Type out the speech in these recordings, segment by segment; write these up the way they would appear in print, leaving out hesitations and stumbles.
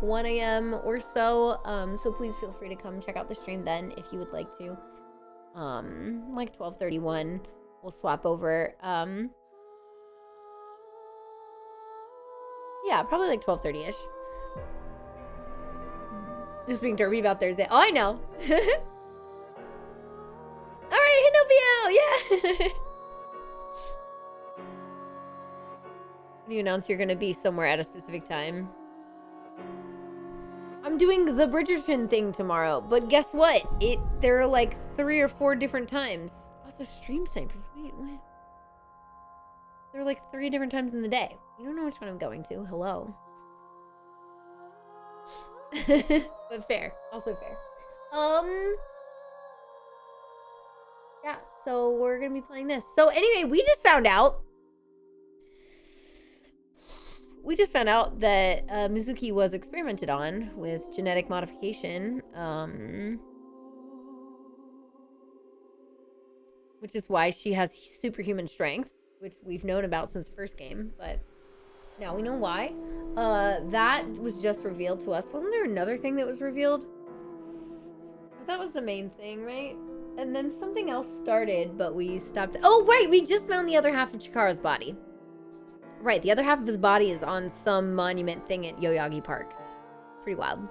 like 1 a.m. or so. So please feel free to come check out the stream then if you would like to. Like 12:31, we'll swap over. Yeah, probably like 12:30ish. Just being derpy about Thursday. Oh, I know. All right, Hinobio, yeah. You announce you're gonna be somewhere at a specific time. I'm doing the Bridgerton thing tomorrow, but guess what? There are like 3 or 4 different times. Also, stream snipers. Wait, what? There are like 3 different times in the day. You don't know which one I'm going to. Hello. But fair. Also fair. Yeah, so we're gonna be playing this. So anyway, we just found out that Mizuki was experimented on with genetic modification, which is why she has superhuman strength, which we've known about since the first game, but now we know why. That was just revealed to us. Wasn't there another thing that was revealed? That was the main thing, right? And then something else started, but we stopped. Oh, right! We just found the other half of Chikara's body. Right, the other half of his body is on some monument thing at Yoyagi Park. Pretty wild.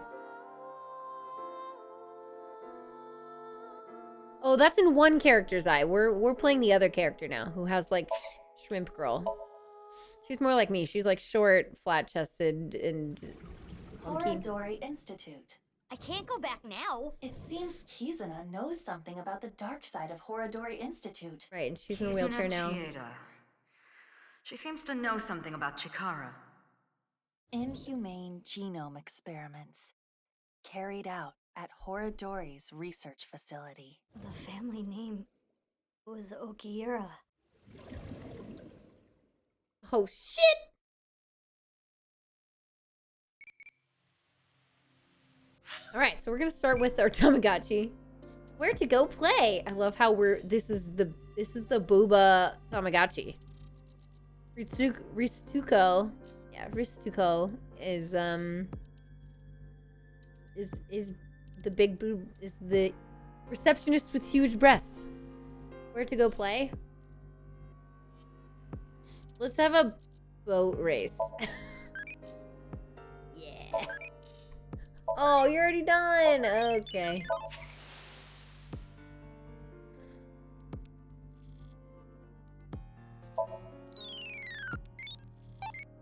Oh, that's in one character's eye. We're playing the other character now, who has, like, Shrimp Girl. She's more like me. She's, like, short, flat-chested, and spunky. Horadori Institute. I can't go back now. It seems Kizuna knows something about the dark side of Horadori Institute. Right, and she's in a wheelchair now. Chieda. She seems to know something about Chikara. Inhumane genome experiments carried out at Horadori's research facility. The family name was Okiura. Oh, shit! Alright, so we're gonna start with our Tamagotchi. Where to go play? I love how this is the Booba Tamagotchi. Ristuko. Yeah, Ristuko is the big boob, is the receptionist with huge breasts. Where to go play? Let's have a boat race. Yeah. Oh, you're already done. Okay.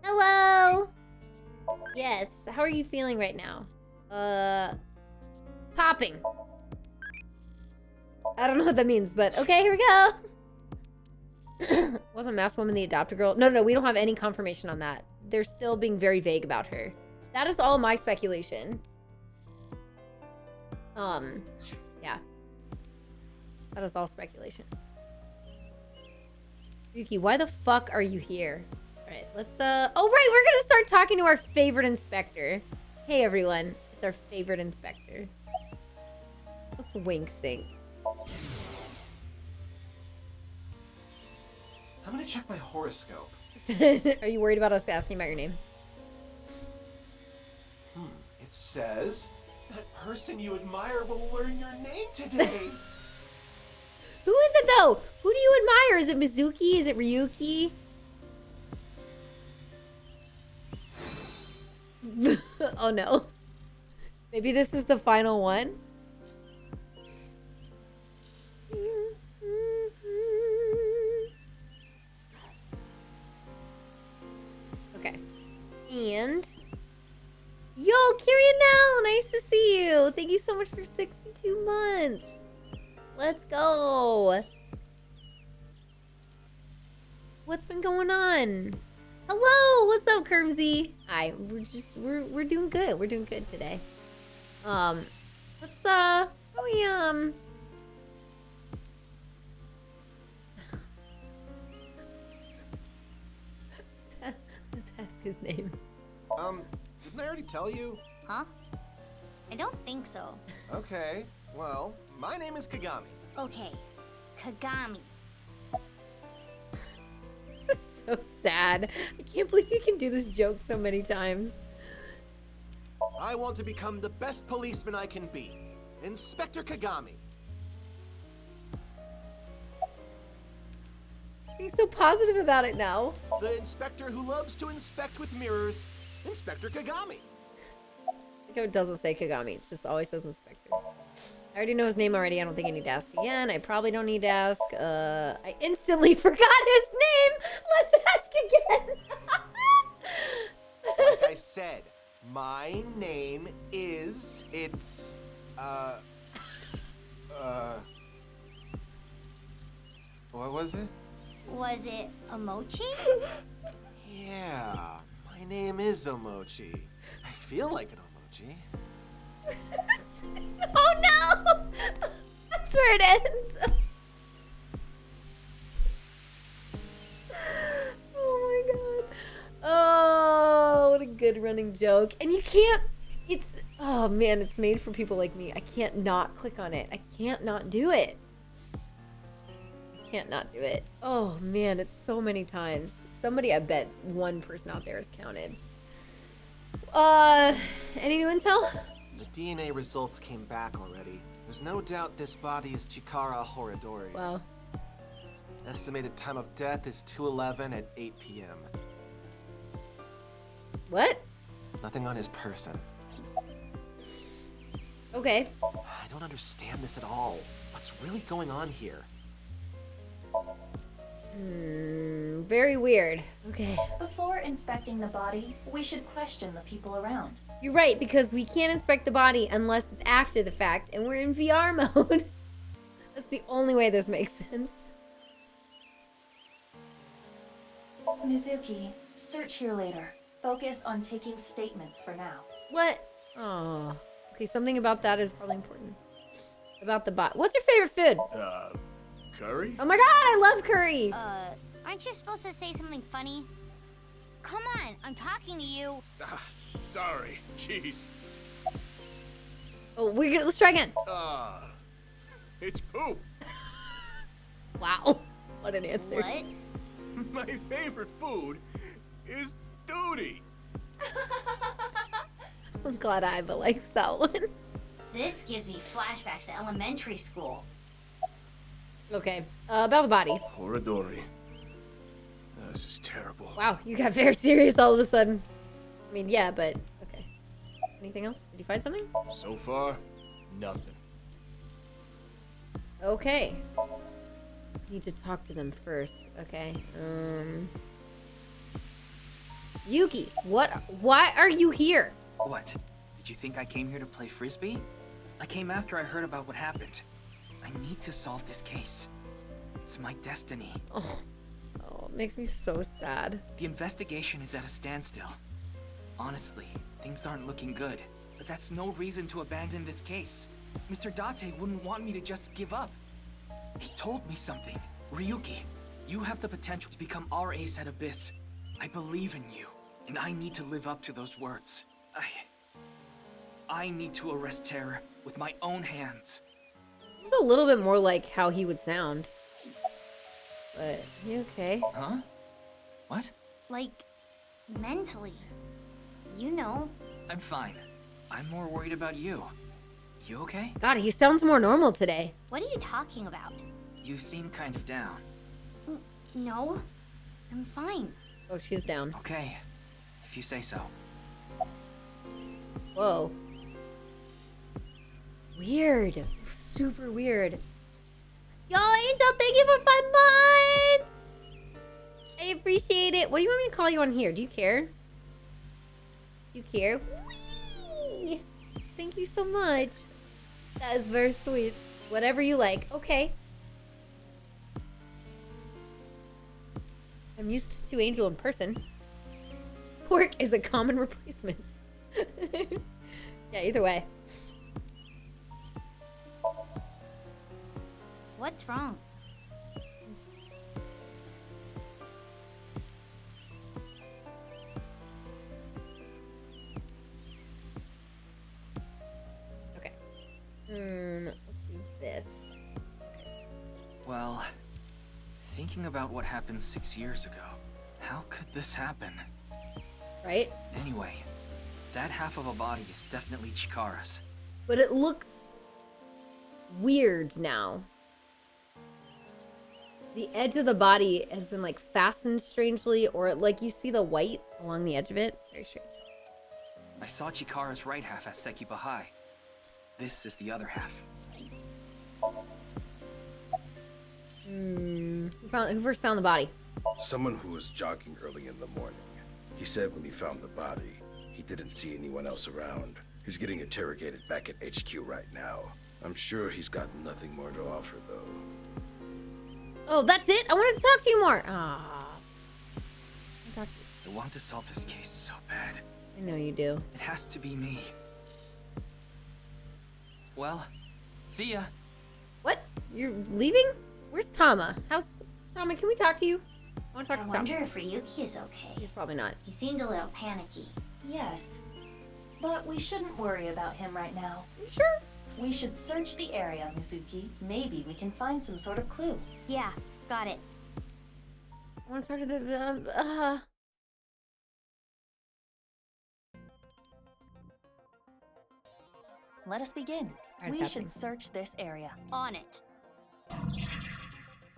Hello. Yes. How are you feeling right now? Popping. I don't know what that means, but okay, here we go. Wasn't Masked Woman the adopted girl? No, we don't have any confirmation on that. They're still being very vague about her. That is all my speculation. Yeah. That is all speculation. Yuki, why the fuck are you here? Alright, let's, oh right, we're gonna start talking to our favorite inspector. Hey everyone, it's our favorite inspector. Let's wink sync. I'm gonna check my horoscope. Are you worried about us asking about your name? It says, that person you admire will learn your name today. Who is it though? Who do you admire? Is it Mizuki? Is it Ryuki? Oh no. Maybe this is the final one? Okay. And... Yo, Kirianel! Nice to see you! Thank you so much for 62 months! Let's go! What's been going on? Hello! What's up, Kermsey? Hi, we're doing good. We're doing good today. Let's ask his name. Didn't I already tell you? Huh? I don't think so. Okay, well, my name is Kagami. Okay, Kagami. This is so sad. I can't believe you can do this joke so many times. I want to become the best policeman I can be. Inspector Kagami. He's so positive about it now. The inspector who loves to inspect with mirrors. Inspector Kagami. I think it doesn't say Kagami. It just always says Inspector. I already know his name already. I don't think I need to ask again. I probably don't need to ask. I instantly forgot his name. Let's ask again. Like I said, my name is... What was it? Was it a mochi? Yeah, my name is Omochi. I feel like an Omochi. Oh no! That's where it ends. Oh my god. Oh, what a good running joke. And you can't, it's, oh man, it's made for people like me. I can't not click on it. I can't not do it. Can't not do it. Oh man, it's so many times. Somebody, I bet one person out there has counted. Any new intel? The DNA results came back already. There's no doubt this body is Chikara Horadori's. Wow. Estimated time of death is 2:11 at 8 p.m. What? Nothing on his person. Okay. I don't understand this at all. What's really going on here? Very weird. Okay. Before inspecting the body, we should question the people around. You're right, because we can't inspect the body unless it's after the fact, and we're in VR mode. That's the only way this makes sense. Mizuki, search here later. Focus on taking statements for now. What? Oh. Okay, something about that is probably important. About the bot. What's your favorite food? Curry? Oh my god, I love curry! Aren't you supposed to say something funny? Come on, I'm talking to you. Ah, sorry. Jeez. Oh, let's try again. It's poop. Wow. What an answer. What? My favorite food is duty. I'm glad Iva likes that one. This gives me flashbacks to elementary school. Okay, about the body. Horadori. This is terrible. Wow, you got very serious all of a sudden. I mean, yeah, but okay. Anything else? Did you find something? So far, nothing. Okay. Need to talk to them first. Okay. Yuki, why are you here? What? Did you think I came here to play frisbee? I came after I heard about what happened. I need to solve this case. It's my destiny. Oh, it makes me so sad. The investigation is at a standstill. Honestly, things aren't looking good. But that's no reason to abandon this case. Mr. Date wouldn't want me to just give up. He told me something. Ryuki, you have the potential to become our ace at Abyss. I believe in you, and I need to live up to those words. I need to arrest terror with my own hands. It's a little bit more like how he would sound. But, you okay? Huh? What? Like, mentally. You know. I'm fine. I'm more worried about you. You okay? God, he sounds more normal today. What are you talking about? You seem kind of down. No, I'm fine. Oh, she's down. Okay, if you say so. Whoa. Weird. Super weird. Yo, Angel, thank you for 5 months! I appreciate it. What do you want me to call you on here? Do you care? You care? Whee! Thank you so much. That is very sweet. Whatever you like. Okay. I'm used to Angel in person. Pork is a common replacement. Yeah, either way. What's wrong? Okay. Let's do this. Well, thinking about what happened 6 years ago, how could this happen? Right? Anyway, That half of a body is definitely Chikara's. But it looks weird now. The edge of the body has been like fastened strangely, or like you see the white along the edge of it. Very strange. I saw Chikara's right half as Sekiba High. This is the other half. Who first found the body? Someone who was jogging early in the morning. He said when he found the body, he didn't see anyone else around. He's getting interrogated back at HQ right now. I'm sure he's got nothing more to offer, though. Oh, that's it? I wanted to talk to you more. Ah. I want to solve this case so bad. I know you do. It has to be me. Well, see ya. What? You're leaving? Where's Tama? Tama, can we talk to you? I want to talk I to wonder Tama. if Ryuki is okay. He's probably not. He seemed a little panicky. Yes. But we shouldn't worry about him right now. You sure? We should search the area, Mizuki. Maybe we can find some sort of clue. Yeah, got it. I want to talk to the... Let us begin. Alright, We it's should happening. search this area. On it.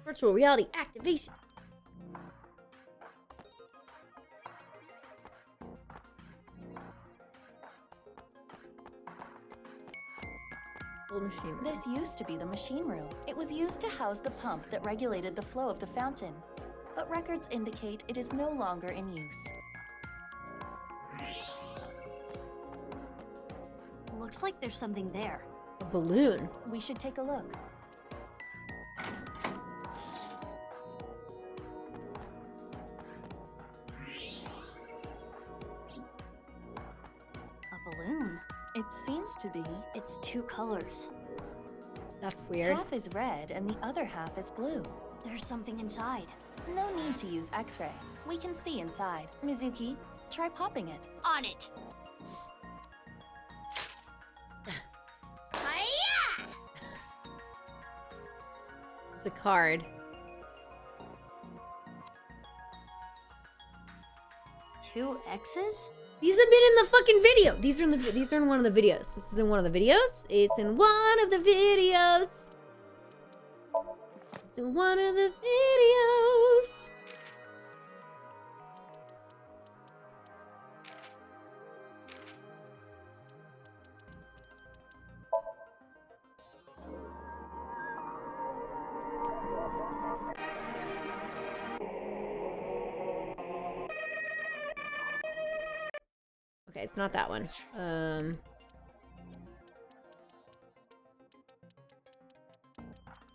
Virtual reality activation. Old machine. This used to be the machine room. It was used to house the pump that regulated the flow of the fountain. But records indicate it is no longer in use. Looks like there's something there. A balloon. We should take a look. A balloon. It seems to be. It's two colors. That's weird. Half is red and the other half is blue. There's something inside. No need to use X-ray. We can see inside. Mizuki, try popping it. On it. Hiya! It's a card. Two X's? These have been in the fucking video. These are in one of the videos. This is in one of the videos. It's in one of the videos. It's in one of the videos. Okay, it's not that one.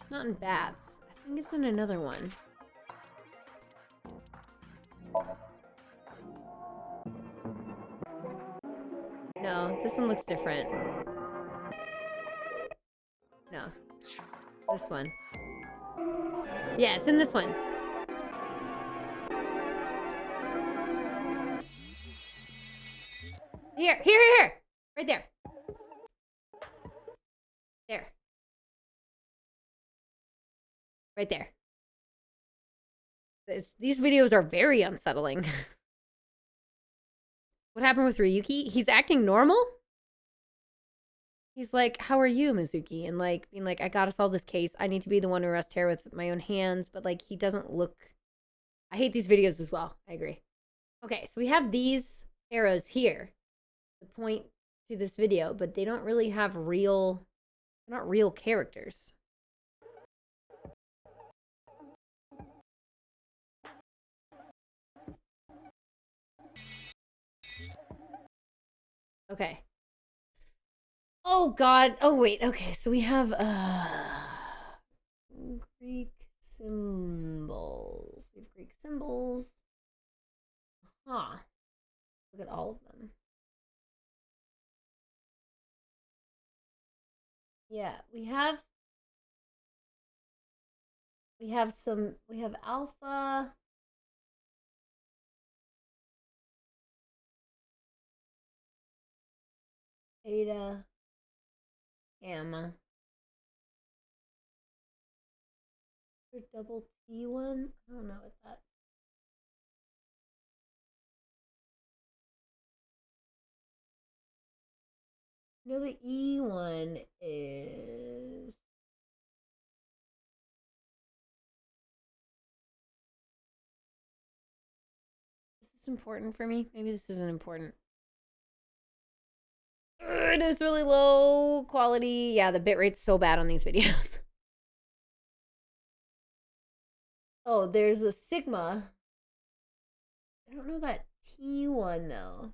Not in bats. I think it's in another one. No, this one looks different. No. This one. Yeah, it's in this one. Here! Right there. There. Right there. These videos are very unsettling. What happened with Ryuki? He's acting normal? He's like, how are you, Mizuki? And like, being like, I gotta solve this case. I need to be the one to arrest her with my own hands. But like, he doesn't look... I hate these videos as well. I agree. Okay, so we have these arrows here. The point to this video, but they don't really have real... They're not real characters. Okay. Oh god. Oh wait. Okay, so we have Greek symbols. We have Greek symbols. Huh. Look at all of them. Yeah, we have alpha. Beta, gamma. Is there double T one? I don't know what that. No, the E one is. Is this important for me? Maybe this isn't important. It is really low quality. Yeah, the bitrate's so bad on these videos. Oh, there's a Sigma. I don't know that T one though.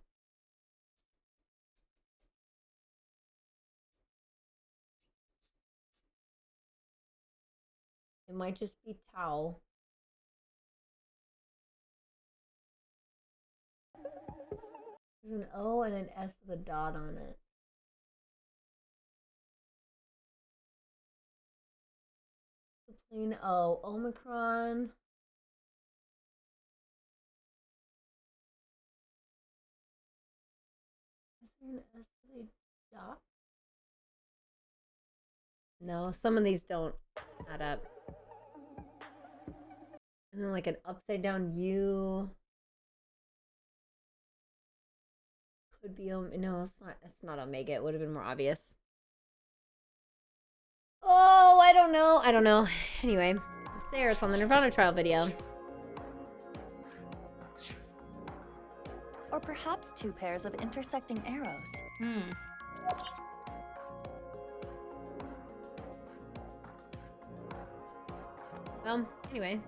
It might just be tau. There's an O and an S with a dot on it. The plain O. Omicron. Is there an S with a dot? No, some of these don't add up. And then like an upside down U. Could be no, it's not omega. It would have been more obvious. Oh, I don't know. Anyway, it's there. It's on the Nirvana trial video. Or perhaps two pairs of intersecting arrows. Well, anyway.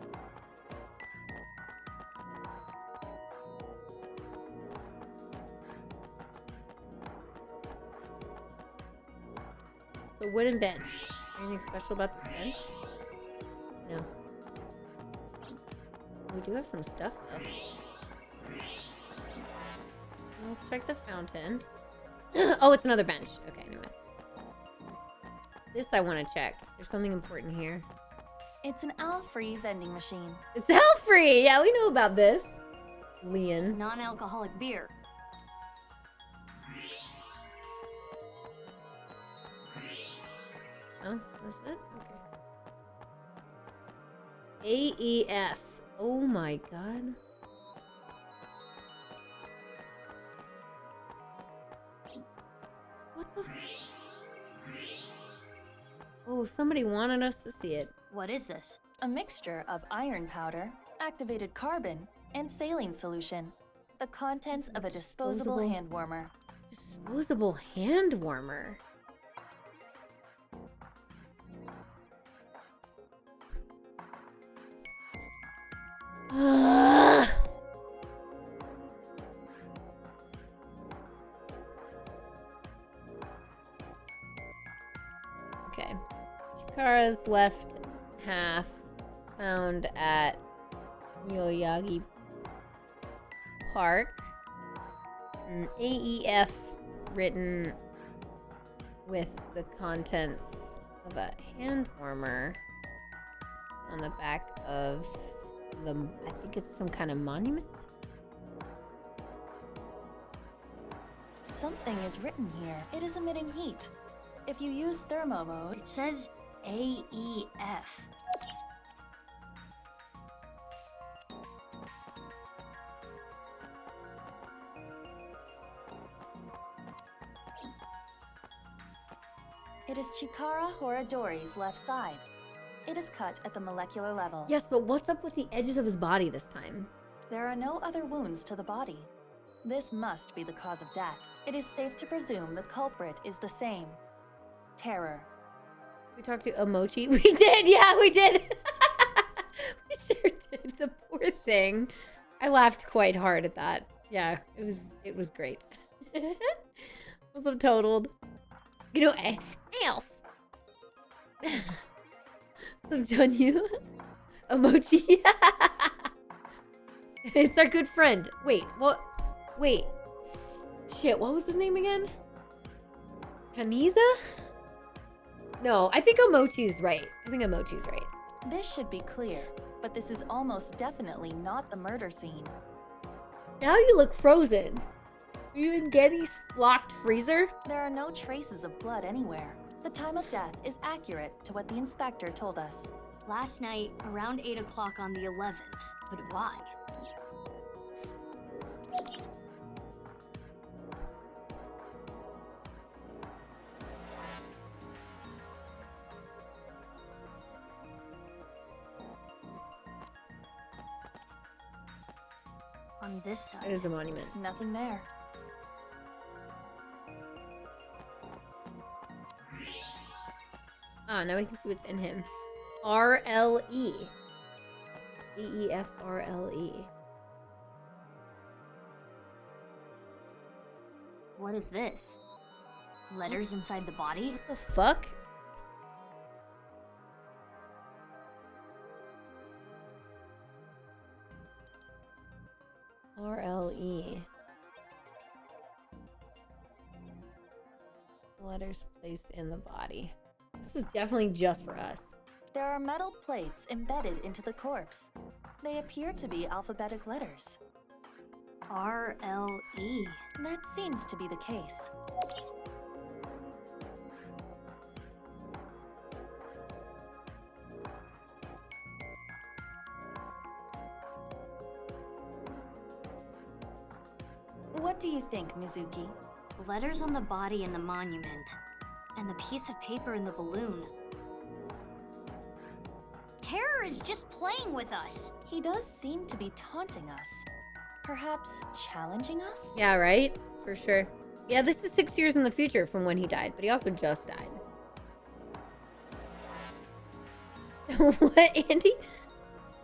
The wooden bench. Anything special about this bench? No. We do have some stuff though. Let's check the fountain. Oh, it's another bench. Okay, never mind. This I want to check. There's something important here. It's an owl-free vending machine. It's owl-free! Yeah, we know about this. Leon. Non-alcoholic beer. Oh, that's it? Okay. AEF. Oh my god. What the Oh, somebody wanted us to see it. What is this? A mixture of iron powder, activated carbon, and saline solution. The contents of a disposable hand warmer. Disposable hand warmer. Okay. Chikara's left half found at Yoyagi Park. An AEF written with the contents of a hand warmer on the back of the, I think it's some kind of monument. Something is written here. It is emitting heat. If you use thermo mode, It says AEF. it is Chikara Horadori's left side. It is cut at the molecular level. Yes, but what's up with the edges of his body this time? There are no other wounds to the body. This must be the cause of death. It is safe to presume the culprit is the same. Terror. We talked to Omochi. We did, yeah, we did. We sure did. The poor thing. I laughed quite hard at that. Yeah, it was great. Also totaled. You know, Elf. I'm telling you. Omochi. It's our good friend. Wait, what? Wait. Shit, what was his name again? Kaniza? No, I think Omochi's right. This should be clear, but this is almost definitely not the murder scene. Now you look frozen. Are you in Getty's locked freezer? There are no traces of blood anywhere. The time of death is accurate to what the inspector told us. Last night, around 8 o'clock on the 11th. But why? On this side. It is a monument. Nothing there. Ah, now we can see what's in him. R-L-E. E-E-F-R-L-E. What is this? Letters inside the body? What the fuck? R-L-E. Letters placed in the body. This is definitely just for us. There are metal plates embedded into the corpse. They appear to be alphabetic letters. R-L-E. That seems to be the case. What do you think, Mizuki? Letters on the body in the monument. And the piece of paper in the balloon. Terror is just playing with us. He does seem to be taunting us. Perhaps challenging us? Yeah, right? For sure. Yeah, this is 6 years in the future from when he died, but he also just died. What, Andy?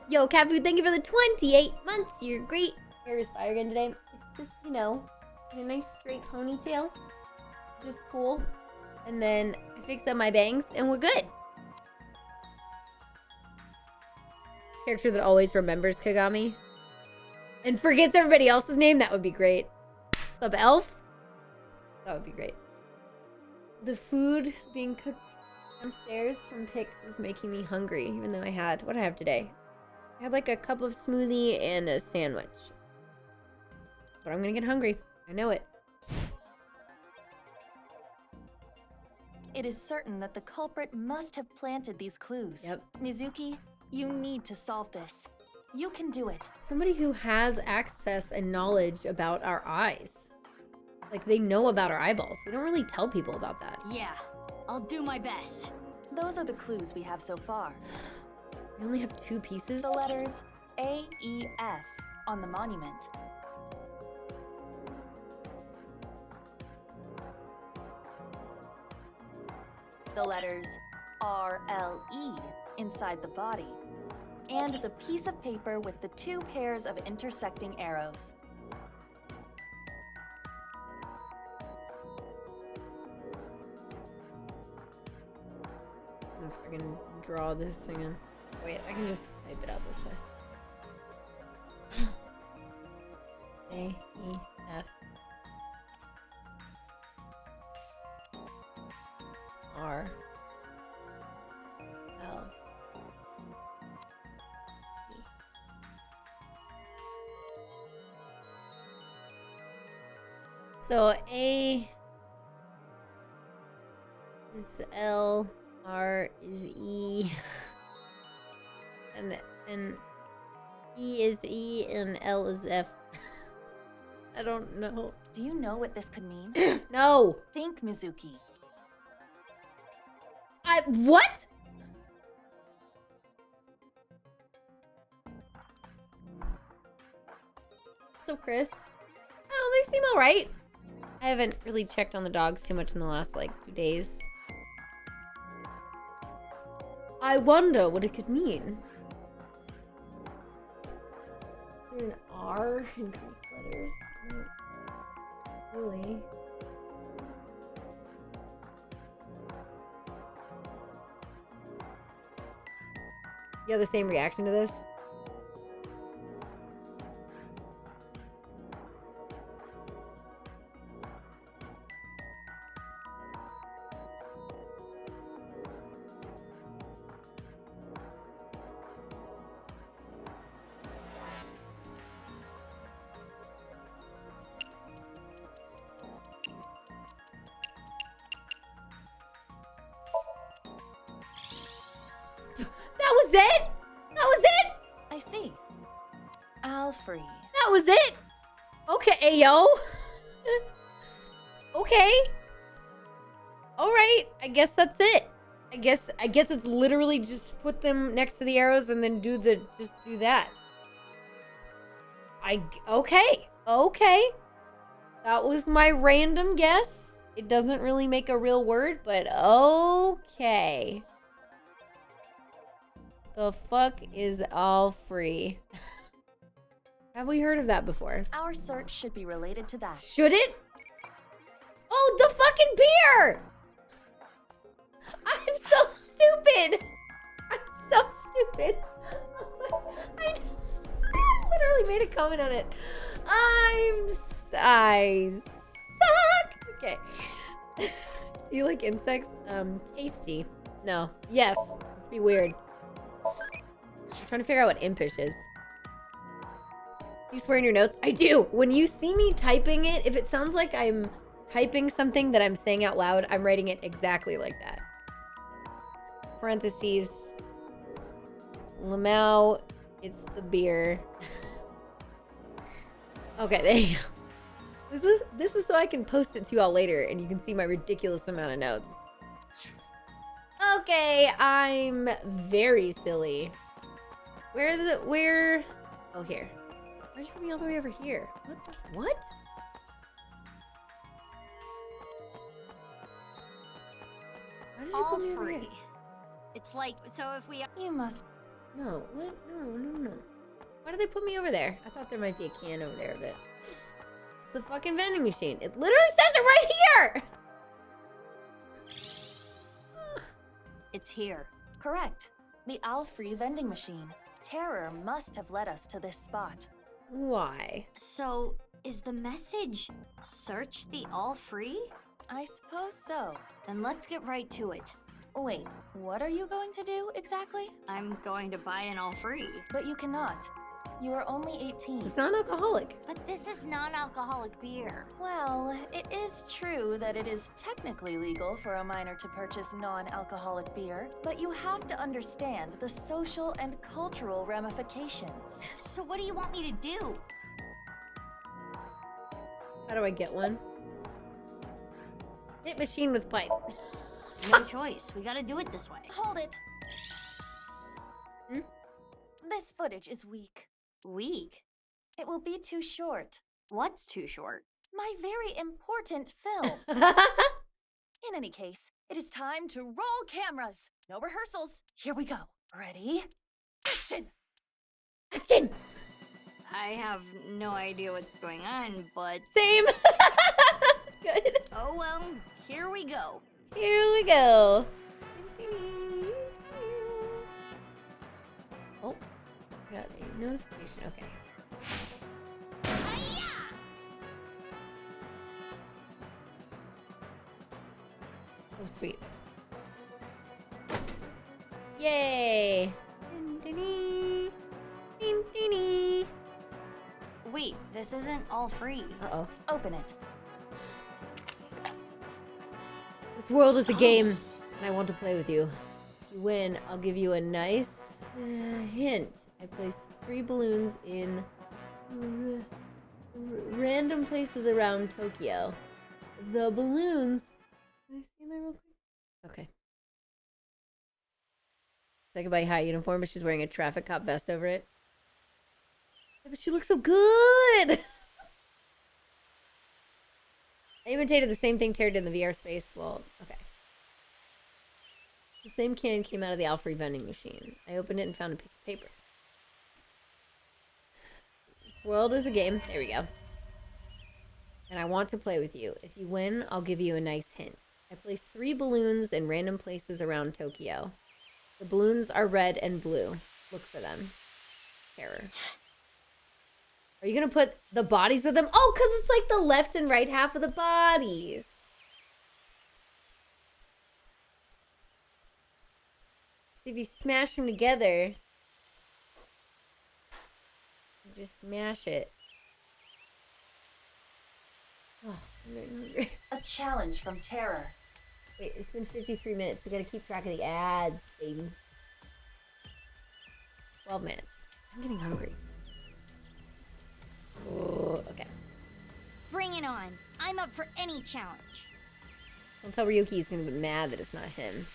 Yo, Cat Food, thank you for the 28 months. You're great. Hair is fire again today. It's just, you know, a nice straight ponytail. Just cool. And then I fixed up my bangs, and we're good. Character that always remembers Kagami. And forgets everybody else's name. That would be great. What's up, Elf? That would be great. The food being cooked downstairs from Pix is making me hungry, even though what did I have today? I had like a cup of smoothie and a sandwich. But I'm gonna get hungry. I know it. It is certain that the culprit must have planted these clues. Yep. Mizuki, you need to solve this. You can do it. Somebody who has access and knowledge about our eyes. Like, they know about our eyeballs. We don't really tell people about that. Yeah, I'll do my best. Those are the clues we have so far. We only have 2 pieces? The letters A, E, F on the monument. The letters R, L, E inside the body. And the piece of paper with the 2 pairs of intersecting arrows. I don't know if I can draw this thing in. Wait, I can just type it out this way. A, E, F. R. L. E. So A is L, R is E, and E is E, and L is F. I don't know. Do you know what this could mean? No. Think, Mizuki. What? So, Chris? Oh, they seem alright. I haven't really checked on the dogs too much in the last, 2 days. I wonder what it could mean. Is there an R in Greek letters? Not really. You have the same reaction to this? That was it? That was it? I see. Alfrey. That was it? Okay, yo. Okay. Alright, I guess that's it. I guess it's literally just put them next to the arrows and then just do that. Okay. Okay. That was my random guess. It doesn't really make a real word, but okay. The fuck is all free? Have we heard of that before? Our search should be related to that. Should it? Oh, the fucking beer! I'm so stupid! I'm so stupid. I literally made a comment on it. I suck! Okay. Do you like insects? Tasty. No. Yes. Let's be weird. I'm trying to figure out what impish is. You swear in your notes? I do. When you see me typing it, if it sounds like I'm typing something that I'm saying out loud, I'm writing it exactly like that. Parentheses. Lamau, it's the beer. Okay, there you go. This is so I can post it to y'all later and you can see my ridiculous amount of notes. Okay, I'm very silly. Where? Oh, here. Why'd you put me all the way over here? What? Why did you All put me over here? free. It's like, so if we... You must. No, what? No. Why did they put me over there? I thought there might be a can over there, but... It's the fucking vending machine. It literally says it right here! It's here. Correct. The Al-Free vending machine. Terror must have led us to this spot. Why? So, is the message search the all free? I suppose so. Then let's get right to it. Wait, what are you going to do exactly? I'm going to buy an all free. But you cannot. You are only 18. It's non-alcoholic. But this is non-alcoholic beer. Well, it is true that it is technically legal for a minor to purchase non-alcoholic beer, but you have to understand the social and cultural ramifications. So what do you want me to do? How do I get one? Hit machine with pipe. No choice. We gotta do it this way. Hold it! Hmm? This footage is weak. Weak? It will be too short. What's too short? My very important film. In any case, it is time to roll cameras. No rehearsals. Here we go. Ready? Action! Action! I have no idea what's going on, but... Same! Good. Oh well, here we go. Here we go. Oh, got a notification. Okay. Oh, sweet. Yay! Wait, this isn't all free. Uh-oh. Open it. This world is a game, and I want to play with you. If you win, I'll give you a nice hint. I place 3 balloons in random places around Tokyo. The balloons... Can I see that real quick? Okay. Say goodbye, high uniform, but she's wearing a traffic cop vest over it. Yeah, but she looks so good! I imitated the same thing Tara did in the VR space. Well, okay. The same can came out of the Alfrey vending machine. I opened it and found a piece of paper. This world is a game. There we go. And I want to play with you. If you win, I'll give you a nice hint. I placed 3 balloons in random places around Tokyo. The balloons are red and blue. Look for them. Terror. Are you gonna put the bodies with them? Oh, because it's like the left and right half of the bodies. See, if you smash them together, you just smash it. Oh, I'm very hungry. A challenge from Terror. Wait, it's been 53 minutes. We gotta keep track of the ads, baby. 12 minutes. I'm getting hungry. Ooh, okay. Bring it on. I'm up for any challenge. Don't tell Ryuki he's gonna be mad that it's not him.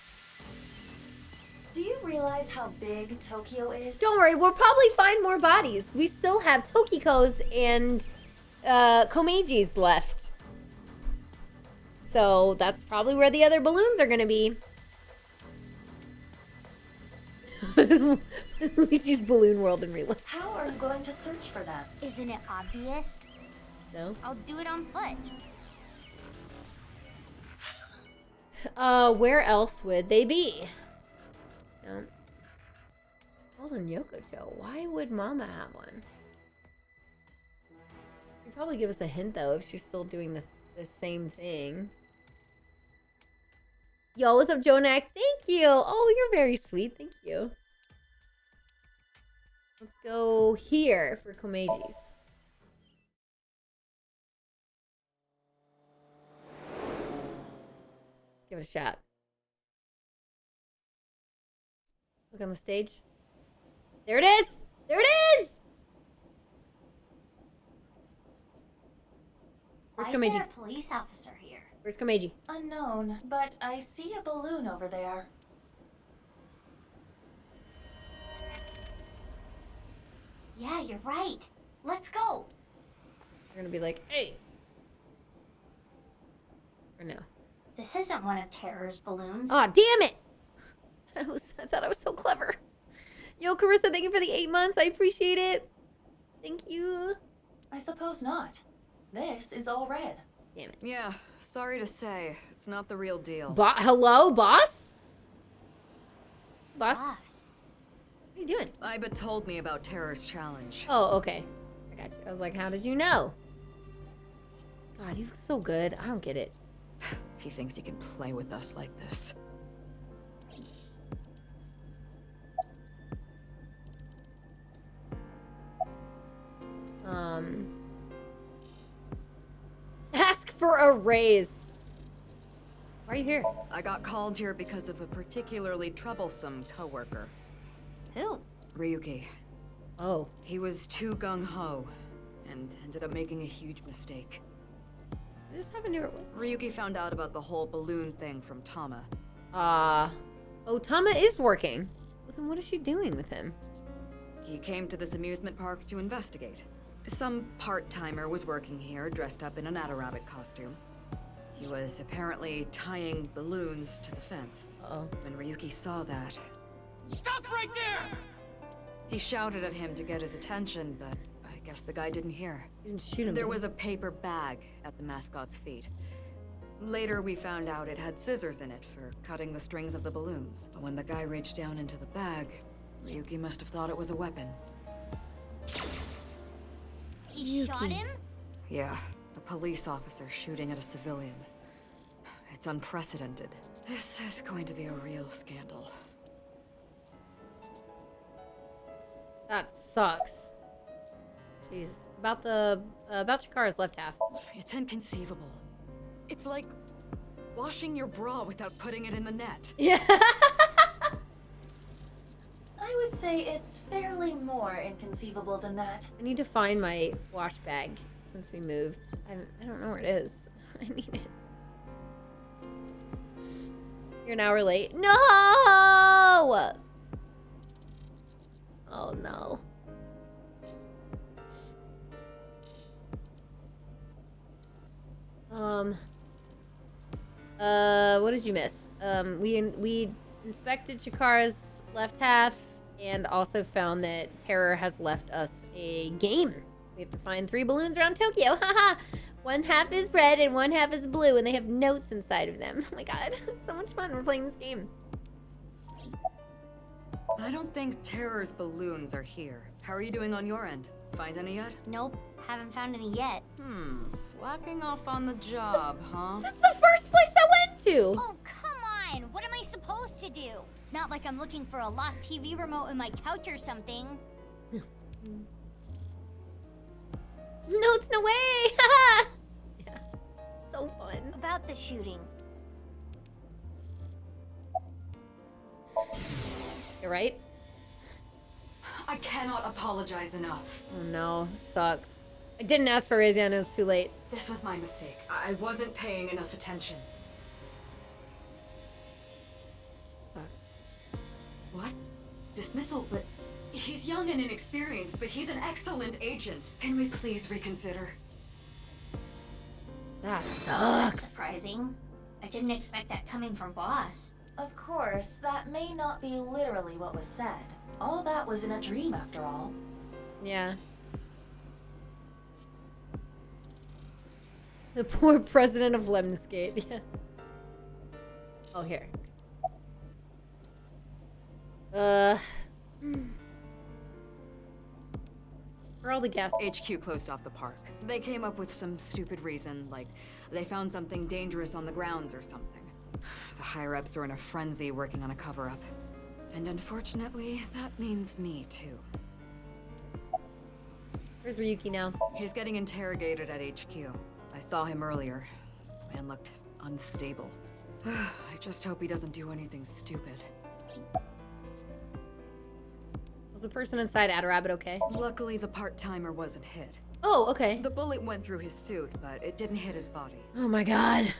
Do you realize how big Tokyo is? Don't worry, we'll probably find more bodies. We still have Tokiko's and Komeiji's left. So that's probably where the other balloons are gonna be. Luigi's Balloon World in real life. How are you going to search for them? Isn't it obvious? No? I'll do it on foot. Where else would they be? No. Golden Yoko Show. Why would Mama have one? She'd probably give us a hint though if she's still doing the same thing. Yo, what's up, Jonak? Thank you. Oh, you're very sweet. Thank you. Let's go here for Komeiji's. Give it a shot. Look on the stage. There it is! There it is! Where's Why is there Komeiji? a police officer here? Where's Komeiji? Unknown, but I see a balloon over there. Yeah, you're right. Let's go. They're gonna be like, hey. Or no. This isn't one of Terror's balloons. Aw, damn it! I thought I was so clever. Yo, Carissa, thank you for the 8 months. I appreciate it. Thank you. I suppose not. This is all red. Damn it. Yeah, sorry to say, it's not the real deal. Hello, boss? Boss? Boss. What are you doing? Iba told me about Terror's challenge. Oh, okay. I got you. I was like, how did you know? God, you look so good. I don't get it. He thinks he can play with us like this. Ask for a raise. Why are you here? I got called here because of a particularly troublesome coworker. Who? Ryuki. Oh. He was too gung-ho and ended up making a huge mistake. I just have a new... Ryuki found out about the whole balloon thing from Tama. Oh, Tama is working. Well, then what is she doing with him? He came to this amusement park to investigate. Some part-timer was working here, dressed up in an Adarabic costume. He was apparently tying balloons to the fence. Uh-oh. When Ryuki saw that, Stop right there! he shouted at him to get his attention, but I guess the guy didn't hear. You didn't shoot him. There was a paper bag at the mascot's feet. Later, we found out it had scissors in it for cutting the strings of the balloons. But when the guy reached down into the bag, Ryuki must have thought it was a weapon. He shot him? Yeah, a police officer shooting at a civilian. It's unprecedented. This is going to be a real scandal. That sucks. Jeez. About Chikara's left half. It's inconceivable. It's like washing your bra without putting it in the net. Yeah. I would say it's fairly more inconceivable than that. I need to find my wash bag since we moved. I don't know where it is. I need it. You're an hour late. No! Oh no. What did you miss? We inspected Chikara's left half and also found that Terror has left us a game. We have to find 3 balloons around Tokyo. Haha! One half is red and one half is blue, and they have notes inside of them. Oh my god, it's so much fun. We're playing this game. I don't think Terror's balloons are here. How are you doing on your end? Find any yet? Nope, haven't found any yet. Slacking off on the job, huh? That's the first place I went to! Oh, come on! What am I supposed to do? It's not like I'm looking for a lost TV remote in my couch or something. Notes, no way! Haha! Yeah, so fun. About the shooting. You're right. I cannot apologize enough. Oh no, sucks. I didn't ask for a raise, yeah, and it was too late. This was my mistake. I wasn't paying enough attention. dismissal, but he's young and inexperienced, but he's an excellent agent. Can we please reconsider? That That's sucks. surprising. I didn't expect that coming from boss. Of course, that may not be literally what was said. All that was in a dream, after all. Yeah. The poor president of Lemniscate. Yeah. Oh, here. For all the guests. HQ closed off the park. They came up with some stupid reason, like they found something dangerous on the grounds or something. The higher-ups are in a frenzy working on a cover-up. And unfortunately, that means me too. Where's Ryuki now? He's getting interrogated at HQ. I saw him earlier. The man looked unstable. I just hope he doesn't do anything stupid. Was the person inside Adarabbit okay? Luckily, the part-timer wasn't hit. Oh, okay. The bullet went through his suit, but it didn't hit his body. Oh my god.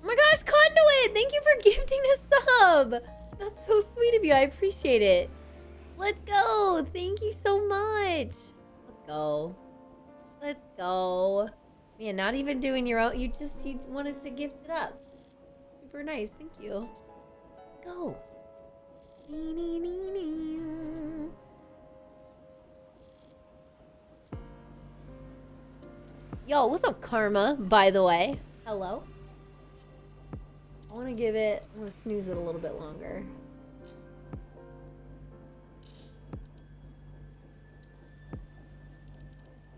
Oh my gosh, Conduit! Thank you for gifting a sub! That's so sweet of you. I appreciate it. Let's go. Thank you so much. Let's go. Let's go. Man, not even doing your own. You wanted to gift it up. Super nice. Thank you. Let's go. Yo, what's up, Karma, by the way? Hello? I want to snooze it a little bit longer.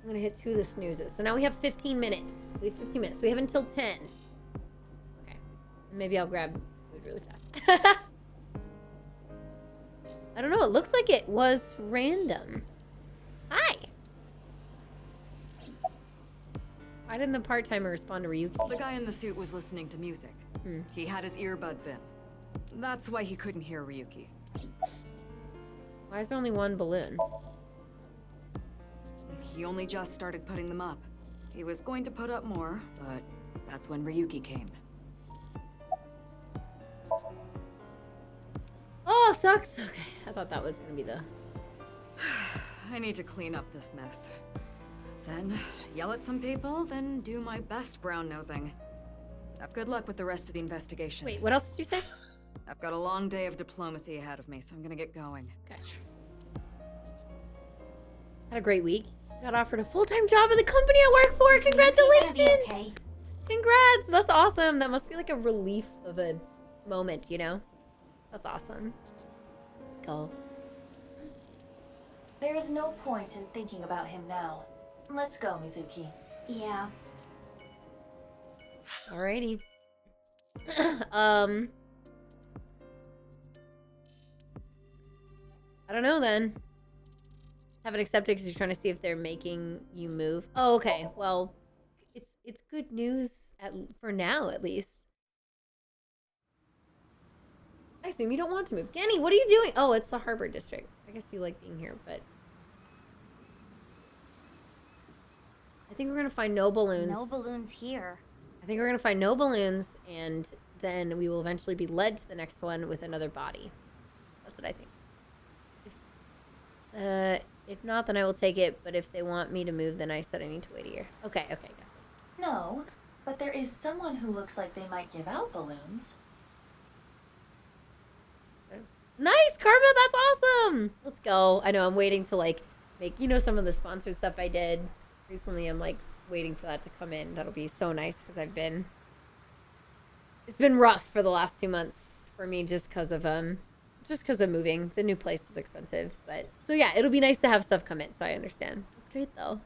I'm gonna hit 2 of the snoozes. So now we have 15 minutes. We have 15 minutes. We have until 10. Okay. Maybe I'll grab food really fast. I don't know. It looks like it was random. Hi. Why didn't the part-timer respond to Ryuki? The guy in the suit was listening to music. He had his earbuds in. That's why he couldn't hear Ryuki. Why is there only one balloon? He only just started putting them up. He was going to put up more, but that's when Ryuki came. Oh, sucks. Okay, I thought that was gonna be the... I need to clean up this mess. Then yell at some people, then do my best brown-nosing. Have good luck with the rest of the investigation. Wait, what else did you say? I've got a long day of diplomacy ahead of me, so I'm gonna get going. Okay. Had a great week. Got offered a full-time job at the company I work for. Congratulations! Okay. Congrats! That's awesome. That must be like a relief of a moment, you know? That's awesome. Let's go. There is no point in thinking about him now. Let's go, Mizuki. Yeah. Alrighty. I don't know then. Haven't accepted because you're trying to see if they're making you move. Oh, okay. Well, it's good news for now, at least. I assume you don't want to move. Genny, what are you doing? Oh, it's the Harbor District. I guess you like being here, but... I think we're going to find no balloons. No balloons here. I think we're going to find no balloons, and then we will eventually be led to the next one with another body. That's what I think. If not, then I will take it, but if they want me to move, then I said I need to wait a year. Okay, gotcha. No, but there is someone who looks like they might give out balloons. Nice, Karma, that's awesome! Let's go. I know, I'm waiting to, like, make, some of the sponsored stuff I did recently. I'm, like, waiting for that to come in. That'll be so nice, because it's been rough for the last 2 months for me just because of moving. The new place is expensive, but so yeah, it'll be nice to have stuff come in, so I understand. That's great though.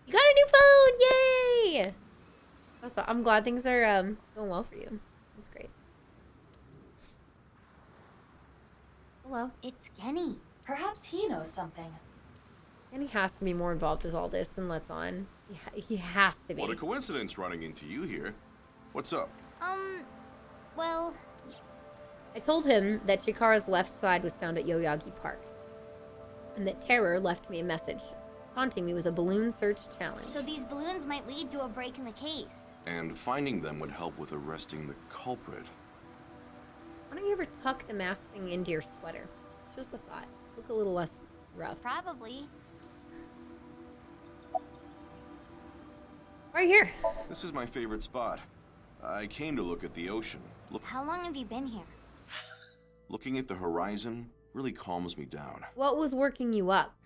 You got a new phone! Yay! I'm glad things are going well for you. That's great. Hello. It's Genny. Perhaps he knows something. And he has to be more involved with all this than Let's On. He has to be. What a coincidence running into you here. What's up? Well... I told him that Chikara's left side was found at Yoyagi Park, and that Terror left me a message, taunting me with a balloon search challenge. So these balloons might lead to a break in the case. And finding them would help with arresting the culprit. Why don't you ever tuck the mask thing into your sweater? Just a thought. Look a little less rough. Probably. Right here. This is my favorite spot. I came to look at the ocean. How long have you been here? Looking at the horizon really calms me down. What was working you up?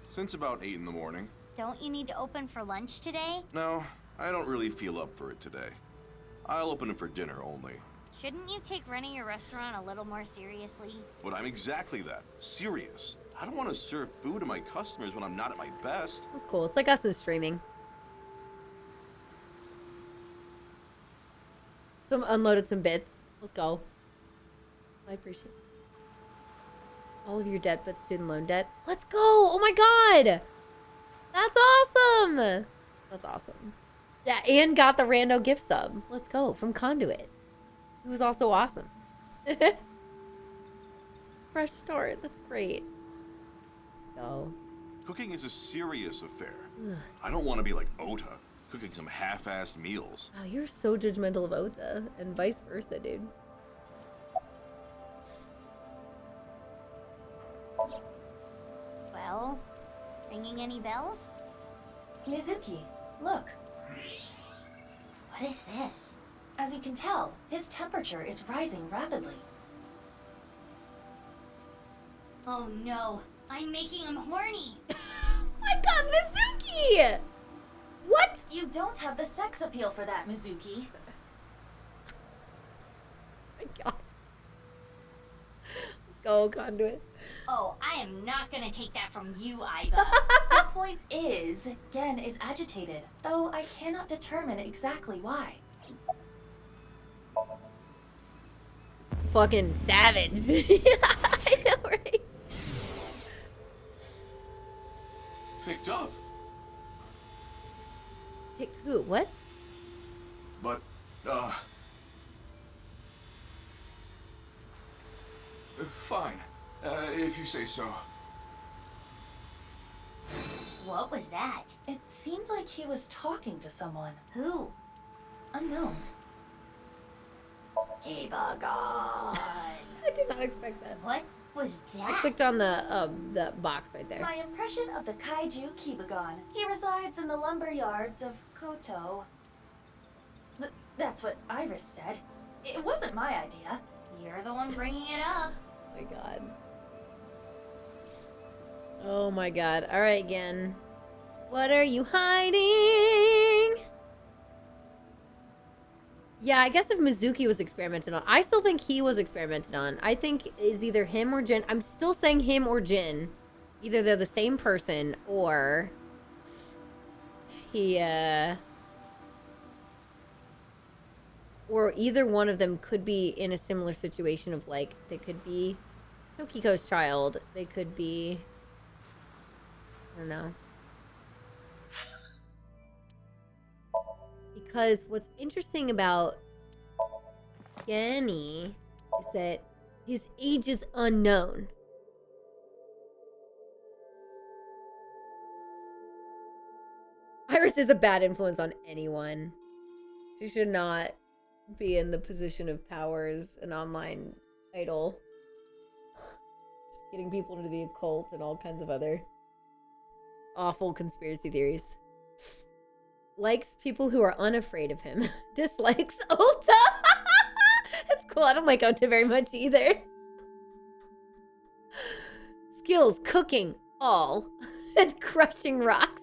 Since about 8 in the morning. Don't you need to open for lunch today? No, I don't really feel up for it today. I'll open it for dinner only. Shouldn't you take running your restaurant a little more seriously? But I'm exactly that. Serious. I don't want to serve food to my customers when I'm not at my best. That's cool. It's like us in streaming. Some unloaded some bits. Let's go. I appreciate it. All of your debt but student loan debt. Let's go! Oh my god! That's awesome! That's awesome. Yeah, and got the rando gift sub. Let's go. From Conduit. It was also awesome. Fresh start. That's great. Let's go. Cooking is a serious affair. I don't want to be like Ota, cooking some half-assed meals. Wow, you're so judgmental of Ota, and vice versa, dude. Well, ringing any bells? Mizuki, look. What is this? As you can tell, his temperature is rising rapidly. Oh no, I'm making him horny. I got Mizuki! What? You don't have the sex appeal for that, Mizuki. Oh my god. Let's go, Conduit. Oh, I am not gonna take that from you, Aiba. The point is, Gen is agitated, though I cannot determine exactly why. Fucking savage. I know, right? Picked up. Pick who? What? But, fine. If you say so. What was that? It seemed like he was talking to someone. Who? Unknown. Keep a gun. I did not expect that. What was I that? clicked on the box right there. My impression of the kaiju Kibagon. He resides in the lumber yards of Koto. That's what Iris said. It wasn't my idea. You're the one bringing it up. Oh my god. Oh my god. Alright, Gen. What are you hiding? Yeah, I guess if Mizuki was experimented on. I still think he was experimented on. I think it's either him or Jin. I'm still saying him or Jin. Either they're the same person or he, or either one of them could be in a similar situation of like, they could be Tokiko's child. They could be, I don't know. Because what's interesting about Genny is that his age is unknown. Iris is a bad influence on anyone. She should not be in the position of power as an online idol. Just getting people into the occult and all kinds of other awful conspiracy theories. Likes people who are unafraid of him. Dislikes Ota. That's cool. I don't like Ota very much either. Skills, cooking, all. And crushing rocks.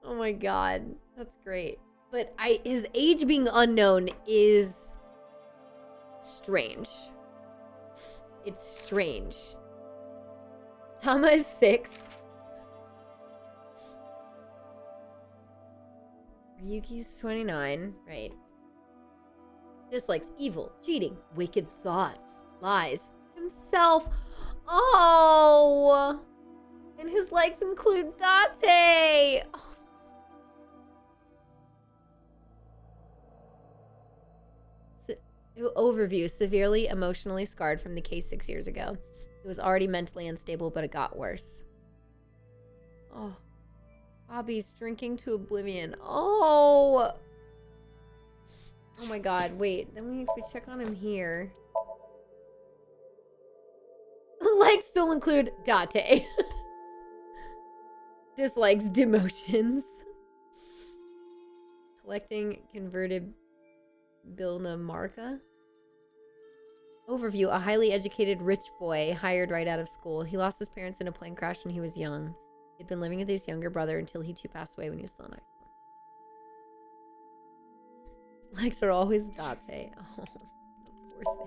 Oh my god. That's great. But his age being unknown is strange. It's strange. Tama is 6. Ryuki's 29, right. Dislikes evil, cheating, wicked thoughts, lies, himself. Oh! And his likes include Date. Oh. Overview, severely emotionally scarred from the case 6 years ago. He was already mentally unstable, but it got worse. Oh. Hobbies, drinking to oblivion. Oh! Oh my god, wait. Then we check on him here. Likes still include Date. Dislikes demotions. Collecting converted Bilna Marca. Overview. A highly educated rich boy hired right out of school. He lost his parents in a plane crash when he was young. He'd been living with his younger brother until he too passed away when he was still in high school. Likes are always Date. Oh, the poor thing.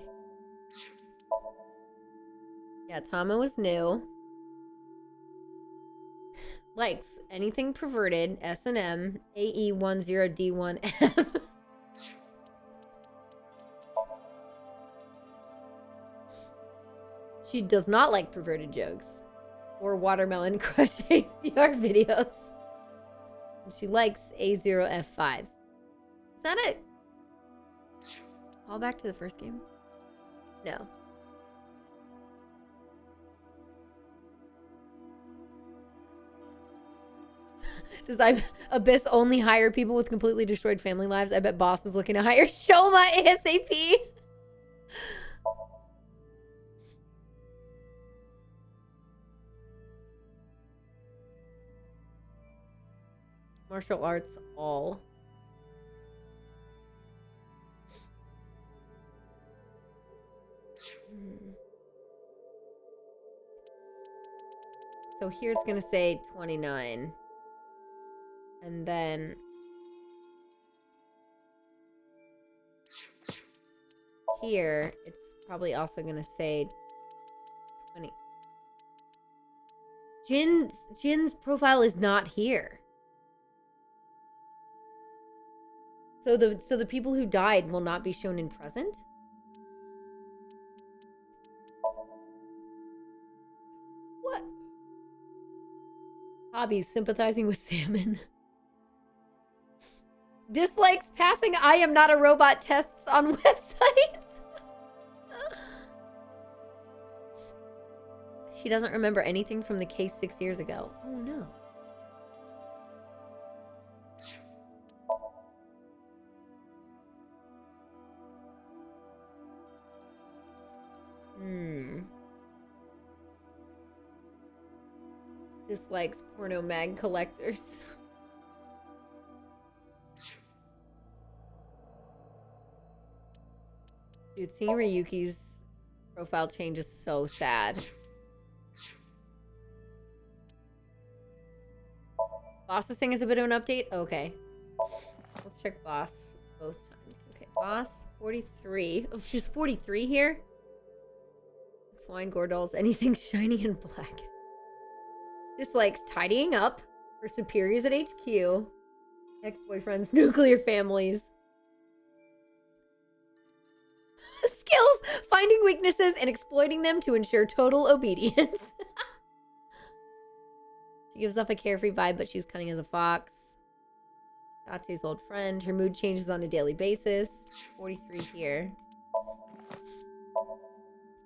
Yeah, Tama was new. Likes anything perverted. S&M. AE10D1M. She does not like perverted jokes or watermelon crush APR videos. And she likes A0F5. Is that a call back to the first game? No. Does Abyss only hire people with completely destroyed family lives? I bet Boss is looking to hire Shoma ASAP. Martial arts all. So here it's gonna say 29. And then here it's probably also gonna say 20. Jin's profile is not here. So the people who died will not be shown in present? What? Hobbies, sympathizing with salmon. Dislikes passing I am not a robot tests on websites. She doesn't remember anything from the case 6 years ago. Oh no. Dislikes porno mag collectors. Dude, seeing Ryuki's profile change is so sad. Boss's thing is a bit of an update? Okay. Let's check boss both times. Okay, boss 43. Oh, she's 43 here? Swine, gore dolls, anything shiny and black. Dislikes tidying up for superiors at HQ. Ex-boyfriends, nuclear families. Skills, finding weaknesses and exploiting them to ensure total obedience. She gives off a carefree vibe, but she's cunning as a fox. Date's old friend. Her mood changes on a daily basis. 43 here.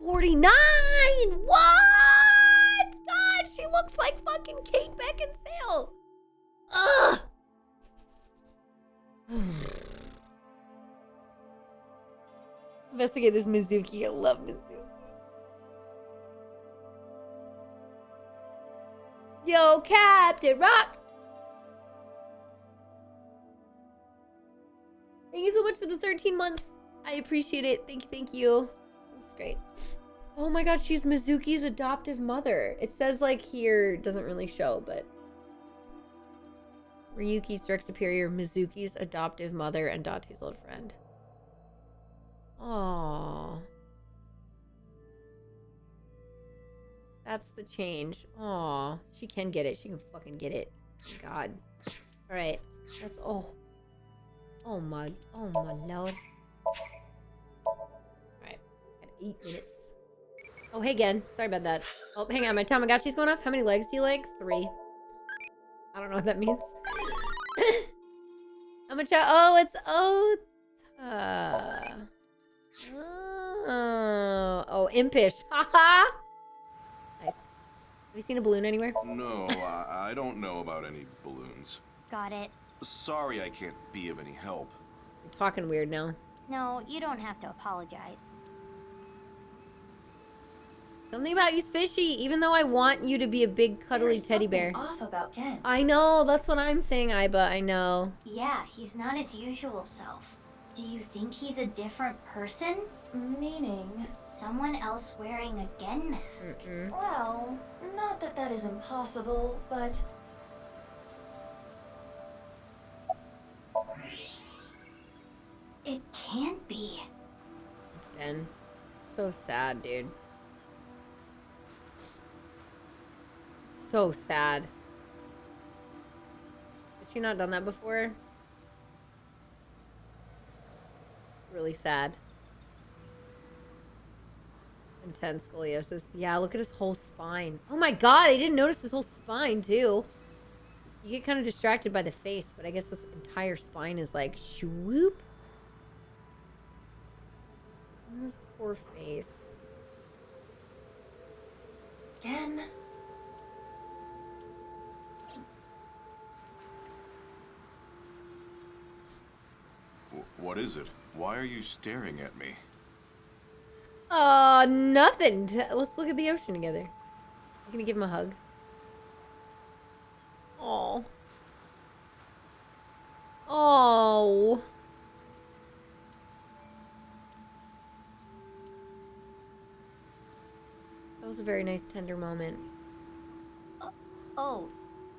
49! What? God, she looks like fucking Kate Beckinsale. Ugh. Investigate this Mizuki. I love Mizuki. Yo, Captain Rock. Thank you so much for the 13 months. I appreciate it. Thank you. That's great. Oh my god, she's Mizuki's adoptive mother. It says like here, doesn't really show, but Ryuki's direct superior, Mizuki's adoptive mother, and Date's old friend. Aww. That's the change. Aww. She can get it. She can fucking get it. God. Alright. That's oh my lord. Alright. At 8 minutes. Oh, hey again. Sorry about that. Oh, hang on. My Tamagotchi's going off. How many legs do you like? 3. I don't know what that means. How much? Oh, it's oh, impish. Haha. Nice. Have you seen a balloon anywhere? No, I don't know about any balloons. Got it. Sorry I can't be of any help. You're talking weird now. No, you don't have to apologize. Something about you's fishy, even though I want you to be a big cuddly There's teddy bear. something off about Ken. I know, that's what I'm saying, Iba, I know. Yeah, he's not his usual self. Do you think he's a different person? Meaning? Someone else wearing a Gen mask? Well, not that that is impossible, but... It can't be. Ben. So sad, dude. So sad. Has she not done that before? Really sad. Intense scoliosis. Yeah, look at his whole spine. Oh my god, I didn't notice his whole spine, too. You get kind of distracted by the face, but I guess this entire spine is like, swoop. His poor face. Ken? What is it? Why are you staring at me? Nothing. Let's look at the ocean together. You gonna give him a hug? Oh. Oh. That was a very nice, tender moment. Oh,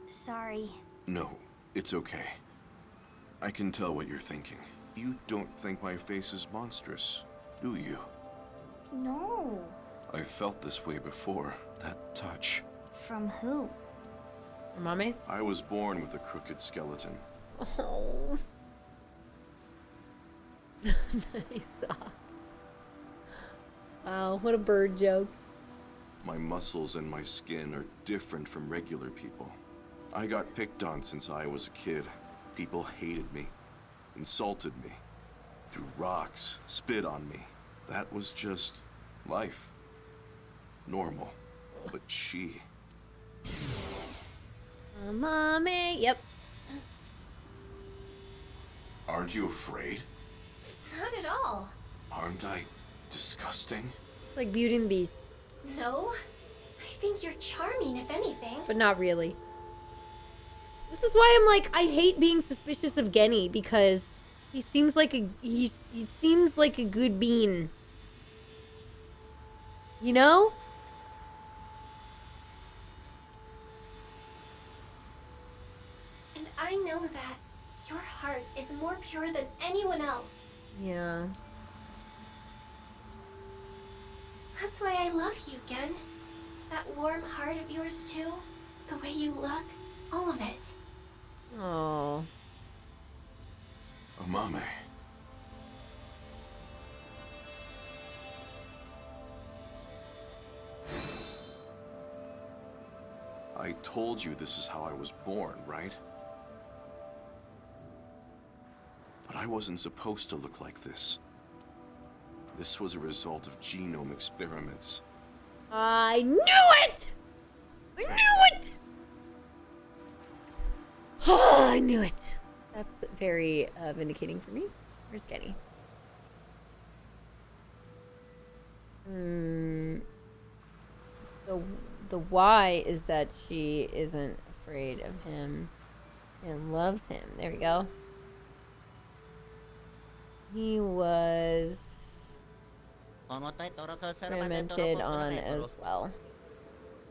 sorry. No, it's okay. I can tell what you're thinking. You don't think my face is monstrous, do you? No. I've felt this way before. That touch. From who? Mommy? I was born with a crooked skeleton. Oh. Nice. Wow, what a bird joke. My muscles and my skin are different from regular people. I got picked on since I was a kid. People hated me, insulted me, threw rocks, spit on me. That was just life. Normal. But she... Mommy. Yep. Aren't you afraid? Not at all. Aren't I disgusting? Like Beauty and the Beast, No. I think you're charming, if anything. but not really. This is why I'm like, I hate being suspicious of Genny, because he seems like he seems like a good bean. You know? And I know that your heart is more pure than anyone else. Yeah. That's why I love you, Gen. That warm heart of yours, too. The way you look. All of it. Oh. Amame. I told you this is how I was born, right? But I wasn't supposed to look like this. This was a result of genome experiments. I knew it! I knew it! Oh, I knew it. That's very vindicating for me. Where's Genny? The why is that she isn't afraid of him and loves him. There we go. He was experimented on as well.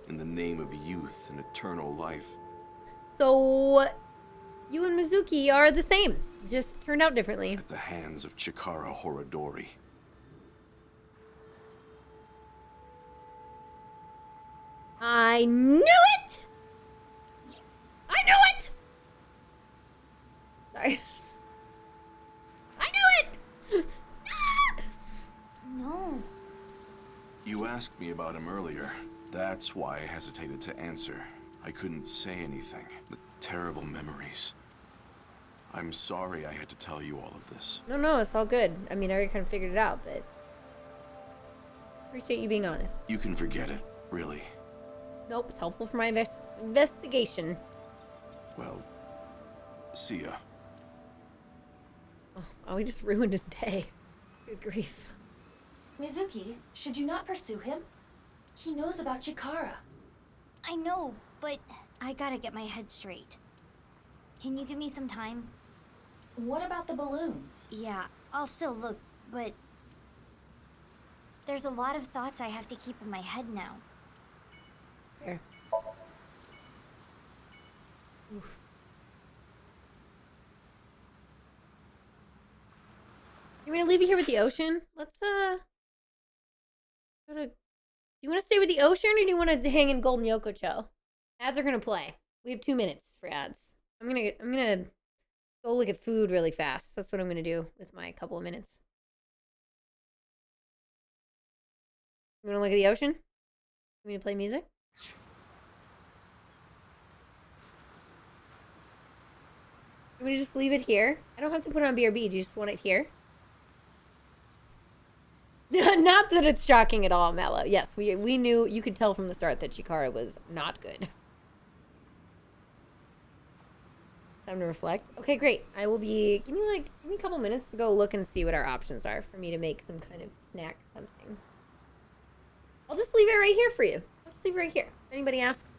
In the name of youth and eternal life. So, you and Mizuki are the same, just turned out differently. At the hands of Chikara Horodori. I knew it! I knew it! Sorry. I knew it! No. You asked me about him earlier. That's why I hesitated to answer. I couldn't say anything. The terrible memories. I'm sorry I had to tell you all of this. No, it's all good. I mean, I already kind of figured it out, but... Appreciate you being honest. You can forget it, really. Nope, it's helpful for my investigation. Well, see ya. Oh, Oh, he just ruined his day. Good grief. Mizuki, should you not pursue him? He knows about Chikara. I know, but I gotta get my head straight. Can you give me some time? What about the balloons? Yeah, I'll still look, but there's a lot of thoughts I have to keep in my head now. There. Oof. You want to leave it here with the ocean? Let's go to. You want to stay with the ocean, or do you want to hang in Golden Yokocho? Ads are gonna play. We have 2 minutes for ads. I'm gonna go look at food really fast. That's what I'm gonna do with my couple of minutes. You wanna look at the ocean? You want me to play music? You want me to just leave it here? I don't have to put it on BRB. Do you just want it here? Not that it's shocking at all, Mela. Yes, we knew, you could tell from the start that Chikara was not good. Time to reflect. Okay, great. I will be, give me a couple minutes to go look and see what our options are for me to make some kind of snack something. I'll just leave it right here for you. I'll just leave it right here. If anybody asks,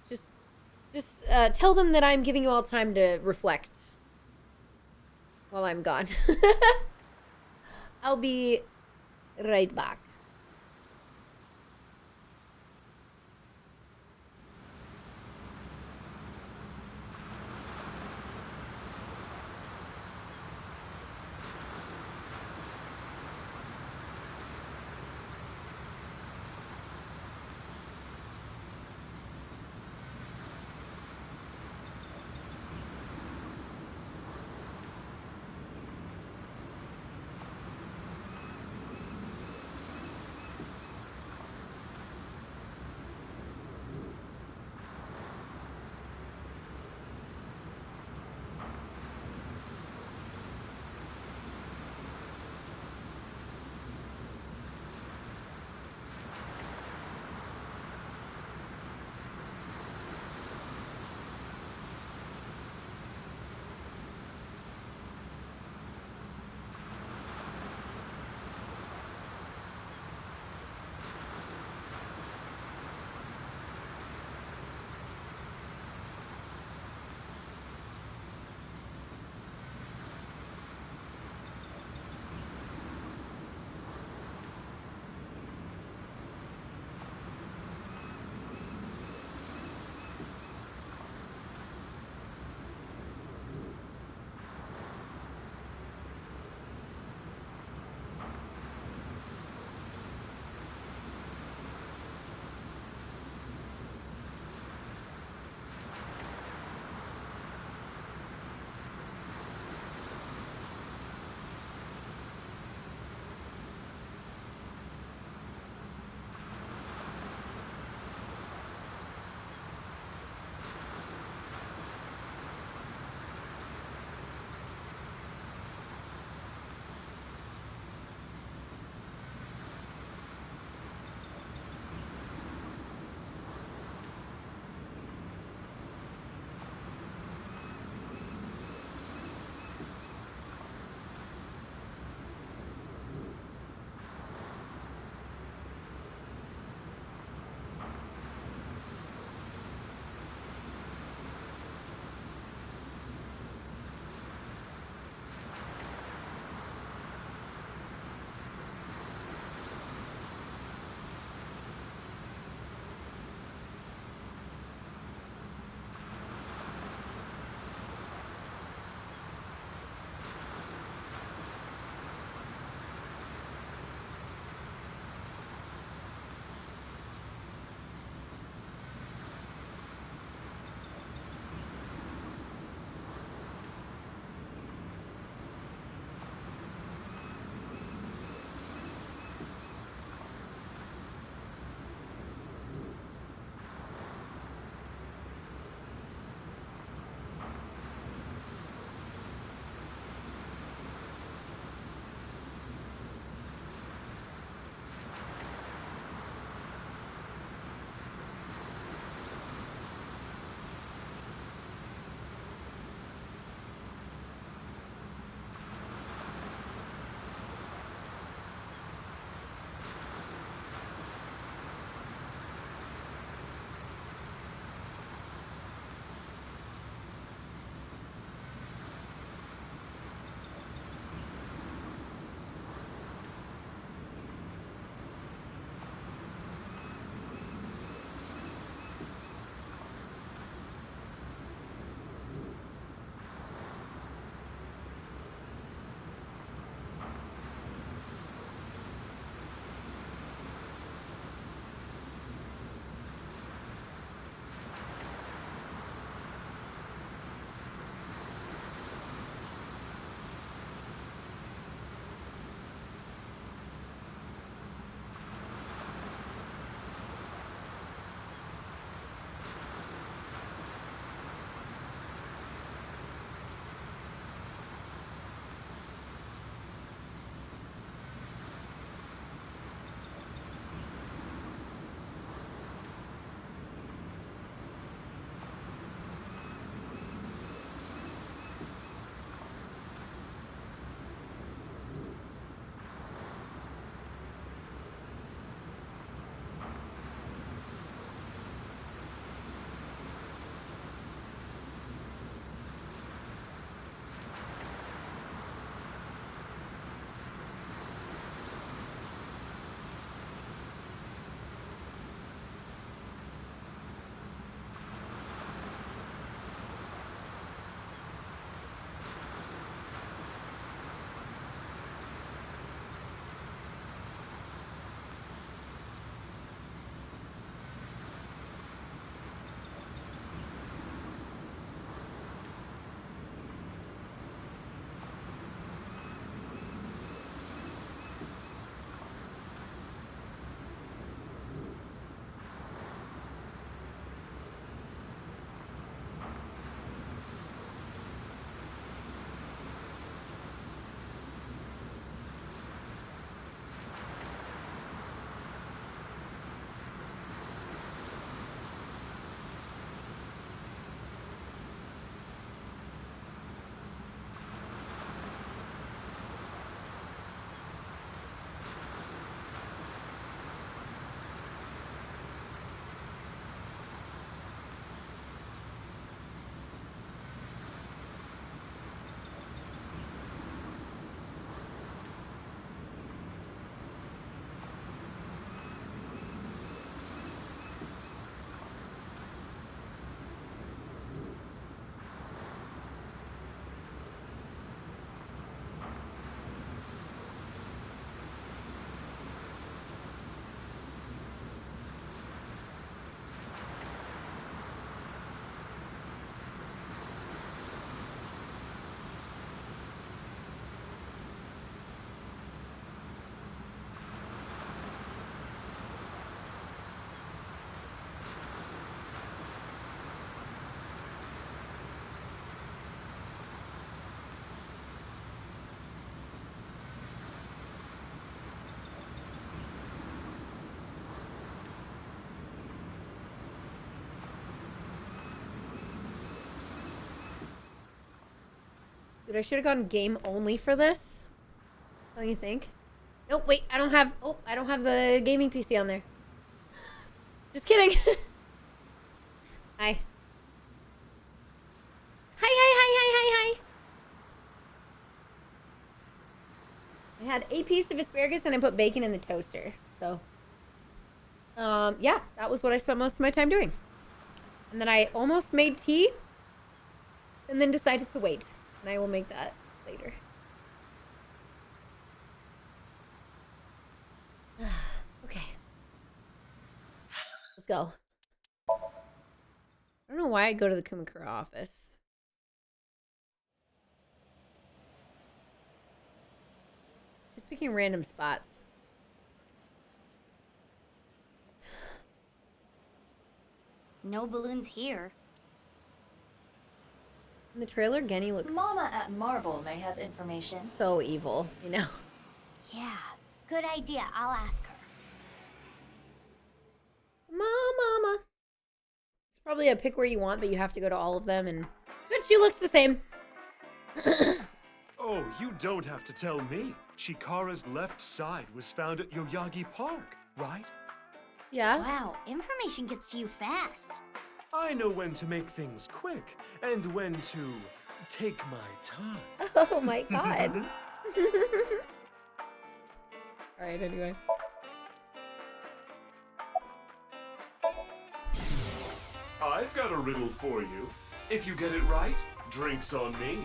just tell them that I'm giving you all time to reflect while I'm gone. I'll be right back. But I should have gone game only for this. Don't you think? Nope, wait, I don't have the gaming PC on there. Just kidding. Hi. Hi. I had a piece of asparagus and I put bacon in the toaster. So, yeah, that was what I spent most of my time doing. And then I almost made tea and then decided to wait. And I will make that later. Okay. Let's go. I don't know why I go to the Kumakura office. Just picking random spots. No balloons here. In the trailer, Genny looks Mama at Marble may have information. so evil, you know? Yeah, good idea. I'll ask her. Mama. It's probably a pick where you want, but you have to go to all of them, and but she looks the same. Oh, you don't have to tell me. Chikara's left side was found at Yoyagi Park, right? Yeah. Wow, information gets to you fast. I know when to make things quick and when to take my time. Oh my god. Alright, anyway. I've got a riddle for you. If you get it right, drinks on me.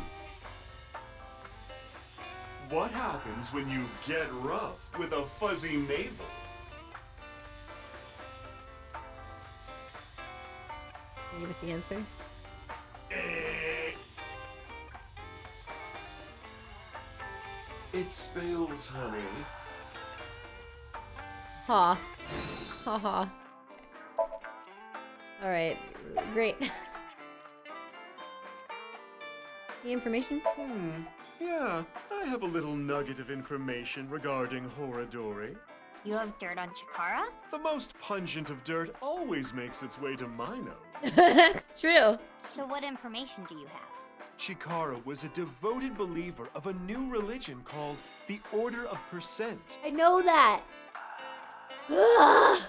What happens when you get rough with a fuzzy navel? Can you give us the answer? It spills, honey. Ha. Ha ha. Alright, great. The information? Yeah, I have a little nugget of information regarding Horadori. You have dirt on Chikara? The most pungent of dirt always makes its way to my nose. That's true. So what information do you have? Chikara was a devoted believer of a new religion called the Order of Percent. I know that. Ugh.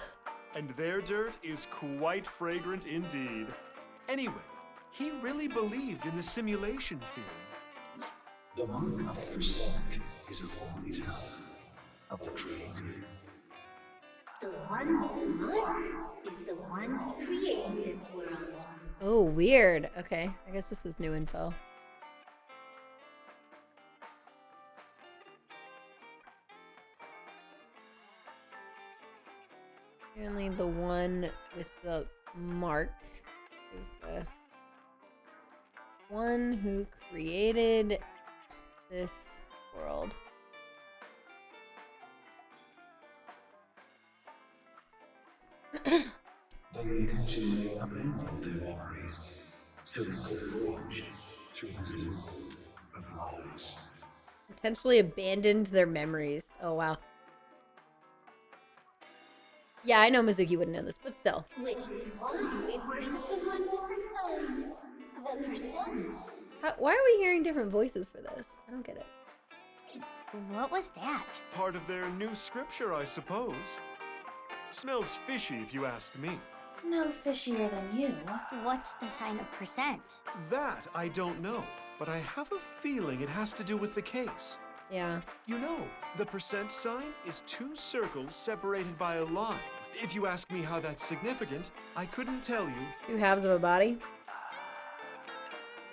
And their dirt is quite fragrant indeed. Anyway, he really believed in the simulation theory. The mark of percent is a holy sign of the Creator. The one with the mark is the one who created this world. Oh, weird. Okay, I guess this is new info. Apparently the one with the mark is the one who created this world. They intentionally abandoned their memories so they could voyage through this world of lies. Intentionally abandoned their memories. Oh, wow. Yeah, I know Mizuki wouldn't know this, but still. Which is why we worship the one with the sign, the percent. Why are we hearing different voices for this? I don't get it. What was that? Part of their new scripture, I suppose. Smells fishy if you ask me. No fishier than you. What's the sign of percent? That I don't know, but I have a feeling it has to do with the case. Yeah. You know, the percent sign is two circles separated by a line. If you ask me how that's significant, I couldn't tell you. 2 halves of a body?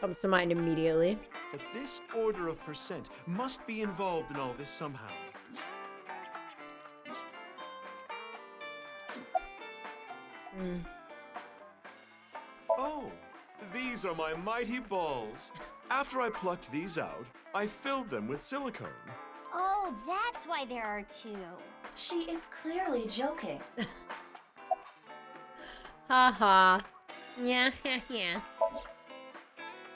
Comes to mind immediately. But this order of percent must be involved in all this somehow. Oh, these are my mighty balls. After I plucked these out, I filled them with silicone. Oh, that's why there are 2. She is clearly joking. Ha ha. Yeah, yeah.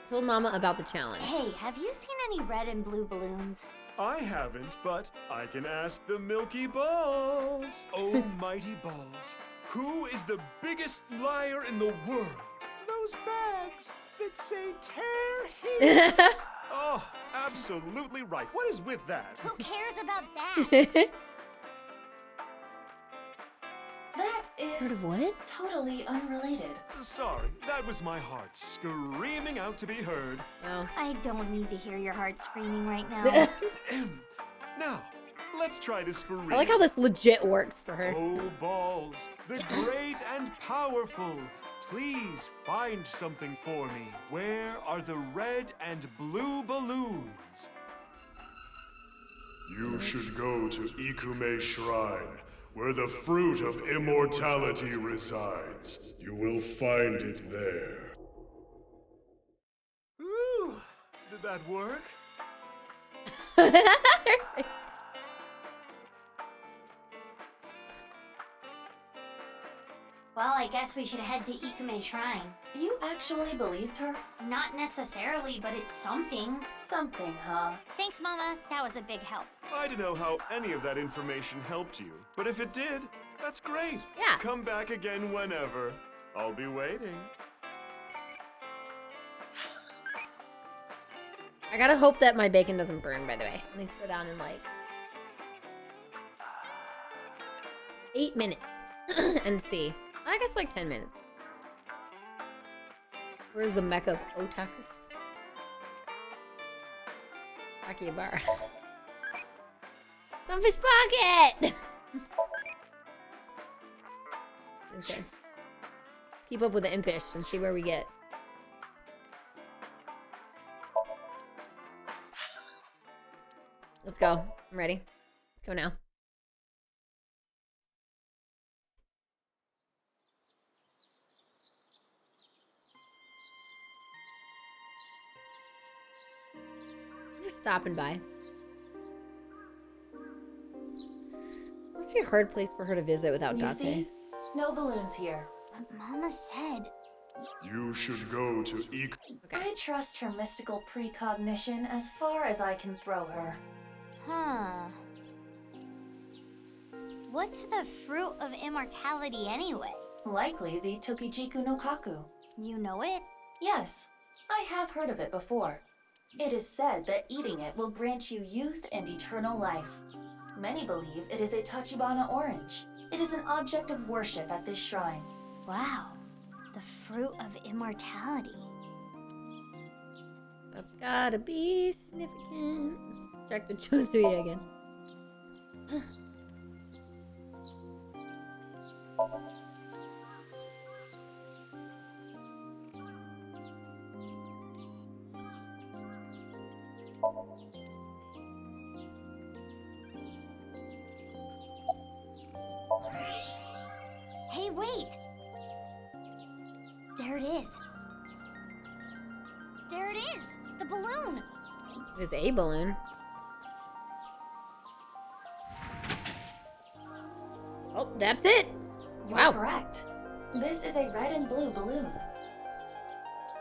Told Mama about the challenge. Hey, have you seen any red and blue balloons? I haven't, but I can ask the Milky Balls. Oh, mighty balls, who is the biggest liar in the world? Those bags that say tear here. Oh, absolutely right. What is with that? Who cares about that? That Heard is of what? totally unrelated. Sorry, that was my heart screaming out to be heard. Oh. I don't need to hear your heart screaming right now. Now, let's try this for real. I like how this legit works for her. Oh, balls, the great and powerful, please find something for me. Where are the red and blue balloons? You should go to Ikume Shrine, where the fruit of immortality resides. You will find it there. Ooh, did that work? Well, I guess we should head to Ikume Shrine. You actually believed her? Not necessarily, but it's something. Something, huh? Thanks, Mama. That was a big help. I don't know how any of that information helped you, but if it did, that's great. Yeah. Come back again whenever. I'll be waiting. I gotta hope that my bacon doesn't burn, by the way. I need to go down in like 8 minutes and see. I guess like 10 minutes. Where's the mecca of otakus? Akihabara. Sunfish pocket! Okay. Keep up with the impish and see where we get. Let's go. I'm ready. Go now. I'm just stopping by. It must be a hard place for her to visit without You Date. see? No balloons here. But Mama said... You should go to Okay. I trust her mystical precognition as far as I can throw her. Huh. What's the fruit of immortality anyway? Likely the Tokijiku no Kaku. You know it? Yes, I have heard of it before. It is said that eating it will grant you youth and eternal life. Many believe it is a Tachibana orange. It is an object of worship at this shrine. Wow. The fruit of immortality. That's gotta be significant. Let's check the Chosuya again. Hey, wait! There it is. There it is! The balloon! It is a balloon. Oh, that's it! You're Wow. correct. This is a red and blue balloon.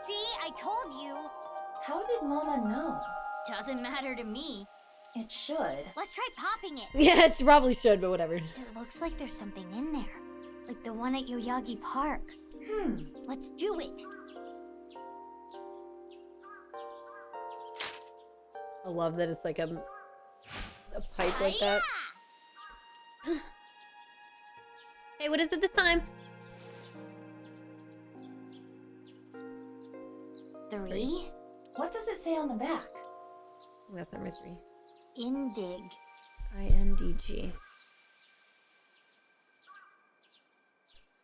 See, I told you! How did Mama know? Doesn't matter to me. It should. Let's try popping it. Yeah, it probably should, but whatever. It looks like there's something in there. Like the one at Yoyagi Park. Let's do it. I love that it's like a pipe like that. Hey, what is it this time? 3. What does it say on the back? That's number 3. Indig. INDG.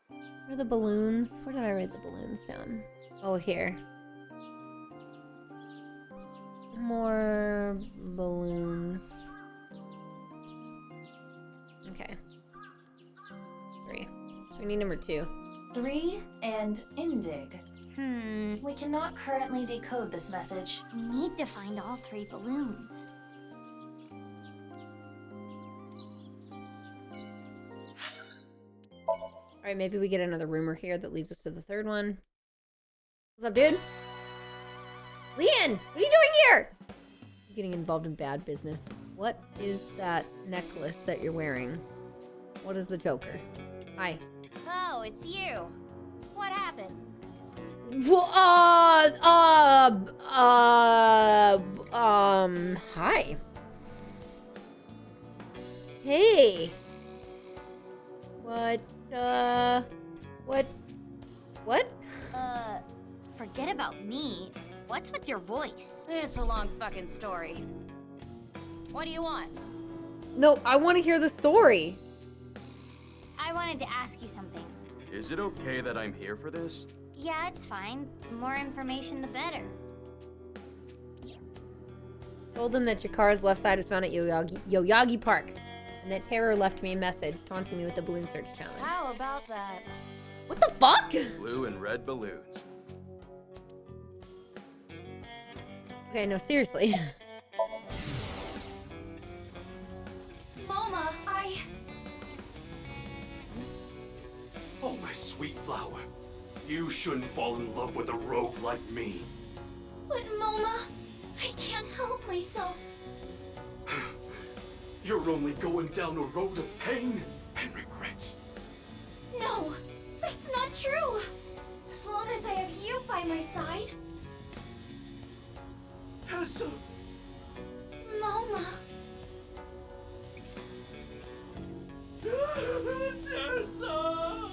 Where are the balloons? Where did I write the balloons down? Oh, here. More balloons. Okay. 3. So we need number 2. 3 and Indig. We cannot currently decode this message. We need to find all 3 balloons. Alright, maybe we get another rumor here that leads us to the 3rd one. What's up, dude? Leanne! What are you doing here? You're getting involved in bad business. What is that necklace that you're wearing? What is the Joker? Hi. Oh, it's you. What happened? Hi. Hey. What? Forget about me. What's with your voice? It's a long fucking story. What do you want? No, I want to hear the story. I wanted to ask you something. Is it okay that I'm here for this? Yeah, it's fine. The more information, the better. Told them that Chikara's left side was found at Yoyagi Park, and that Terror left me a message taunting me with the balloon search challenge. How about that? What the fuck? Blue and red balloons. Okay, no, seriously. Mama, Oh, my sweet flower. You shouldn't fall in love with a rogue like me. But Mama, I can't help myself. You're only going down a road of pain and regrets. No, that's not true. As long as I have you by my side. Tessa! Mama. Tessa!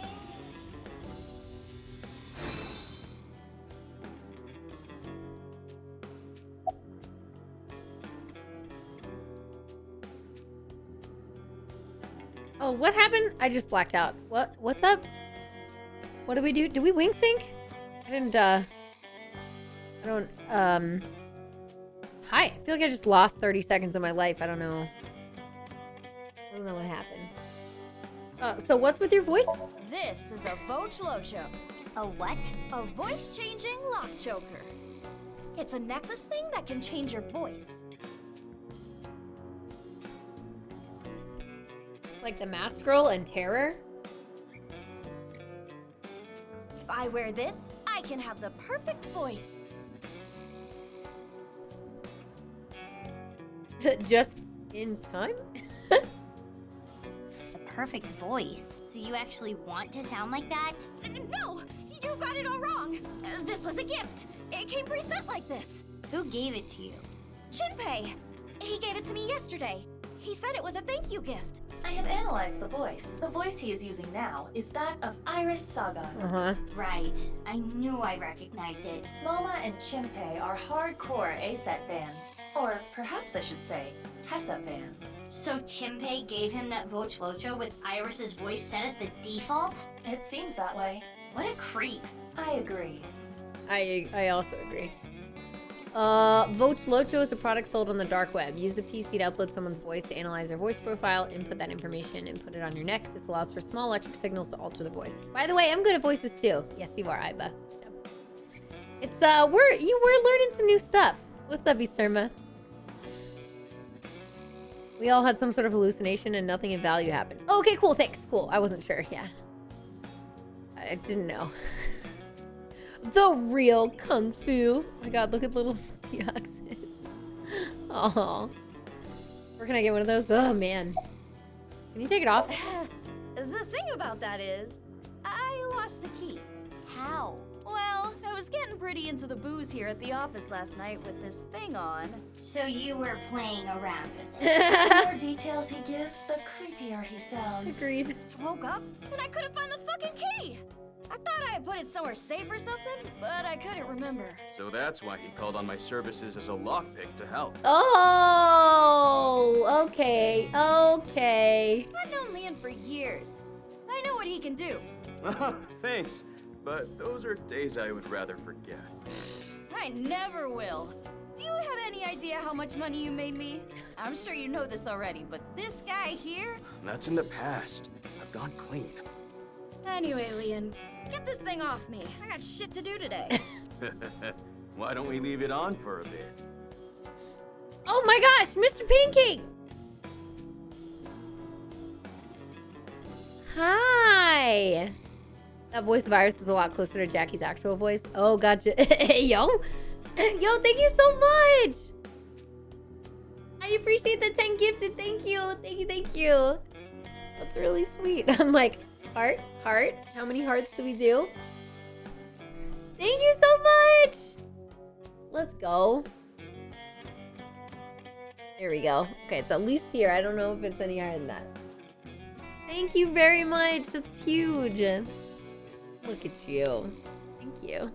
Oh, what happened? I just blacked out. What's up? What did we do? Did we wing sync? I didn't, I don't, hi. I feel like I just lost 30 seconds of my life. I don't know. I don't know what happened. So what's with your voice? This is a Voch Locho. A what? A voice-changing lock choker. It's a necklace thing that can change your voice. Like the Masked Girl and Terror? If I wear this, I can have the perfect voice. Just in time? The perfect voice. So you actually want to sound like that? No, you got it all wrong. This was a gift. It came preset like this. Who gave it to you? Shinpei. He gave it to me yesterday. He said it was a thank you gift. I have analyzed the voice. The voice he is using now is that of Iris Saga. Uh-huh. Right. I knew I recognized it. Moma and Chimpei are hardcore A-set fans. Or perhaps I should say, Tessa fans. So Chimpei gave him that Voch Locho with Iris's voice set as the default? It seems that way. What a creep. I agree. I also agree. Voch Locho is a product sold on the dark web. Use a PC to upload someone's voice to analyze their voice profile, input that information, and put it on your neck. This allows for small electric signals to alter the voice. By the way, I'm good at voices too. Yes, you are, Iba. It's, we're learning some new stuff. What's up, Easterma? We all had some sort of hallucination and nothing of value happened. Oh, okay, cool, thanks. Cool, I wasn't sure, yeah. I didn't know. The real Kung Fu. Oh my god, look at little Pioxes. Oh. Where can I get one of those? Oh man. Can you take it off? The thing about that is, I lost the key. How? Well, I was getting pretty into the booze here at the office last night with this thing on. So you were playing around with The it. more details he gives, the creepier he sounds. Agreed. I woke up and I couldn't find the fucking key. I thought I had put it somewhere safe or something, but I couldn't remember. So that's why he called on my services as a lockpick to help. Oh, okay, okay. I've known Leon for years. I know what he can do. Thanks, but those are days I would rather forget. I never will. Do you have any idea how much money you made me? I'm sure you know this already, but this guy here? That's in the past. I've gone clean. Anyway, Leon, get this thing off me. I got shit to do today. Why don't we leave it on for a bit? Oh my gosh, Mr. Pancake! Hi! That voice of Iris is a lot closer to Jackie's actual voice. Oh, gotcha. Hey, yo! Yo, thank you so much! I appreciate the 10 gifted. Thank you. Thank you, thank you. That's really sweet. I'm like, heart, heart. How many hearts do we do? Thank you so much. Let's go. There we go. Okay, it's at least here. I don't know if it's any higher than that. Thank you very much. That's huge. Look at you. Thank you.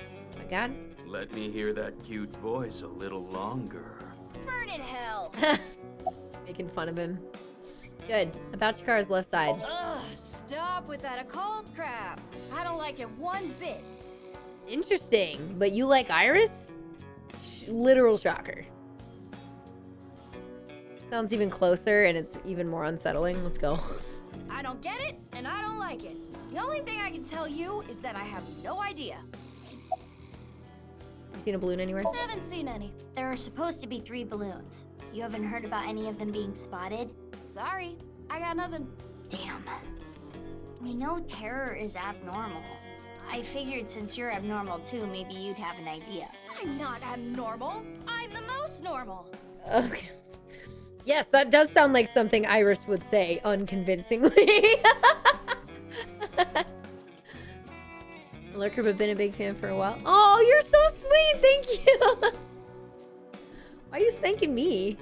Oh my god. Let me hear that cute voice a little longer. Burn in hell. Making fun of him. Good. About your car's left side. Ugh, stop with that occult crap. I don't like it one bit. Interesting. But you like Iris? Literal shocker. Sounds even closer and it's even more unsettling. Let's go. I don't get it, and I don't like it. The only thing I can tell you is that I have no idea. You seen a balloon anywhere? Haven't seen any. There are supposed to be 3 balloons. You haven't heard about any of them being spotted? Sorry, I got nothing. Damn. We know terror is abnormal. I figured since you're abnormal too, maybe you'd have an idea. I'm not abnormal. I'm the most normal. Okay. Yes, that does sound like something Iris would say, unconvincingly. Lurker, but been a big fan for a while. Oh, you're so sweet. Thank you. Why are you thanking me?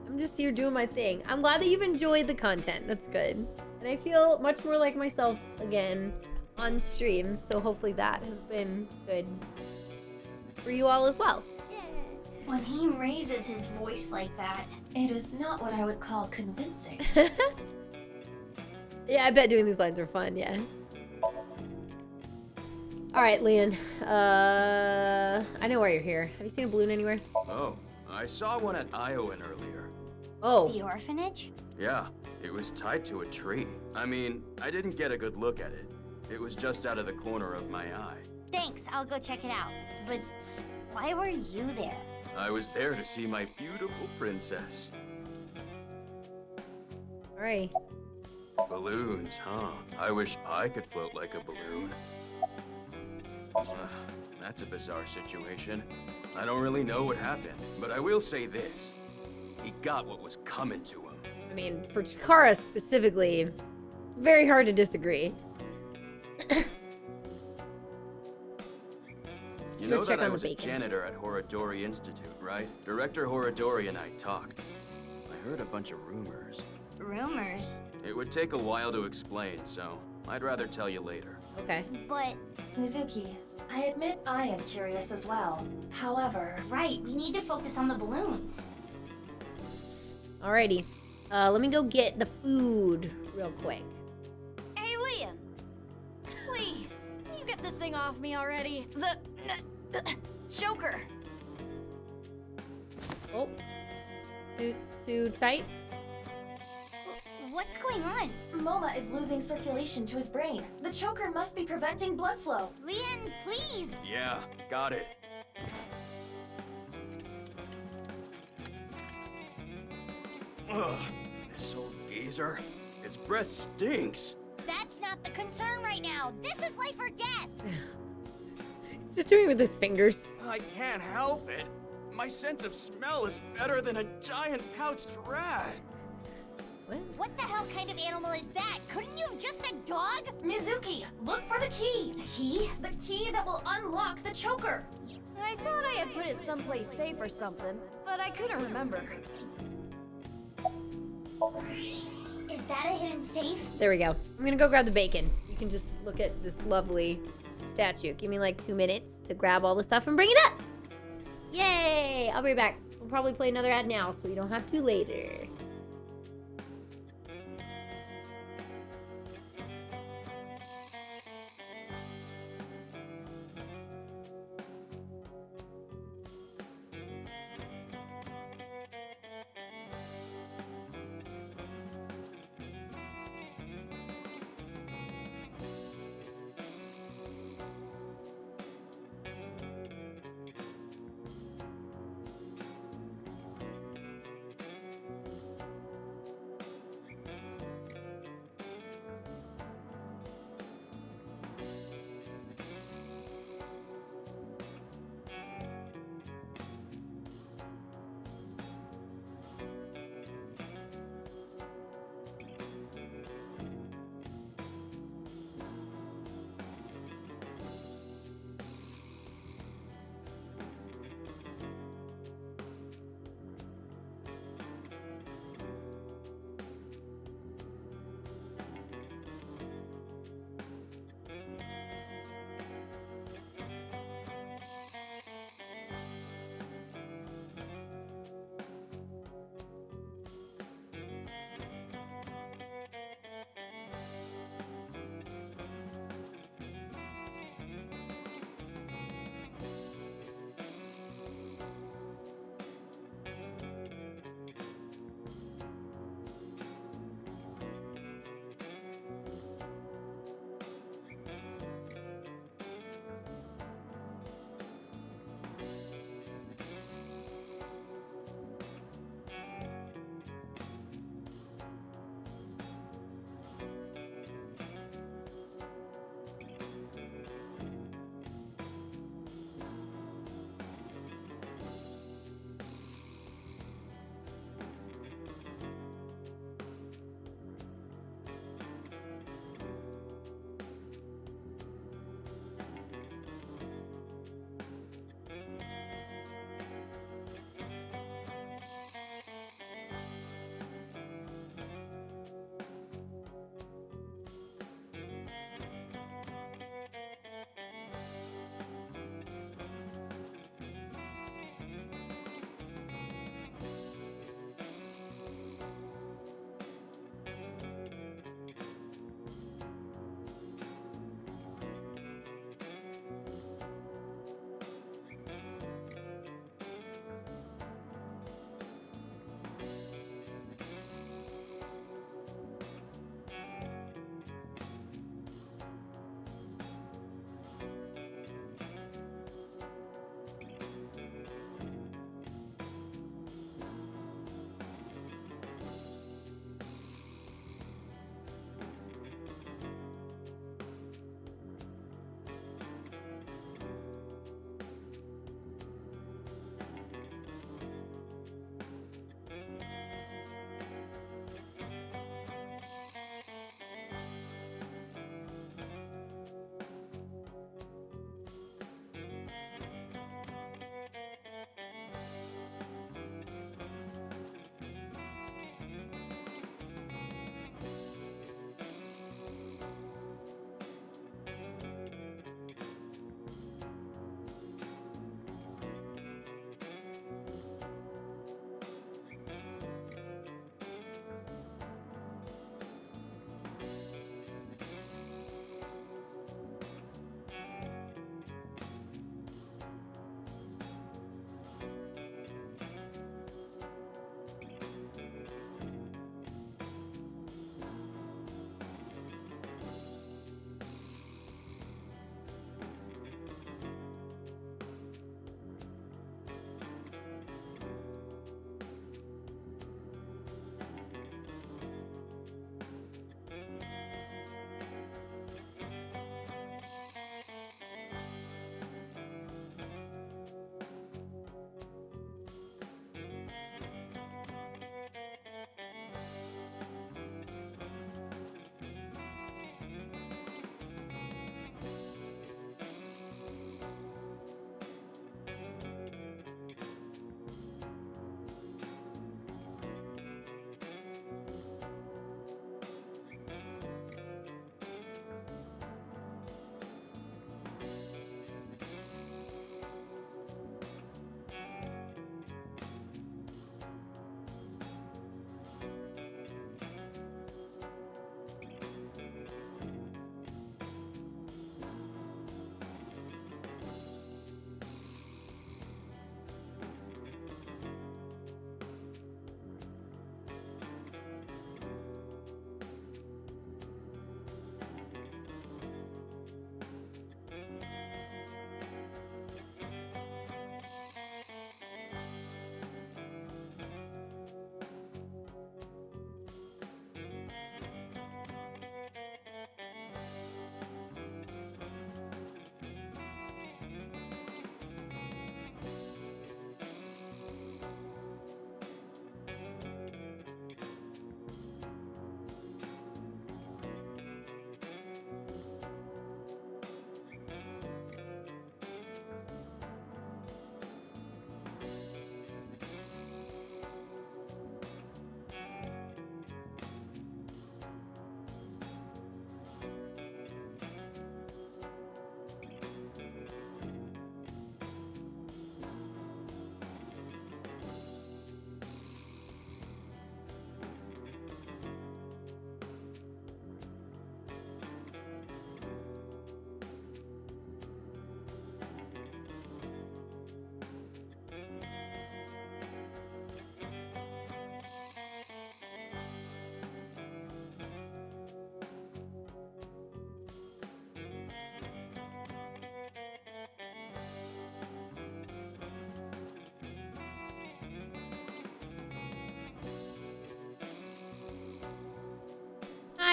I'm just here doing my thing. I'm glad that you've enjoyed the content. That's good. And I feel much more like myself again on stream. So hopefully that has been good for you all as well. When he raises his voice like that, It is not what I would call convincing. Yeah, I bet doing these lines are fun, yeah. Alright, Leon. I know why you're here. Have you seen a balloon anywhere? Oh, I saw one at Iowan earlier. Oh. The orphanage? Yeah, it was tied to a tree. I mean, I didn't get a good look at it. It was just out of the corner of my eye. Thanks, I'll go check it out. But why were you there? I was there to see my beautiful princess. Alright. Balloons, huh? I wish I could float like a balloon. That's a bizarre situation. I don't really know what happened, but I will say this. He got what was coming to him. I mean, for Chikara specifically, very hard to disagree. You know that I was a janitor at Horodori Institute, right? Director Horodori and I talked. I heard a bunch of rumors. Rumors? It would take a while to explain, so I'd rather tell you later. Okay. But... Mizuki, I admit I am curious as well. However... Right, we need to focus on the balloons. Alrighty. Let me go get the food real quick. Hey, Liam. Please, can you get this thing off me already? The choker. Oh. Too tight? What's going on? Moma is losing circulation to his brain. The choker must be preventing blood flow. Leon, please! Yeah, got it. Ugh, this old geezer. His breath stinks. That's not the concern right now. This is life or death. He's just doing it with his fingers. I can't help it. My sense of smell is better than a giant pouched rat. What the hell kind of animal is that? Couldn't you have just said dog? Mizuki, look for the key. The key? The key that will unlock the choker. I thought I had put it someplace safe or something, but I couldn't remember. Is that a hidden safe? There we go. I'm gonna go grab the bacon. You can just look at this lovely statue. Give me like 2 minutes to grab all the stuff and bring it up. Yay! I'll be right back. We'll probably play another ad now, so we don't have to later.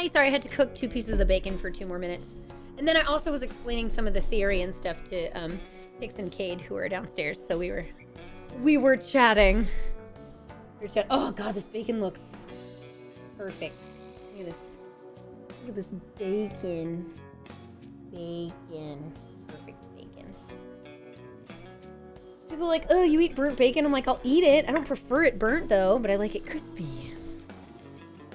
sorry, I had to cook 2 pieces of bacon for 2 more minutes. And then I also was explaining some of the theory and stuff to Hicks and Cade, who are downstairs. So we were chatting. Oh god, this bacon looks perfect. Look at this. Look at this bacon. Bacon. Perfect bacon. People are like, oh, you eat burnt bacon? I'm like, I'll eat it. I don't prefer it burnt though, but I like it crispy.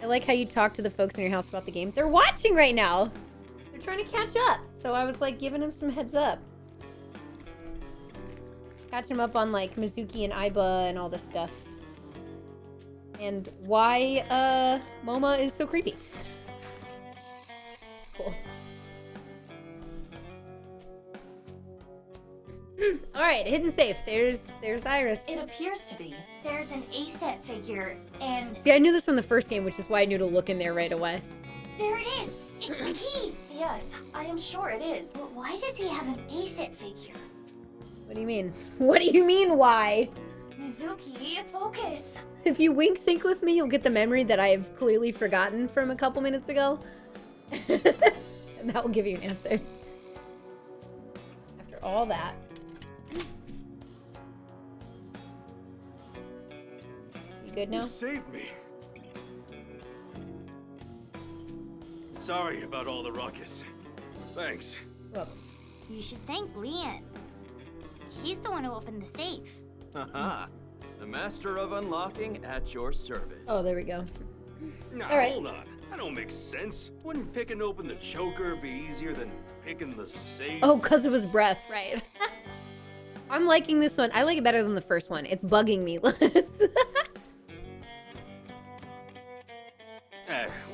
I like how you talk to the folks in your house about the game. They're watching right now. They're trying to catch up. So I was like giving them some heads up. Catching them up on like Mizuki and Aiba and all this stuff. And why MoMA is so creepy. Cool. Alright, hidden safe. There's Iris. It appears to be. There's an A-set figure, and See, I knew this from the first game, which is why I knew to look in there right away. there it is! It's the key! Yes, I am sure it is. But why does he have an A-set figure? What do you mean? What do you mean, why? Mizuki, focus! If you wink sync with me, you'll get the memory that I've clearly forgotten from a couple minutes ago. And that will give you an answer. After all that. You good now? You saved me. Sorry about all the ruckus. Thanks. Welcome. You should thank Leon. He's the one who opened the safe. Haha. The master of unlocking at your service. Oh, there we go. Now, All right. hold on. That don't make sense. Wouldn't picking open the choker be easier than picking the safe? Oh, because of his breath, right. I'm liking this one. I like it better than the first one. It's bugging me less.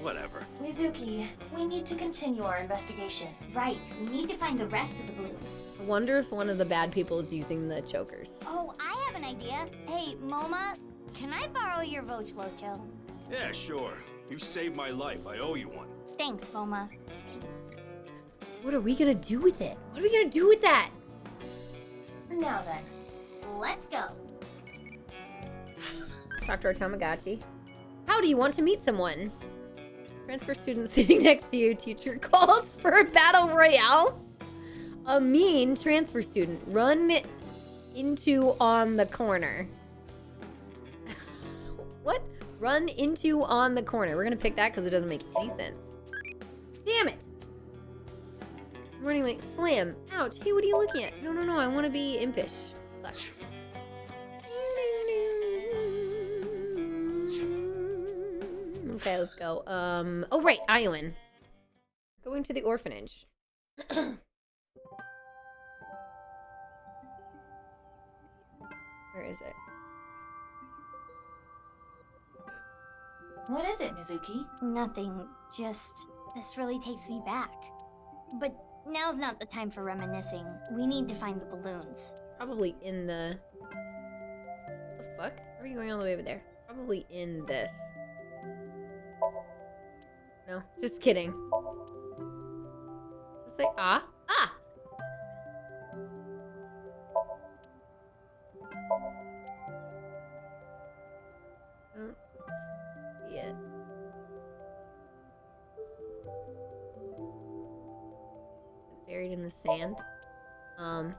Whatever. Mizuki, we need to continue our investigation. Right, we need to find the rest of the balloons. I wonder if one of the bad people is using the chokers. Oh, I have an idea. Hey, Moma, can I borrow your Vochlocho? Yeah, sure. You saved my life. I owe you one. Thanks, Moma. What are we gonna do with it? What are we gonna do with that? Now then. Let's go. Talk to our Tamagotchi. How do you want to meet someone? Transfer student sitting next to you. Teacher calls for a battle royale. A mean transfer student. Run into on the corner. What? Run into on the corner. We're gonna pick that because it doesn't make any sense. Damn it. Morning like slam. Ouch. Hey, what are you looking at? No, I want to be impish. Fuck. Okay, let's go. Oh right, Iowan. Going to the orphanage. Where is it? What is it, Mizuki? Nothing, just this really takes me back. But now's not the time for reminiscing. We need to find the balloons. Probably in the... What the fuck? Why are you going all the way over there? Probably in this. No, just kidding. Just like, ah! Ah! I don't see it. Buried in the sand. No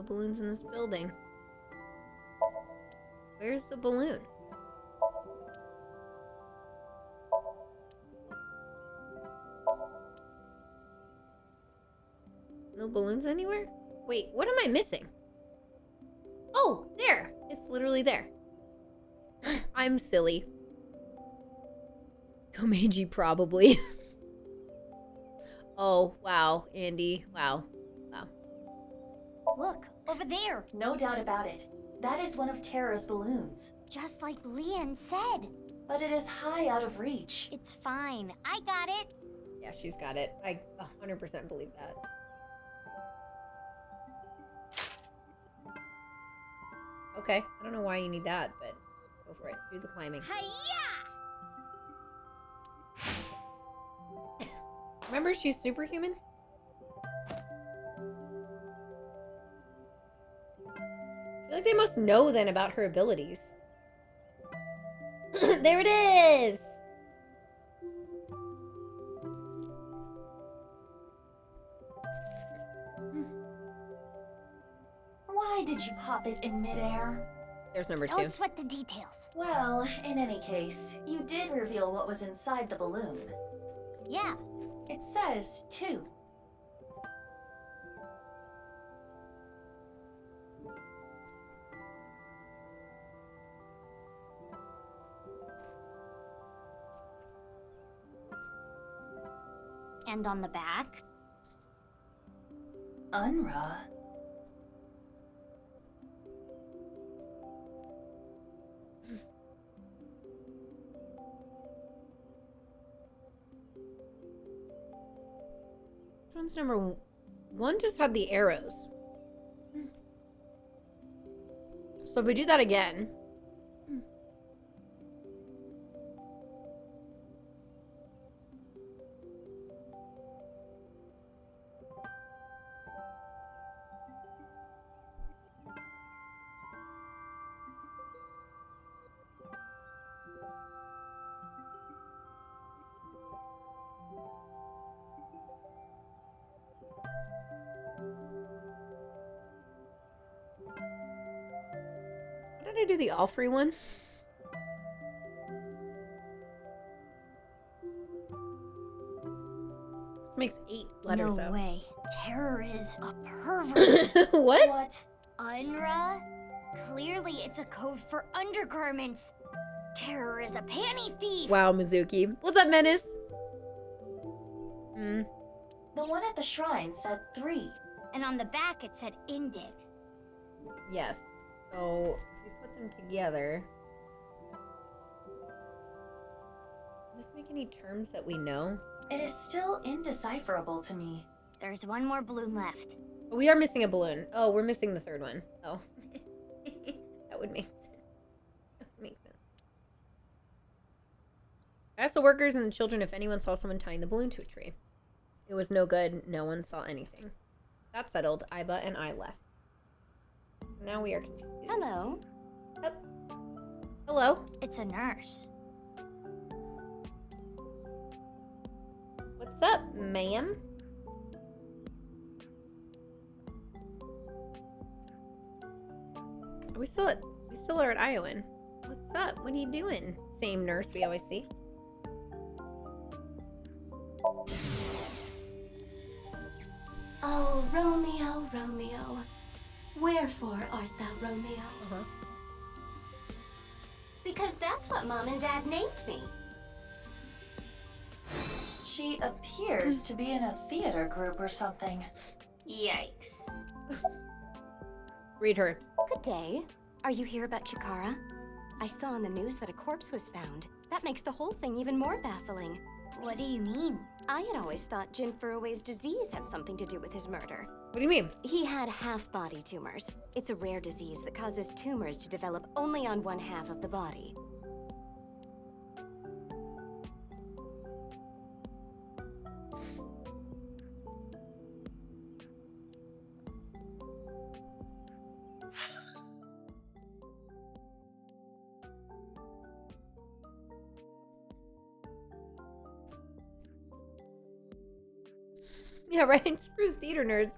balloons in this building. Where's the balloon? No balloons anywhere? Wait, what am I missing? Oh, there! It's literally there. I'm silly. Komeiji, probably. Oh, wow, Andy. Wow. Wow. Look, over there. No doubt about it. That is one of Terra's balloons. Just like Leon said. But it is high out of reach. It's fine. I got it. Yeah, she's got it. I 100% believe that. Okay, I don't know why you need that, but go for it. Do the climbing. Hiya! Remember, she's superhuman? I feel like they must know then about her abilities. There it is! Did you pop it in midair? There's number 2. Don't sweat the details. Well, in any case, you did reveal what was inside the balloon. Yeah. It says 2. And on the back? Unra. Which one's number 1? Just had the arrows. So if we do that again. Did I do the all free one? This makes 8 letters No up. way. Terror is a pervert. What? What? Unra? Clearly it's a code for undergarments. Terror is a panty thief. Wow, Mizuki. What's up, Menace? Hmm. The one at the shrine said 3. And on the back it said Indig. Yes. So we put them together. Does this make any terms that we know? It is still indecipherable to me. There's one more balloon left. We are missing a balloon. Oh, we're missing the 3rd one. Oh. That would make sense. That would make sense. I asked the workers and the children if anyone saw someone tying the balloon to a tree. It was no good. No one saw anything. That settled. Iba and I left. Now we are confused. Hello. Hello. It's a nurse. What's up, ma'am? We still are at Iowan. What's up? What are you doing? Same nurse we always see. Oh, Romeo, Romeo. Wherefore art thou Romeo? Because that's what Mom and Dad named me. She appears to be in a theater group or something. Yikes. Read her. Good day. Are you here about Chikara? I saw on the news that a corpse was found. That makes the whole thing even more baffling. What do you mean? I had always thought Jin Furroway's disease had something to do with his murder. What do you mean? He had half-body tumors. It's a rare disease that causes tumors to develop only on one half of the body. Yeah, right? Screw theater nerds.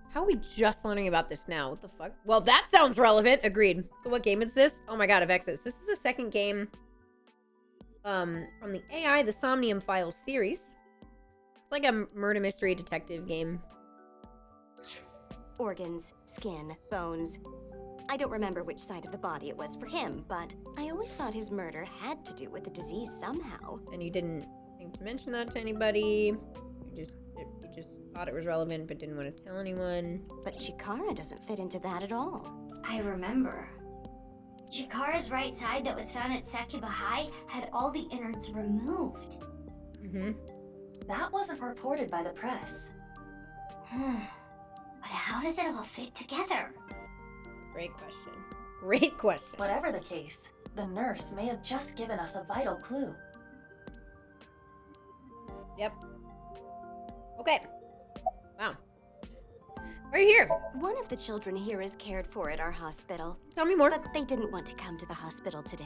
How are we just learning about this now? What the fuck? Well, that sounds relevant. Agreed. So what game is this? Oh my god, Avexis. This is the second game from the AI, the Somnium Files series. It's like a murder mystery detective game. Organs, skin, bones. I don't remember which side of the body it was for him, but I always thought his murder had to do with the disease somehow. And you didn't think to mention that to anybody. You just thought it was relevant but didn't want to tell anyone. But Chikara doesn't fit into that at all. I remember. Chikara's right side that was found at Sakuba High had all the innards removed. Mm-hmm. That wasn't reported by the press. But how does it all fit together? Great question. Great question. Whatever the case, the nurse may have just given us a vital clue. Yep. Okay. Wow. Right here. One of the children here is cared for at our hospital. Tell me more. But they didn't want to come to the hospital today.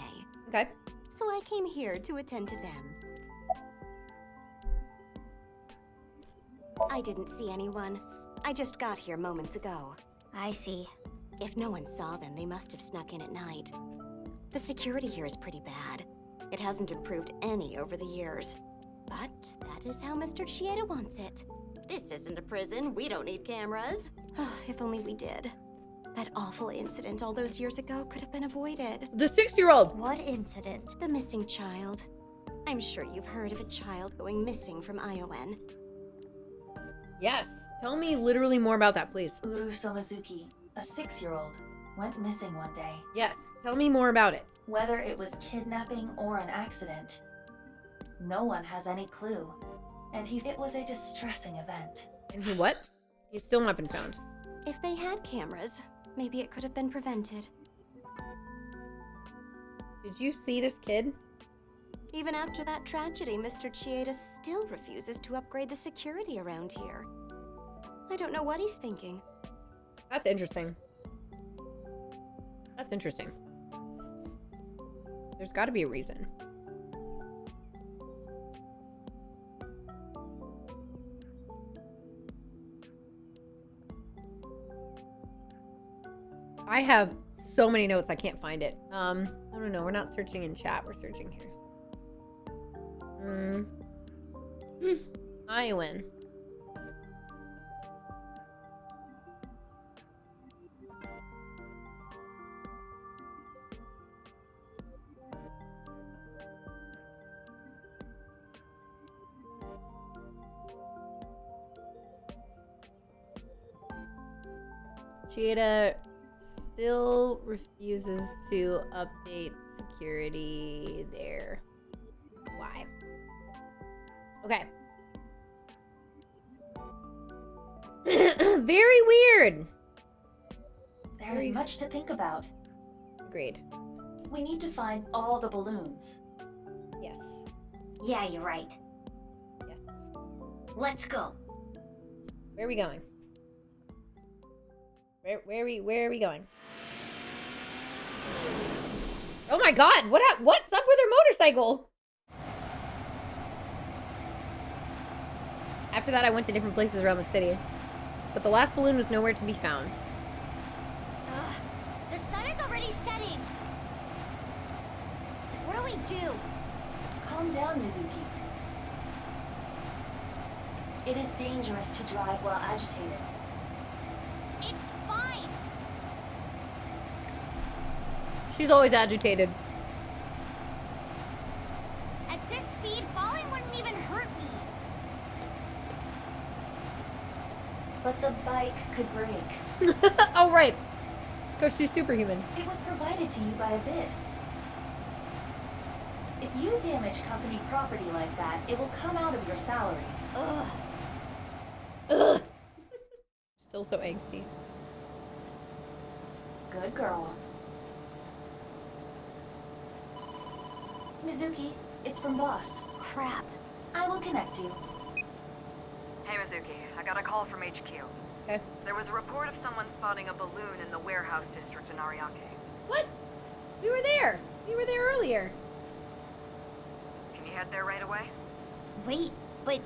Okay. So I came here to attend to them. I didn't see anyone. I just got here moments ago. I see. If no one saw them, they must have snuck in at night. The security here is pretty bad. It hasn't improved any over the years. But that is how Mr. Chieda wants it. This isn't a prison. We don't need cameras. If only we did. That awful incident all those years ago could have been avoided. The 6-year-old. What incident? The missing child. I'm sure you've heard of a child going missing from Iowan. Yes. Tell me literally more about that, please. Uru Somazuki, a 6-year-old, went missing one day. Yes. Tell me more about it. Whether it was kidnapping or an accident, no one has any clue. And it was a distressing event. And he what? He's still not been found. If they had cameras, maybe it could have been prevented. Did you see this kid? Even after that tragedy, Mr. Chieda still refuses to upgrade the security around here. I don't know what he's thinking. That's interesting. That's interesting. There's got to be a reason. I have so many notes, I can't find it. I don't know. We're not searching in chat. We're searching here. Iowan. Chieda still refuses to update security there. Why? Okay. Very weird. There's much to think about. Agreed. We need to find all the balloons. Yes. Yeah, you're right. Yes. Let's go. Where are we going? Where are we going? Oh my god, what's up with her motorcycle? After that, I went to different places around the city. But the last balloon was nowhere to be found. Ugh, the sun is already setting. What do we do? Calm down, Mizuki. It is dangerous to drive while agitated. It's fine. She's always agitated. At this speed, falling wouldn't even hurt me. But the bike could break. Oh, right. Because she's superhuman. It was provided to you by Abyss. If you damage company property like that, it will come out of your salary. Ugh. Ugh. Still so angsty. Good girl. Mizuki, it's from Boss. Crap. I will connect you. Hey, Mizuki, I got a call from HQ. Okay. There was a report of someone spotting a balloon in the warehouse district in Ariake. What? We were there. We were there earlier. Can you head there right away? Wait, but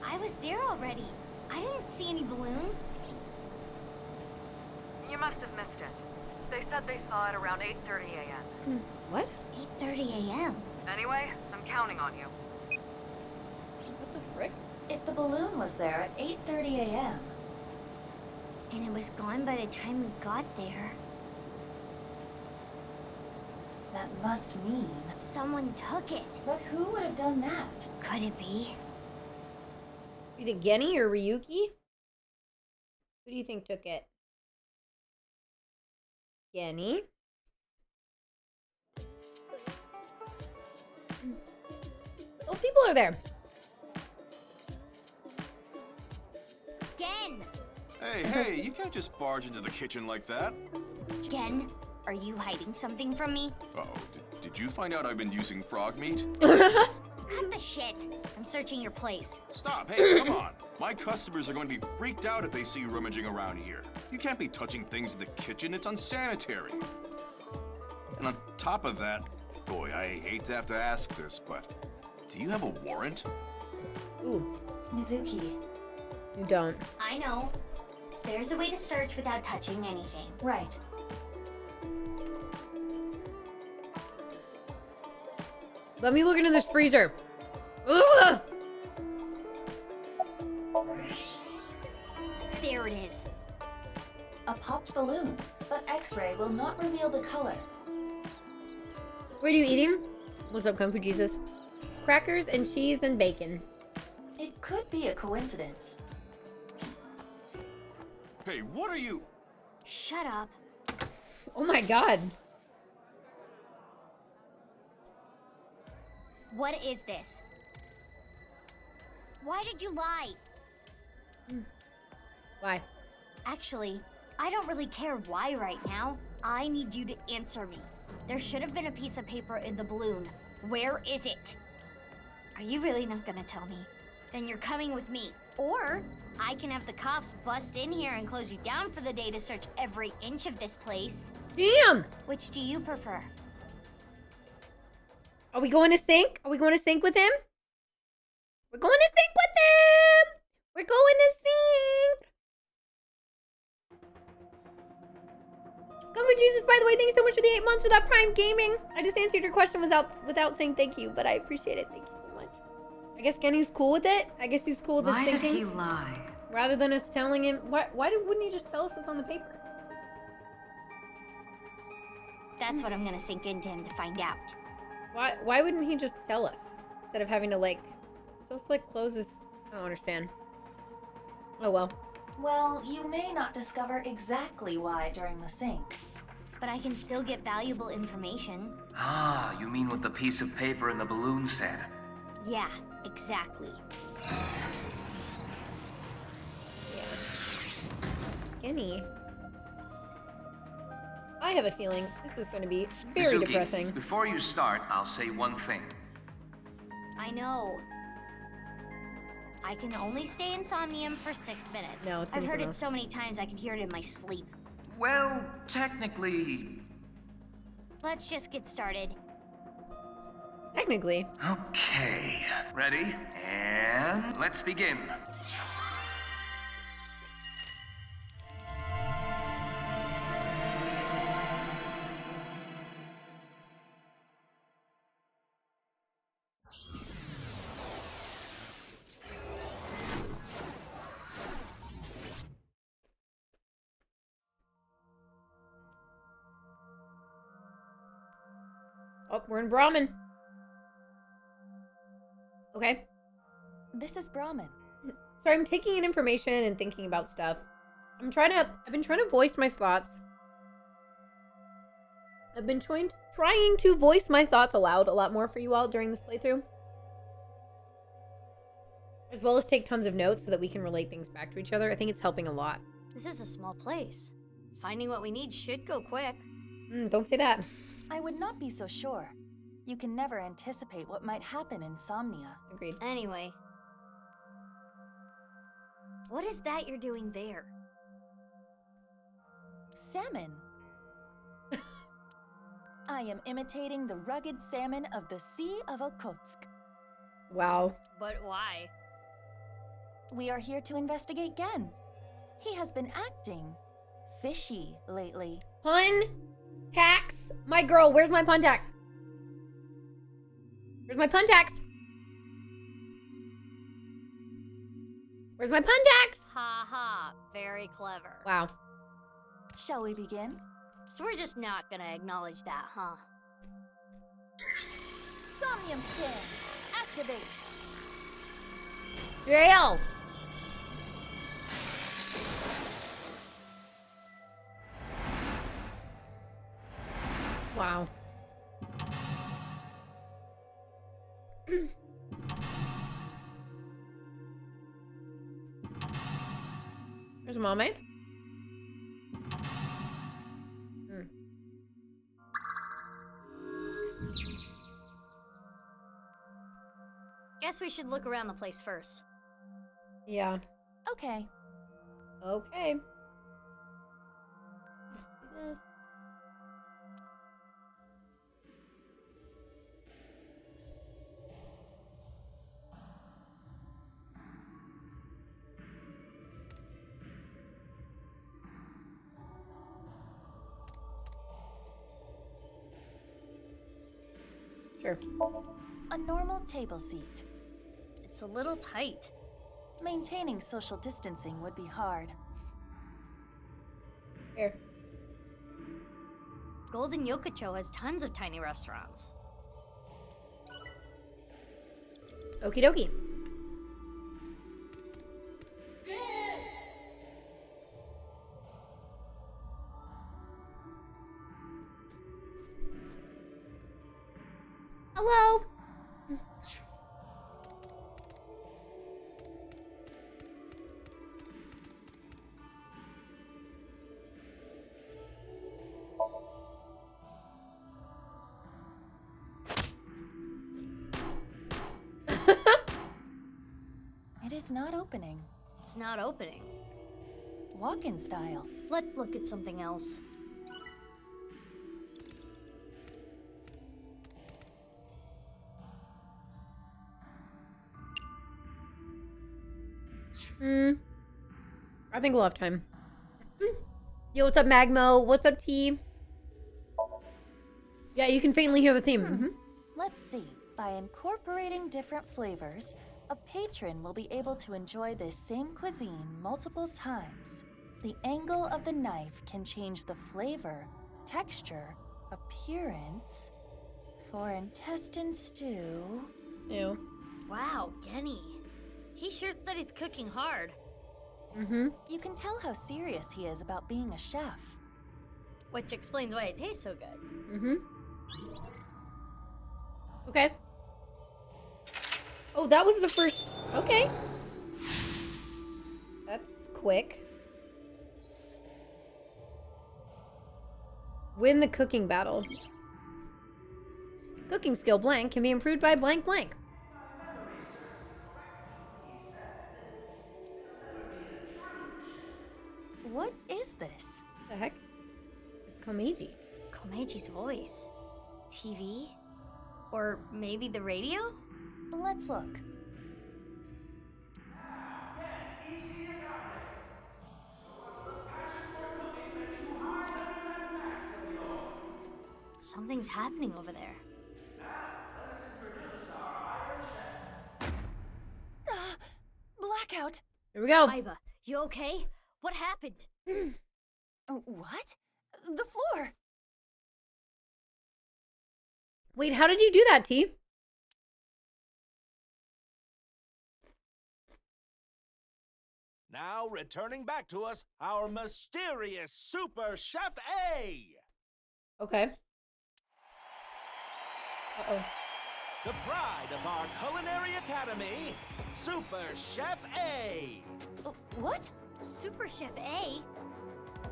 I was there already. I didn't see any balloons. You must have missed it. They said they saw it around 8:30 a.m. What? 8:30 a.m. Anyway, I'm counting on you. What the frick? If the balloon was there at 8:30 a.m. And it was gone by the time we got there. That must mean... Someone took it. But who would have done that? Could it be? You think Genny or Ryuki? Who do you think took it? Genny? Oh, people are there. Gen! Hey, you can't just barge into the kitchen like that. Gen, are you hiding something from me? Uh-oh, did you find out I've been using frog meat? Cut the shit. I'm searching your place. Stop, hey, come on. My customers are going to be freaked out if they see you rummaging around here. You can't be touching things in the kitchen, it's unsanitary. And on top of that, boy, I hate to have to ask this, but do you have a warrant? Ooh. Mizuki. You don't. I know. There's a way to search without touching anything. Right. Let me look into this freezer. Ugh! There it is. A popped balloon, but X-ray will not reveal the color. What are you eating? What's up, Kung Fu Jesus? Crackers and cheese and bacon. It could be a coincidence. Hey, what are you? Shut up. Oh my god. What is this? Why did you lie? Why? Actually, I don't really care why right now. I need you to answer me. There should have been a piece of paper in the balloon. Where is it? Are you really not gonna tell me? Then you're coming with me. Or I can have the cops bust in here and close you down for the day to search every inch of this place. Damn! Which do you prefer? Are we going to sync? Are we going to sync with him? We're going to sync with him! We're going to sync! Kung Fu Jesus, by the way, thank you so much for the 8 months for that Prime Gaming. I just answered your question without saying thank you, but I appreciate it. Thank you so much. I guess Kenny's cool with it. I guess he's cool with us syncing. Why did he lie? Rather than us telling him, wouldn't he just tell us what's on the paper? That's what I'm gonna sink into him to find out. Why wouldn't he just tell us instead of having to like, so like closes? I don't understand. Oh well. Well, you may not discover exactly why during the sync. But I can still get valuable information. Ah, you mean what the piece of paper and the balloon said? Yeah, exactly. Kenny. I have a feeling this is going to be very Mizuki, depressing. Before you start, I'll say one thing. I know. I can only stay in Somnium for 6 minutes. No, it's I've heard enough. it so many times I can hear it in my sleep. Well, technically... Let's just get started. Technically. Okay. Ready? And let's begin. Oh, we're in Brahmin. Okay. This is Brahmin. Sorry, I'm taking in information and thinking about stuff. I've been trying to voice my thoughts. I've been trying to voice my thoughts aloud a lot more for you all during this playthrough. As well as take tons of notes so that we can relate things back to each other. I think it's helping a lot. This is a small place. Finding what we need should go quick. Don't say that. I would not be so sure. You can never anticipate what might happen in Somnia. Agreed. Anyway. What is that you're doing there? Salmon. I am imitating the rugged salmon of the Sea of Okhotsk. Wow. But why? We are here to investigate Gen. He has been acting fishy lately. Pun tax. My girl, where's my pun tax? Where's my pun tax? Where's my pun tax? Ha ha. Very clever. Wow. Shall we begin? So we're just not gonna acknowledge that, huh? Somnium scan. Activate. Jail. Wow. There's a mermaid. Guess we should look around the place first. Yeah. Okay. Okay. Let's do this. Sure. A normal table seat. It's a little tight. Maintaining social distancing would be hard. Here. Golden Yokocho has tons of tiny restaurants. Okie dokie. Hello. It is not opening. It's not opening. Walk-in style. Let's look at something else. I think we'll have time. Yo, what's up, Magmo? What's up, T? Yeah, you can faintly hear the theme. Let's see. By incorporating different flavors, a patron will be able to enjoy this same cuisine multiple times. The angle of the knife can change the flavor, texture, appearance. For intestine stew... Ew. Wow, Genny. He sure studies cooking hard. You can tell how serious he is about being a chef. Which explains why it tastes so good. Okay. Oh, that was the first... Okay. That's quick. Win the cooking battle. Cooking skill blank can be improved by blank blank. What is this? The heck? It's Komeiji. Komeji's voice. TV? Or maybe the radio? Let's look. Something's happening over there. Blackout! Here we go. Aiba, you okay? What happened? What? The floor! Wait, how did you do that, T? Now, returning back to us, our mysterious Super Chef A! Okay. Uh-oh. The pride of our culinary academy, Super Chef A! What? Super Chef A?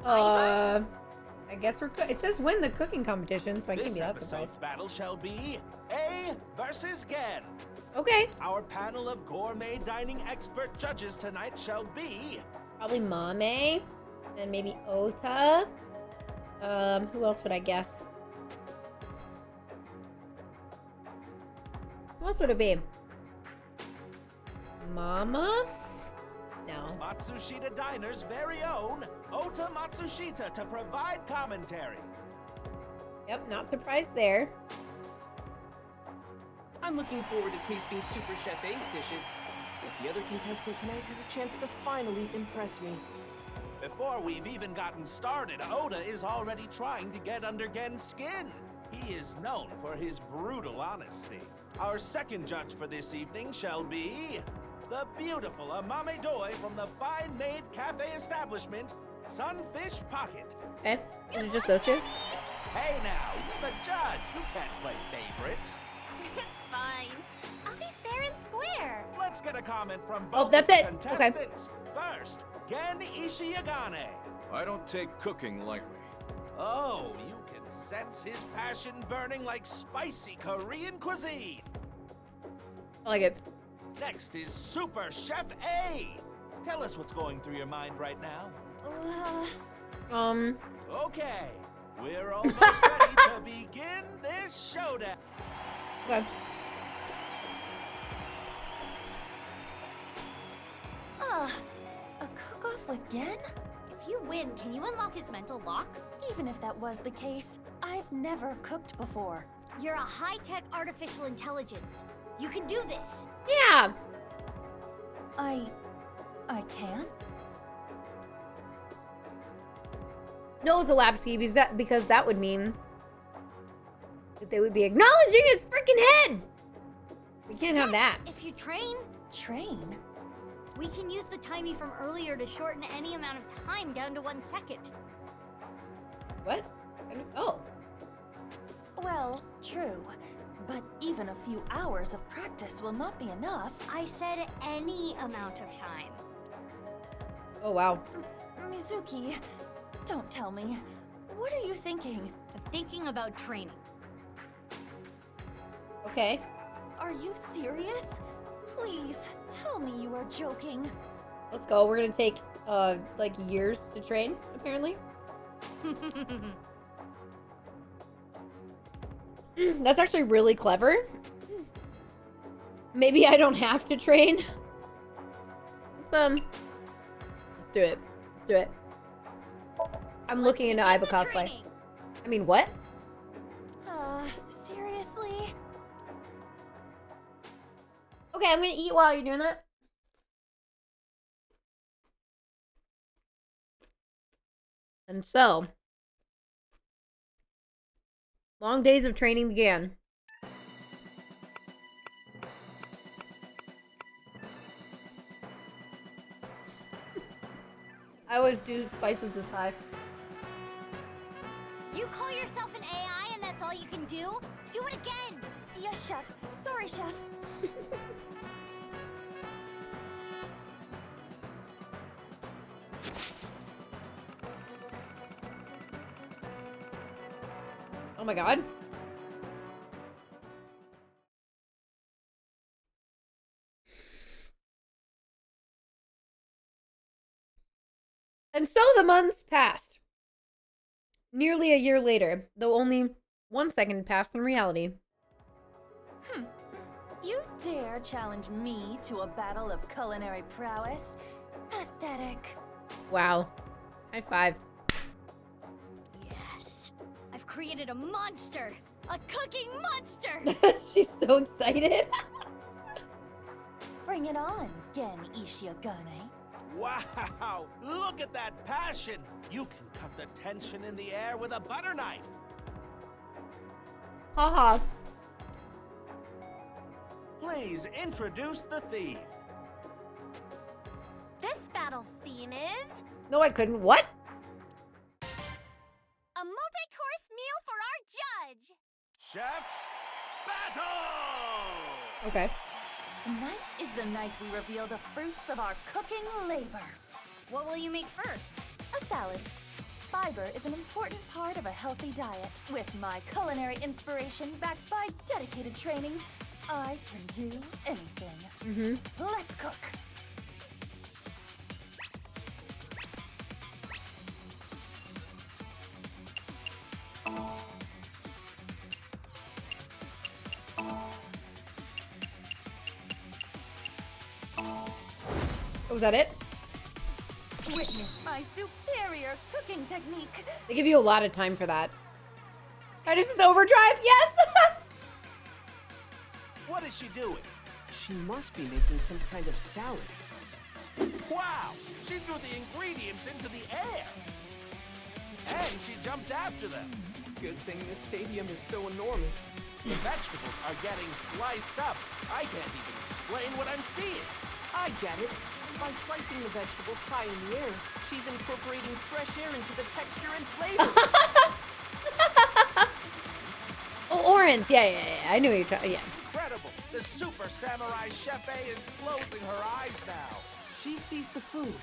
I guess it says win the cooking competition, so I can't This be that episode's surprised. battle shall be A versus Gen. Okay. Our panel of gourmet dining expert judges tonight shall be... Probably Mame, and maybe Ota. Who else would I guess? Who else would it be? Mama? No. Matsushita Diner's very own Ota Matsushita to provide commentary. Yep, not surprised there. I'm looking forward to tasting Super Chef A's dishes. But the other contestant tonight has a chance to finally impress me. Before we've even gotten started, Ota is already trying to get under Gen's skin. He is known for his brutal honesty. Our second judge for this evening shall be the beautiful Amame Doi from the fine-made cafe establishment, Sunfish Pocket. Okay, is it just those two? Hey now, you're the judge. You can't play favorites. It's fine. I'll be fair and square. Let's get a comment from Oh, both that's of the it. Okay. contestants. First, Gen Ishiyagane. I don't take cooking lightly. Oh, you can sense his passion burning like spicy Korean cuisine. I like it. Next is Super Chef A, Tell us what's going through your mind right now. Okay, we're almost ready to begin this showdown. Okay. A cook-off with Gen? If you win, can you unlock his mental lock? Even if that was the case, I've never cooked before. You're a high-tech artificial intelligence. You can do this. Yeah. I can? No, Zalapsky, because that would mean that they would be acknowledging his freaking head. We can't have that. If you train. Train? We can use the timey from earlier to shorten any amount of time down to 1 second. What? Oh. Well, true. But even a few hours of practice will not be enough. I said any amount of time. Oh, wow. Mizuki, don't tell me. What are you thinking? I'm thinking about training. Okay. Are you serious? Please, tell me you are joking. Let's go. We're gonna take, like, years to train, apparently. That's actually really clever. Maybe I don't have to train. Let's do it. Let's do it. I'm looking into Aiba cosplay. Training. I mean, what? Seriously? Okay, I'm gonna eat while you're doing that. And so, long days of training began. I always do spices this high. You call yourself an AI and that's all you can do? Do it again! Yes, Chef. Sorry, Chef. Oh my god. And so the months passed. Nearly a year later, though only 1 second passed in reality. You dare challenge me to a battle of culinary prowess? Pathetic. Wow. High five. Yes. I've created a monster! A cooking monster! She's so excited. Bring it on, Gen Ishiogane. Wow! Look at that passion! You can cut the tension in the air with a butter knife! Haha. Please introduce the theme. This battle's theme is... No, I couldn't. What? a multi-course meal for our judge! Chef's battle! Okay. Tonight is the night we reveal the fruits of our cooking labor. What will you make first? A salad. Fiber is an important part of a healthy diet. With my culinary inspiration backed by dedicated training, I can do anything. Let's cook. Was that it? Witness my superior cooking technique. They give you a lot of time for that. Alright, this is overdrive. Yes. What is she doing? She must be making some kind of salad. Wow! She threw the ingredients into the air! And she jumped after them! Good thing this stadium is so enormous. The vegetables are getting sliced up. I can't even explain what I'm seeing. I get it. By slicing the vegetables high in the air, she's incorporating fresh air into the texture and flavor. Oh, orange. Yeah. I knew what you were talking. Yeah. Incredible! The super samurai chef is closing her eyes now. She sees the food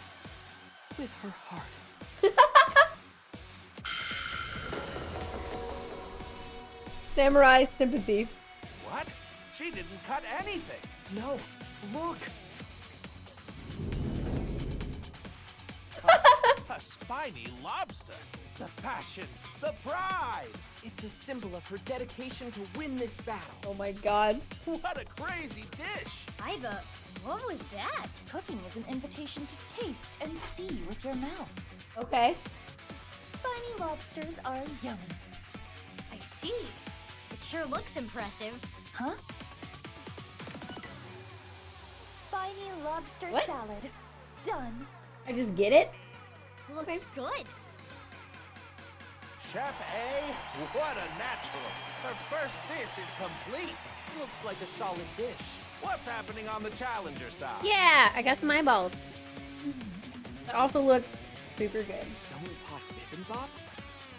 with her heart. Samurai sympathy. What? She didn't cut anything. No, look. spiny lobster. The passion, the pride. It's a symbol of her dedication to win this battle. Oh my god. What a crazy dish. Iva, what was that? Cooking is an invitation to taste and see with your mouth. Okay. Spiny lobsters are yummy. I see. It sure looks impressive. Huh? Spiny lobster What? salad. Done. I just get it? Looks good. Chef A, what a natural. Her first dish is complete. Looks like a solid dish. What's happening on the challenger side? Yeah, I got some eyeballs. It also looks super good. Stone pot bibimbap?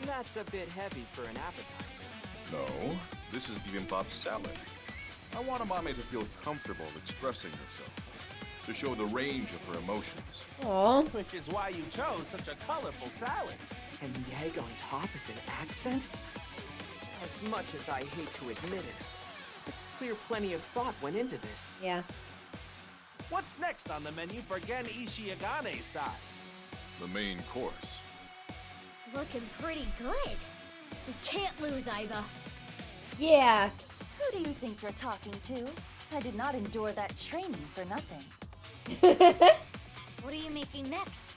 That's a bit heavy for an appetizer. No, this is bibimbap salad. I want Amame to feel comfortable expressing herself, to show the range of her emotions. Aww. Which is why you chose such a colorful salad. And the egg on top is an accent? As much as I hate to admit it, it's clear plenty of thought went into this. Yeah. What's next on the menu for Gen Ishiagane's side? The main course. It's looking pretty good. We can't lose, Iva. Yeah. Who do you think you're talking to? I did not endure that training for nothing. What are you making next?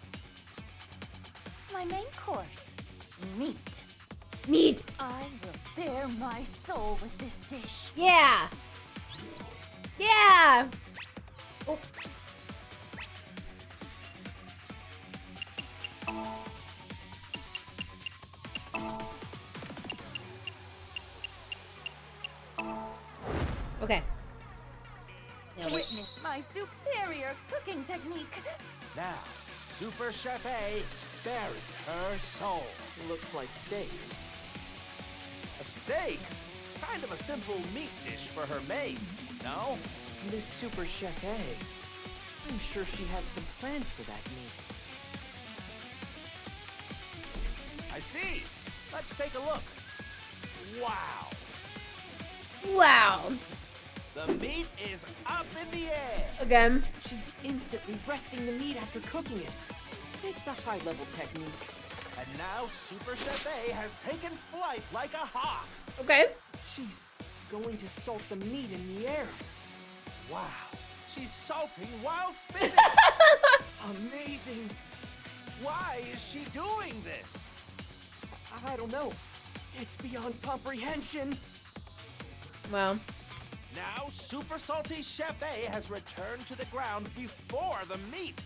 My main course, meat. Meat. I will bare my soul with this dish. Yeah. Yeah. Oh. Okay. Now wait. Witness my superior cooking technique. Now, Super Chef A buried her soul. Looks like steak. A steak? Kind of a simple meat dish for her maid, no? This Super Chef A. I'm sure she has some plans for that meat. I see. Let's take a look. Wow. Wow. The meat is up in the air. Again. She's instantly resting the meat after cooking it. It's a high-level technique. And now Super Chef A has taken flight like a hawk. Okay. She's going to salt the meat in the air. Wow. She's salting while spinning. Amazing. Why is she doing this? I don't know. It's beyond comprehension. Well. Now Super Salty Chef A has returned to the ground before the meat.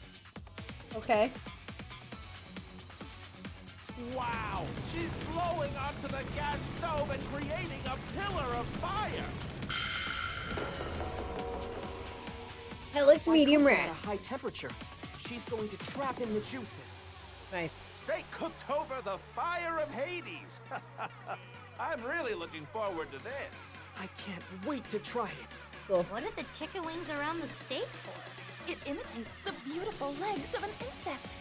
Okay. Wow! She's blowing onto the gas stove and creating a pillar of fire! Hellish medium At rare. a high temperature, she's going to trap in the juices. Nice. Steak cooked over the fire of Hades! I'm really looking forward to this. I can't wait to try it. Cool. What are the chicken wings around the steak for? It imitates the beautiful legs of an insect.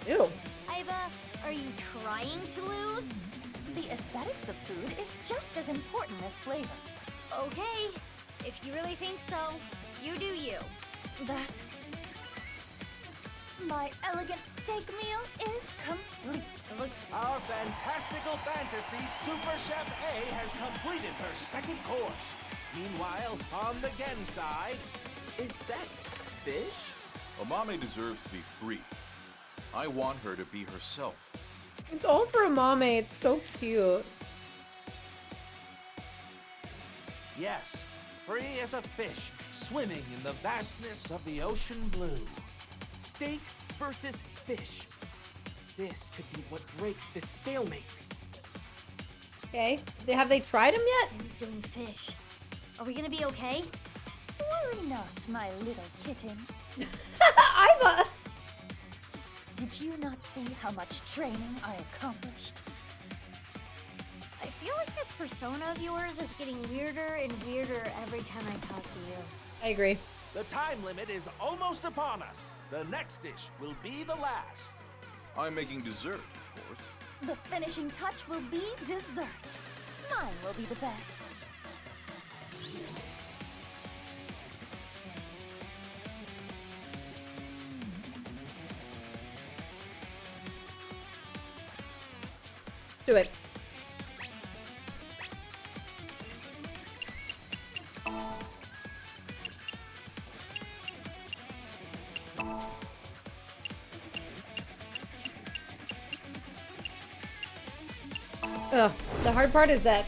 Ew. Iva, are you trying to lose? The aesthetics of food is just as important as flavor. Okay, if you really think so, you do you. That's... My elegant steak meal is complete. It looks... Our fantastical fantasy Super Chef A has completed her second course. Meanwhile, on the Gen side... Is that fish? Amame deserves to be free. I want her to be herself. It's all for Amame. It's so cute. Yes, free as a fish, swimming in the vastness of the ocean blue. Steak versus fish. This could be what breaks this stalemate. Okay. Have they tried them yet? Ben's doing fish. Are we gonna be okay? Worry not, my little kitten. Iva! Did you not see how much training I accomplished? I feel like this persona of yours is getting weirder and weirder every time I talk to you. I agree. The time limit is almost upon us. The next dish will be the last. I'm making dessert, of course. The finishing touch will be dessert. Mine will be the best. Do it. Ugh, the hard part is that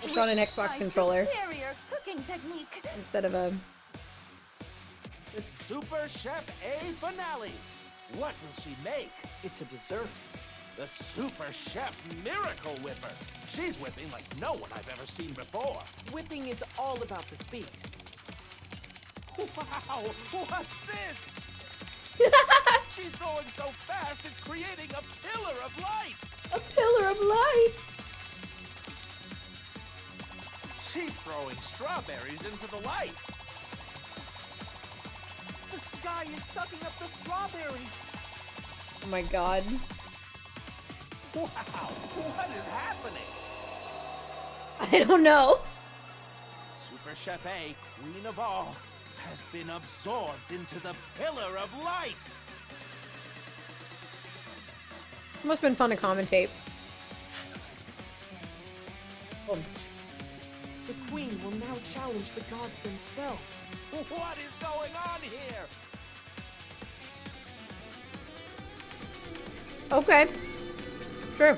it's on an Xbox controller Cooking technique. instead of a... Super Chef A finale. What will she make? It's a dessert. The Super Chef Miracle Whipper. She's whipping like no one I've ever seen before. Whipping is all about the speed. Wow, what's this? She's going so fast it's creating a pillar of light. A pillar of light. She's throwing strawberries into the light. The sky is sucking up the strawberries. Oh my god. Wow, what is happening? I don't know. Super Chef A, queen of all, has been absorbed into the pillar of light. Must have been fun to commentate. Oh. The queen will now challenge the gods themselves. What is going on here? Okay. Sure.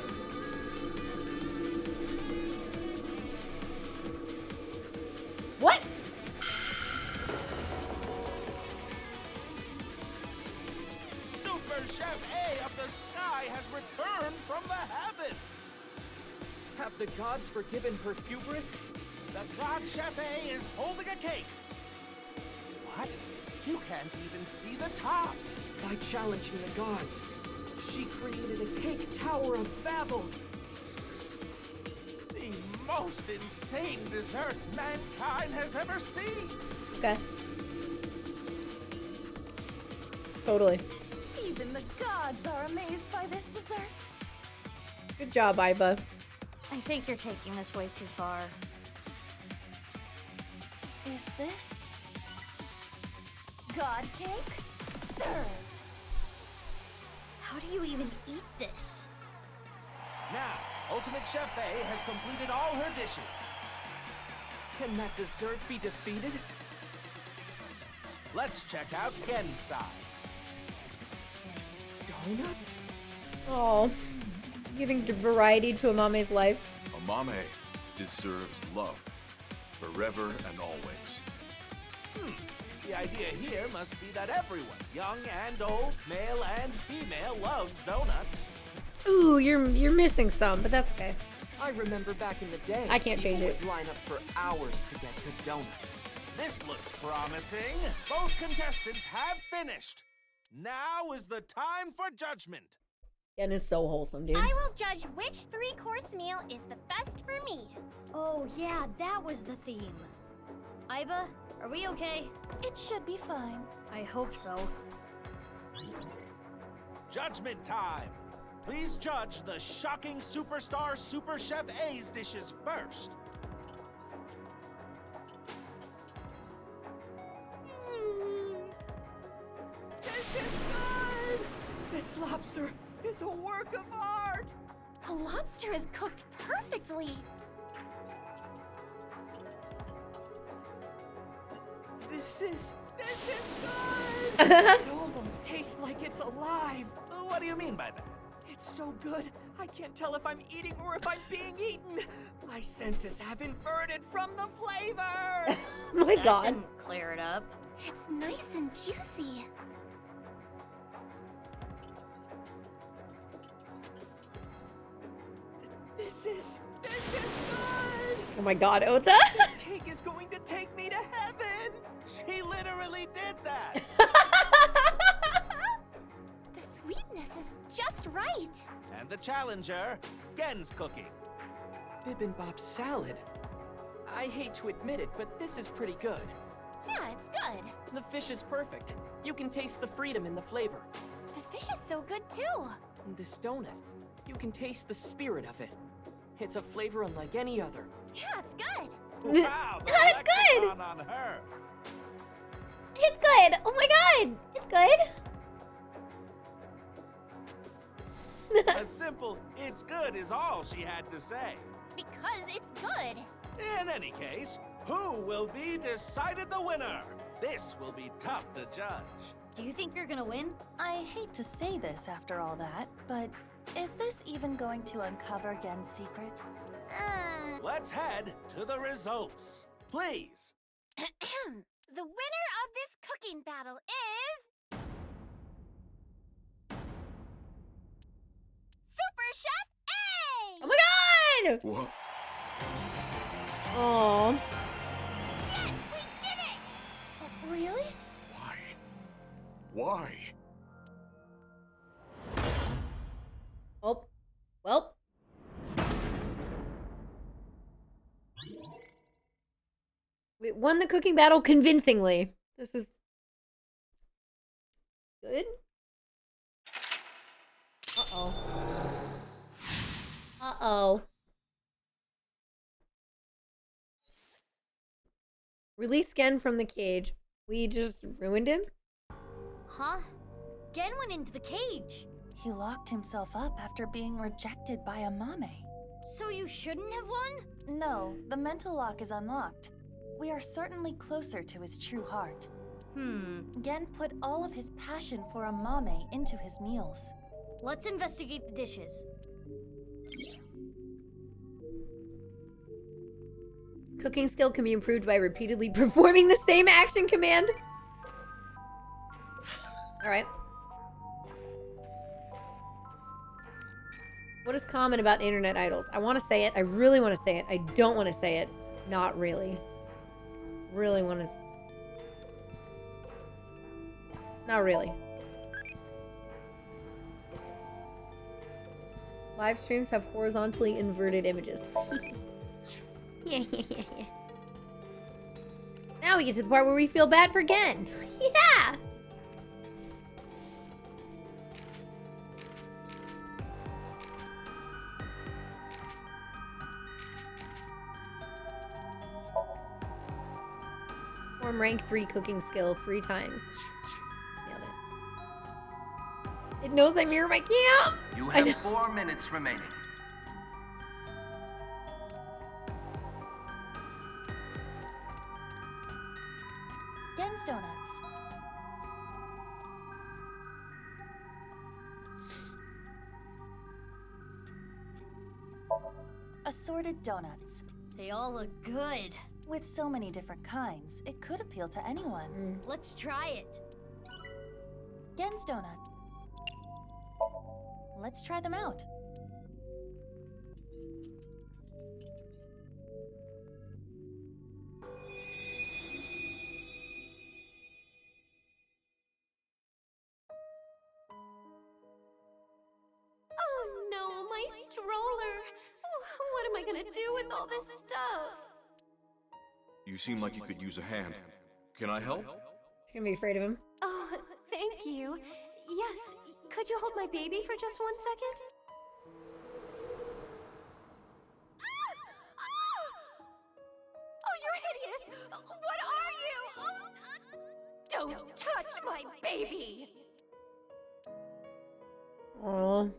What? Super Chef A of the sky has returned from the heavens. Have the gods forgiven her hubris? The God Chef A is holding a cake. What? You can't even see the top. By challenging the gods, she created a cake tower of Babel. The most insane dessert mankind has ever seen. Okay. Totally. Even the gods are amazed by this dessert. Good job, Iva. I think you're taking this way too far. Is this God cake? Served. How do you even eat this? Now, Ultimate Chef A has completed all her dishes. Can that dessert be defeated? Let's check out Gen's side. Donuts? Oh, giving variety to Amame's life. Amame deserves love, forever and always. The idea here must be that everyone, young and old, male and female, loves donuts. Ooh, you're missing some, but that's okay. I remember back in the day, I can't change people it. would line up for hours to get good donuts. This looks promising. Both contestants have finished. Now is the time for judgment. Gen is so wholesome, dude. I will judge which three-course meal is the best for me. Oh yeah, that was the theme. Iba, are we okay? It should be fine. I hope so. Judgment time. Please judge the shocking superstar Super Chef A's dishes first. This is good! This lobster is a work of art! The lobster is cooked perfectly. This is good! It almost tastes like it's alive. What do you mean by that? It's so good, I can't tell if I'm eating or if I'm being eaten. My senses have inverted from the flavor. Oh my That god. didn't clear it up. It's nice and juicy. This is good. Oh my god, Ota. This cake is going to take me to heaven. She literally did that. The sweetness is just right. And the challenger, Gen's cooking. Bibimbap salad. I hate to admit it, but this is pretty good. Yeah, it's good. The fish is perfect. You can taste the freedom in the flavor. The fish is so good too. And this donut, you can taste the spirit of it. It's a flavor unlike any other. Yeah, it's good. Wow, the That's good. lexicon on her. It's good. Oh my god. It's good. A simple, it's good is all she had to say. Because it's good. In any case, who will be decided the winner? This will be tough to judge. Do you think you're gonna win? I hate to say this after all that, but is this even going to uncover Gen's secret? Let's head to the results. Please. The winner of this cooking battle is... Super Chef A! Oh my god! What? Oh. Yes, we did it! Really? Why? Oh. Well. We won the cooking battle convincingly. This is good. Uh-oh. Uh-oh. Release Gen from the cage. We just ruined him? Huh? Gen went into the cage. He locked himself up after being rejected by a mame. So you shouldn't have won? No, the mental lock is unlocked. We are certainly closer to his true heart. Gen put all of his passion for a mame into his meals. Let's investigate the dishes. Cooking skill can be improved by repeatedly performing the same action command. Alright. What is common about internet idols? I want to say it. I really want to say it. I don't want to say it. Not really. Really want to... Not really. Live streams have horizontally inverted images. Yeah. Now we get to the part where we feel bad for Gen. Yeah! Perform rank 3 cooking skill 3 times. Nailed it. It knows I mirror my cam! You have 4 minutes remaining. Gen's donuts. Assorted donuts. They all look good. With so many different kinds, it could appeal to anyone. Let's try it. Gen's donuts. Let's try them out. Oh no, my stroller. What am I gonna do with all this stuff? You seem like you could use a hand. Can I help? She's gonna be afraid of him. Oh, thank you. Yes, could you hold my baby for just 1 second? Oh, you're hideous! What are you? Don't touch my baby! Aww.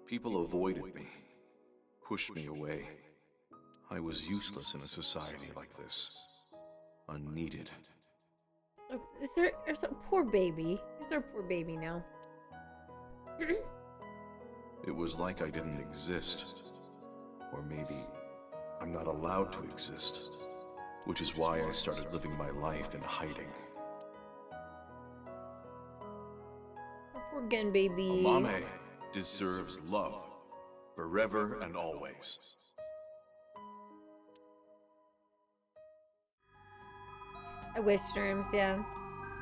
People avoided me, pushed me away. I was useless in a society like this. Unneeded. There's a poor baby. Is there a poor baby now? It was like I didn't exist. Or maybe I'm not allowed to exist. Which is why I started living my life in hiding. Poor Gen baby. Mame deserves love. Forever and always. I wish Sherms, yeah.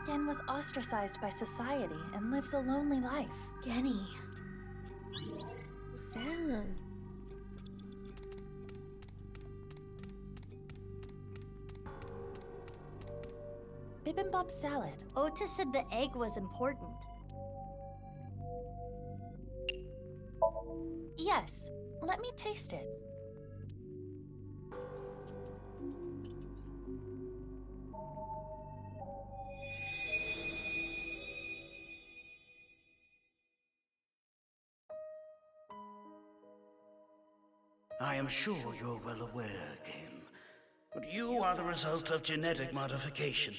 Gen was ostracized by society and lives a lonely life. Genny. Sad. Bibimbap salad. Otis said the egg was important. Yes, let me taste it. I am sure you're well aware, Gen, but you are the result of genetic modification.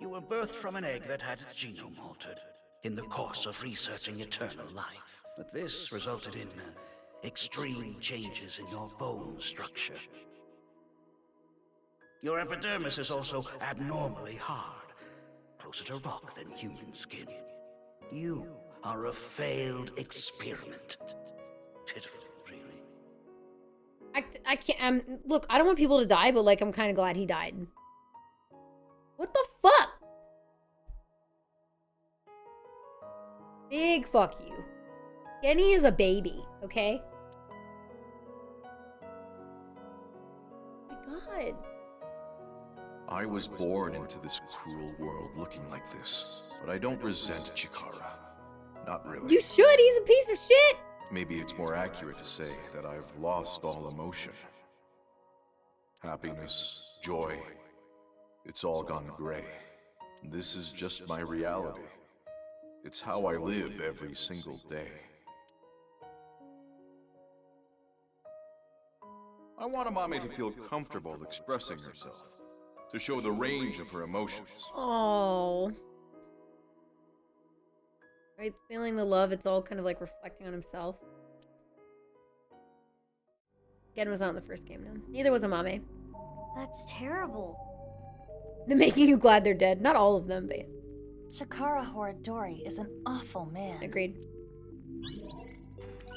You were birthed from an egg that had its genome altered in the course of researching eternal life. But this resulted in extreme changes in your bone structure. Your epidermis is also abnormally hard, closer to rock than human skin. You are a failed experiment. Pitiful, really. I can't. Look, I don't want people to die, but like, I'm kind of glad he died. What the fuck? Big fuck you. Kenny is a baby, okay? Oh my god. I was born into this cruel world looking like this, but I don't resent Chikara. Not really. You should, he's a piece of shit! Maybe it's more accurate to say that I've lost all emotion. Happiness, joy, it's all gone gray. This is just my reality. It's how I live every single day. I want Amame to feel comfortable expressing herself, to show the range of her emotions. Oh. Right, feeling the love, it's all kind of like reflecting on himself. Gen was not in the first game, no. Neither was Amame. That's terrible. They're making you glad they're dead. Not all of them, but... Chikara Horadori is an awful man. Agreed.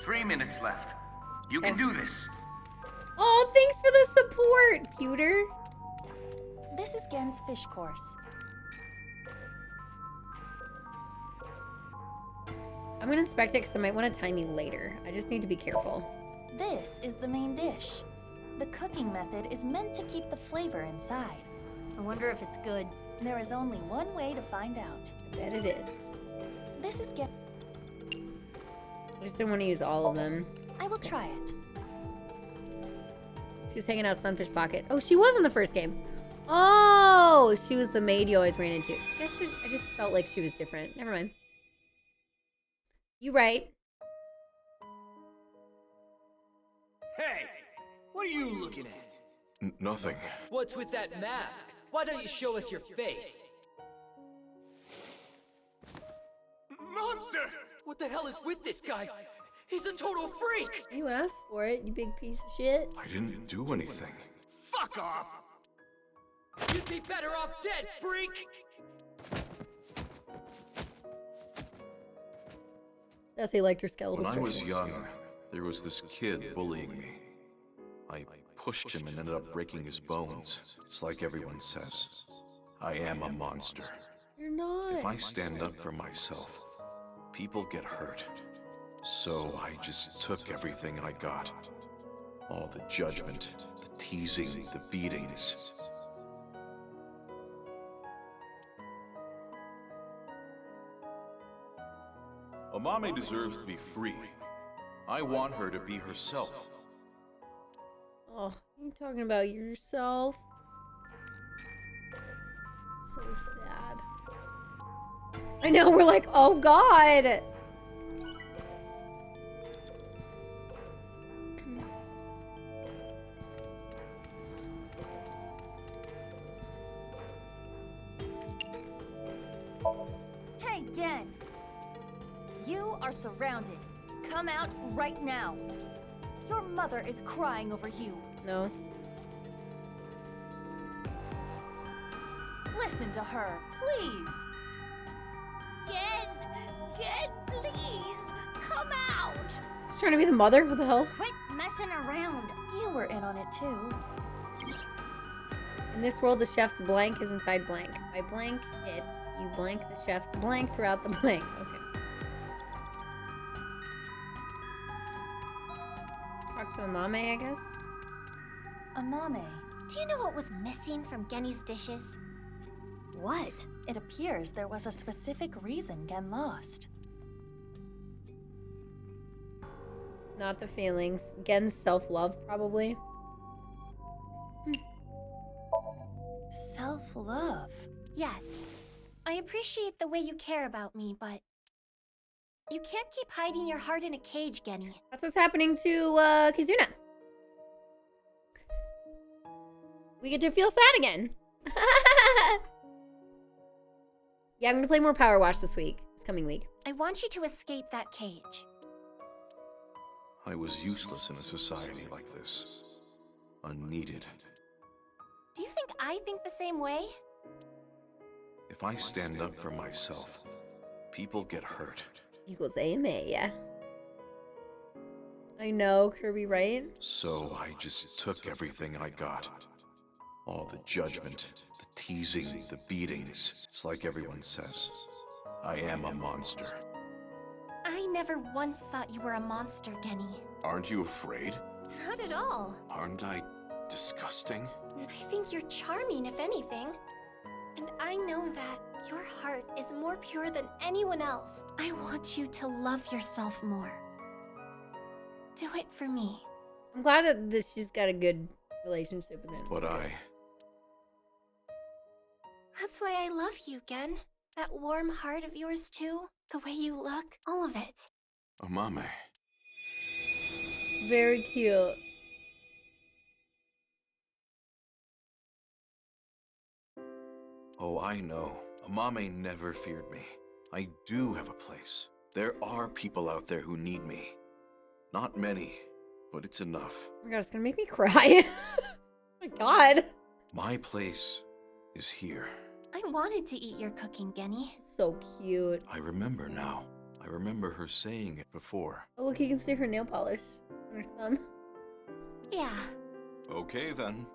3 minutes left. You can do this. Oh, thanks for the support, Pewter. This is Gen's fish course. I'm gonna inspect it because I might want to time me later. I just need to be careful. This is the main dish. The cooking method is meant to keep the flavor inside. I wonder if it's good. There is only one way to find out. I bet it is. This is Gen. I just didn't want to use all of them. I will try it. She was hanging out Sunfish Pocket. Oh, she was in the first game. Oh, she was the maid you always ran into. I just felt like she was different. Never mind. You right. Hey! What are you looking at? Nothing. What's with that mask? Why don't you show us your face? Monster! What the hell is with this guy? He's a total freak! You asked for it, you big piece of shit. I didn't do anything. Fuck off! You'd be better off dead, freak! That's he liked her skeletal When I was structure. young, there was this kid bullying me. I pushed him and ended up breaking his bones. It's like everyone says. I am a monster. You're not. If I stand up for myself, people get hurt. So I just took everything I got. All the judgment, the teasing, the beatings. Amame deserves to be free. I want her to be herself. Oh, you talking about yourself? So sad. I know, we're like, oh god! Hey, Gen! You are surrounded. Come out right now. Your mother is crying over you. No. Listen to her, please. Gen, please, come out. She's trying to be the mother? What the hell? Quit messing around. You were in on it too. In this world, the chef's blank is inside blank. By blank it, you blank the chef's blank throughout the blank. Okay. Talk to Amame, I guess? Amame, Do you know what was missing from Genny's dishes? what? It appears there was a specific reason Gen lost. Not the feelings. Gen's self-love, probably. Self-love? Yes. I appreciate the way you care about me, but you can't keep hiding your heart in a cage, Genny. That's what's happening to Kizuna. We get to feel sad again. Yeah, I'm gonna play more Power Wash this coming week. I want you to escape that cage. I was useless in a society like this. Unneeded. Do you think I think the same way? If I stand up for myself, people get hurt. Equals AMA, yeah. I know, Kirby, right? So I just took everything I got. All the judgment, the teasing, the beatings. It's like everyone says, I am a monster. I never once thought you were a monster, Genny. Aren't you afraid? Not at all. Aren't I disgusting? I think you're charming, if anything. And I know that your heart is more pure than anyone else. I want you to love yourself more. Do it for me. I'm glad that she's got a good relationship with him. But That's why I love you, Gen. That warm heart of yours, too. The way you look. All of it. Amame. Very cute. Oh, I know. Amame never feared me. I do have a place. There are people out there who need me. Not many, but it's enough. Oh my god, it's gonna make me cry. Oh my god. My place is here. I wanted to eat your cooking, Genny. So cute. I remember now. I remember her saying it before. Oh, look, you can see her nail polish on her thumb. Yeah. Okay, then.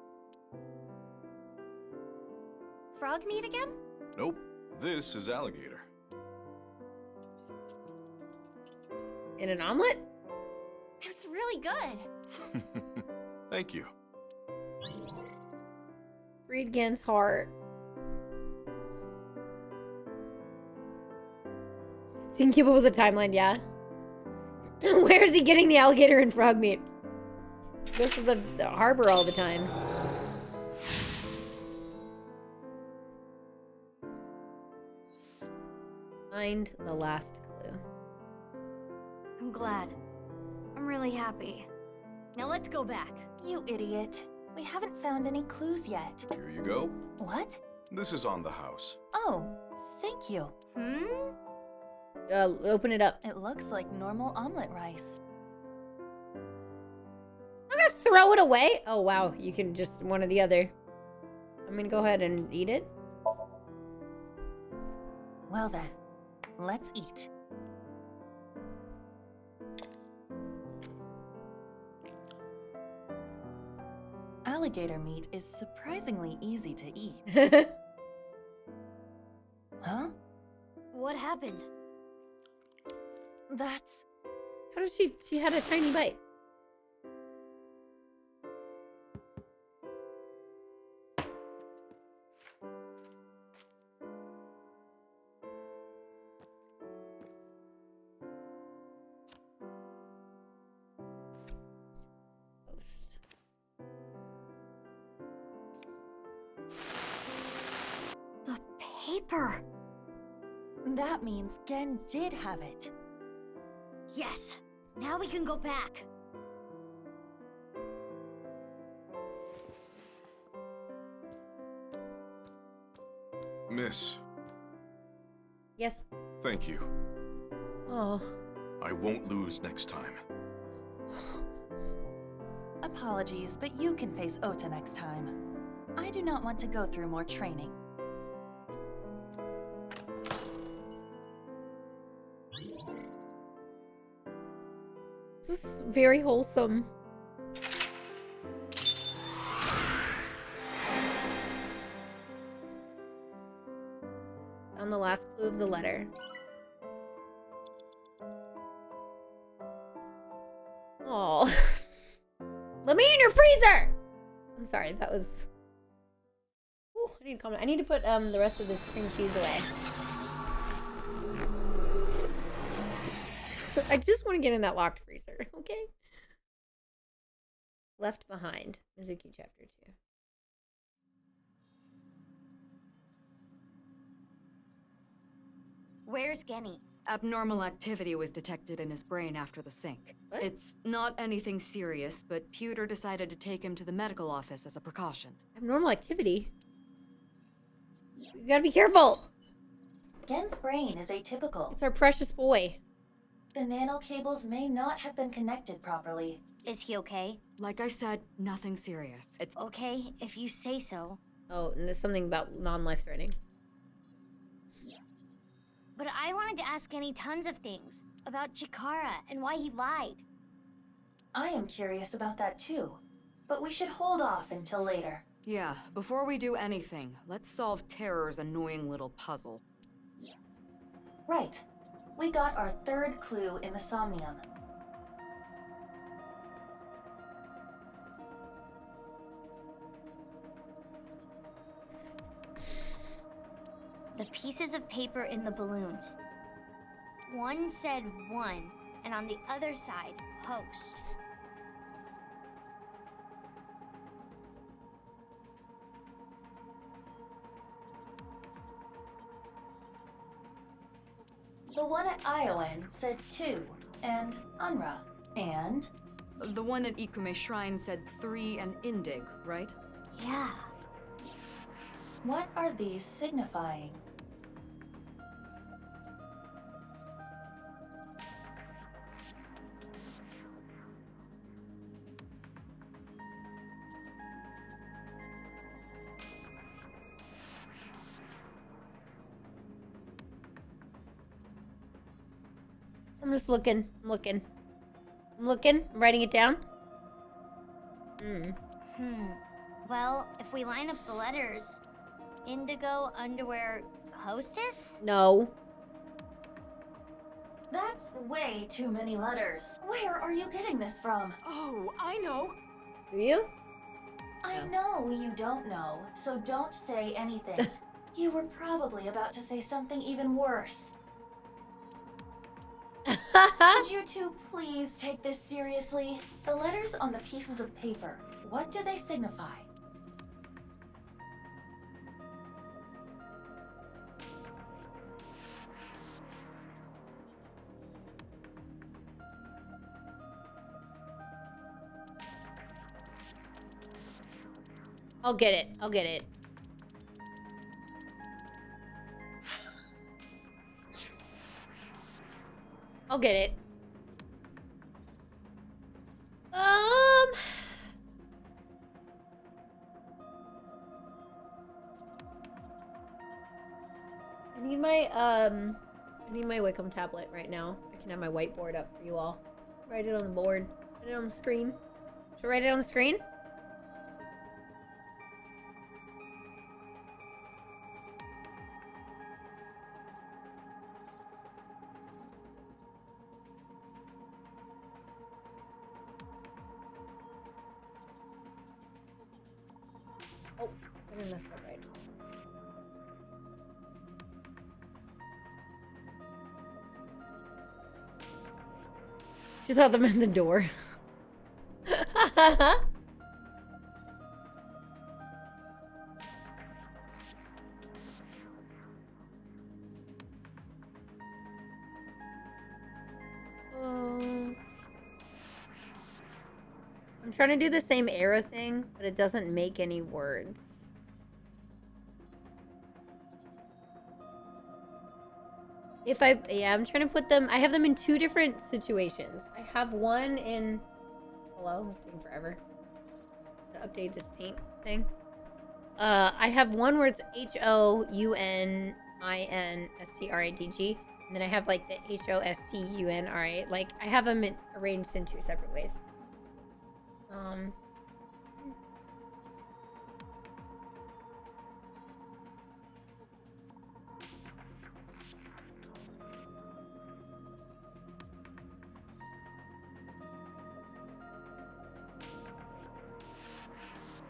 Frog meat again? Nope. This is alligator. In an omelet? It's really good. Thank you. Freed Gen's heart. So you can keep up with the timeline, yeah? Where is he getting the alligator and frog meat? He goes to the harbor all the time. Find the last clue. I'm glad. I'm really happy. Now let's go back. You idiot. We haven't found any clues yet. Here you go. What? This is on the house. Oh, thank you. Open it up. It looks like normal omelet rice. I'm gonna throw it away. Oh, wow. You can just one or the other. I'm gonna go ahead and eat it. Well then, let's eat. Alligator meat is surprisingly easy to eat. Huh? What happened? That's... How does she had a tiny bite. the paper! That means Gen did have it. Yes. Now we can go back. Miss. Yes. Thank you. Oh. I won't lose next time. Apologies, but you can face Ota next time. I do not want to go through more training. This is very wholesome. On the last clue of the letter. Oh. Let me in your freezer! I'm sorry, that was... Ooh, I need to comment. I need to put the rest of this cream cheese away. I just want to get in that locked freezer, okay? Left Behind, Mizuki Chapter 2. Where's Genny? Abnormal activity was detected in his brain after the sync. What? It's not anything serious, but Pewter decided to take him to the medical office as a precaution. Abnormal activity? You gotta be careful! Gen's brain is atypical. It's our precious boy. The nanocables may not have been connected properly. Is he okay? Like I said, nothing serious. It's Okay, if you say so. Oh, and there's something about non-life-threatening. But I wanted to ask Genny tons of things. About Chikara and why he lied. I am curious about that too. But we should hold off until later. Yeah, before we do anything, let's solve Terror's annoying little puzzle. Right. We got our third clue in the Somnium. The pieces of paper in the balloons. One said 1, and on the other side, host. The one at Iowan said 2, and Unra. And? The one at Ikume Shrine said 3 and Indig, right? Yeah. What are these signifying? I'm just looking. I'm looking. I'm writing it down. Well, if we line up the letters, indigo, underwear, hostess? No. That's way too many letters. Where are you getting this from? Oh, I know. Do you? I know you don't know, so don't say anything. You were probably about to say something even worse. Could you two please take this seriously? The letters on the pieces of paper, what do they signify? I'll get it. I'll get it. I'll get it. I need my Wickham tablet right now. I can have my whiteboard up for you all. Write it on the board. Write it on the screen. Should I write it on the screen? Oh, I didn't mess up right. She thought that meant the door. I'm trying to do the same arrow thing, but it doesn't make any words. I'm trying to put them, I have them in two different situations. I have one in, hello, this is taking forever to update this paint thing. I have one where it's HOUNINSTRADG, and then I have like the HOSTUNRA. Like, I have them arranged in two separate ways.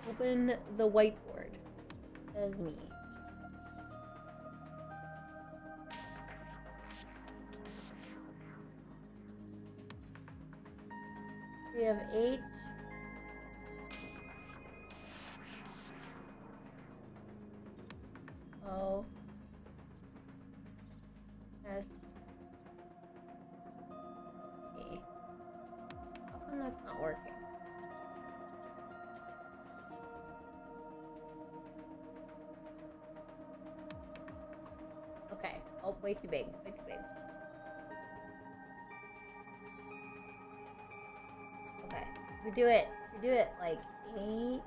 Open the whiteboard. Says me. We have H. O. S. Way too big. Way too big. Okay. We do it. We do it like 8. I'm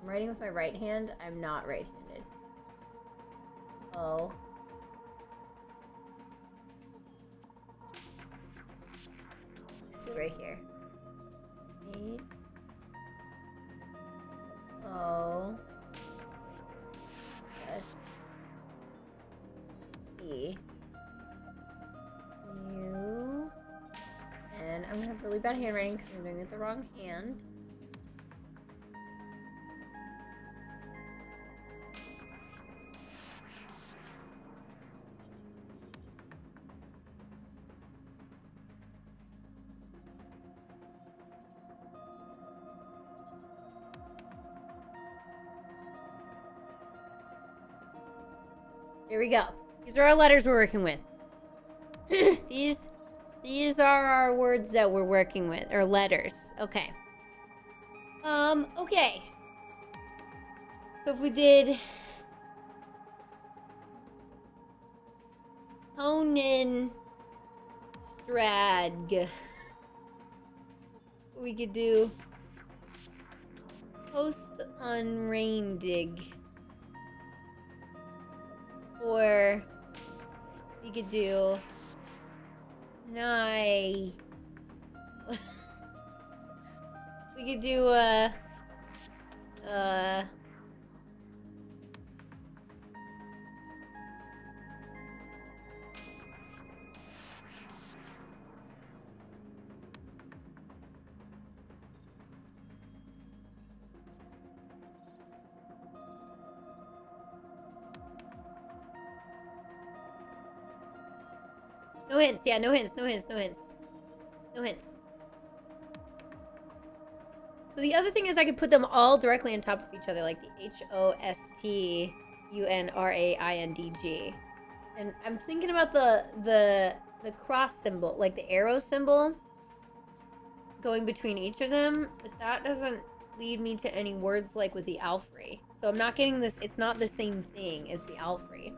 writing with my right hand. I'm not right-handed. Oh. Let's see right here. 8. O. S. E. U. And I'm gonna have really bad handwriting because I'm doing it with the wrong hand. Here we go. These are our letters we're working with. These are our words that we're working with, or letters. Okay. Okay. So if we did Honin Strad, we could do Post on Raindig. Or we could do Nye. We could do no hints, yeah, no hints, no hints, no hints. No hints. So the other thing is I could put them all directly on top of each other, like the HOSTUNRAINDG. And I'm thinking about the cross symbol, like the arrow symbol going between each of them, but that doesn't lead me to any words like with the Alfrey. So I'm not getting this, it's not the same thing as the Alfrey.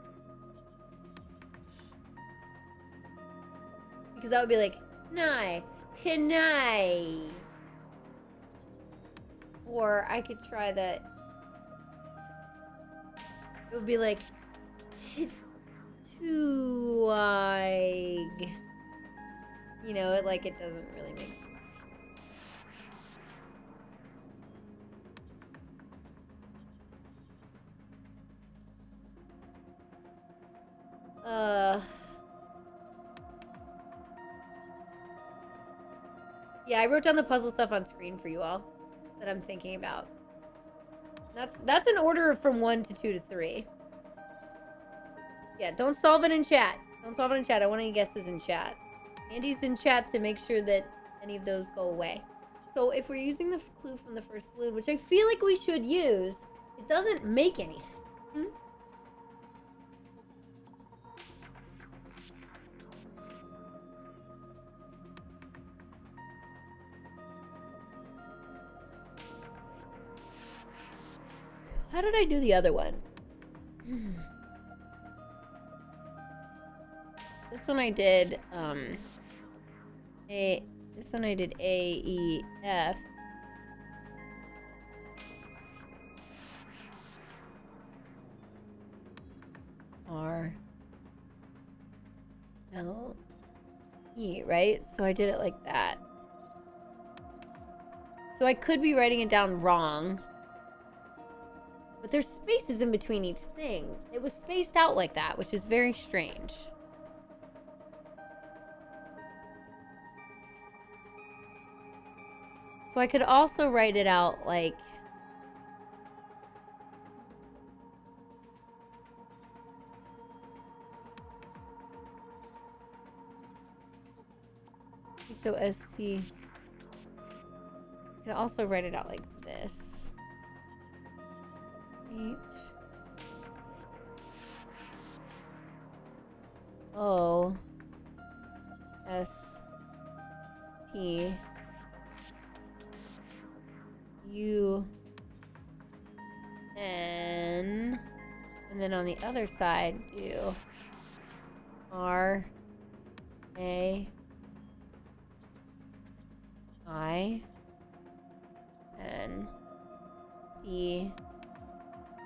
Because that would be like, Nye, Hinai. Or I could try that. It would be like, Hituig. You know, it doesn't really make sense. Yeah, I wrote down the puzzle stuff on screen for you all that I'm thinking about. That's an order from 1 to 2 to 3. Yeah, don't solve it in chat. Don't solve it in chat. I want any guesses in chat. Andy's in chat to make sure that any of those go away. So if we're using the clue from the first balloon, which I feel like we should use, it doesn't make anything. How did I do the other one? This one I did this one I did A, E, F. R, L, E, right? So I did it like that. So I could be writing it down wrong. But there's spaces in between each thing. It was spaced out like that, which is very strange. So I could also write it out like... HOSC. I could also write it out like this. H O S T U N, and then on the other side do R A I N E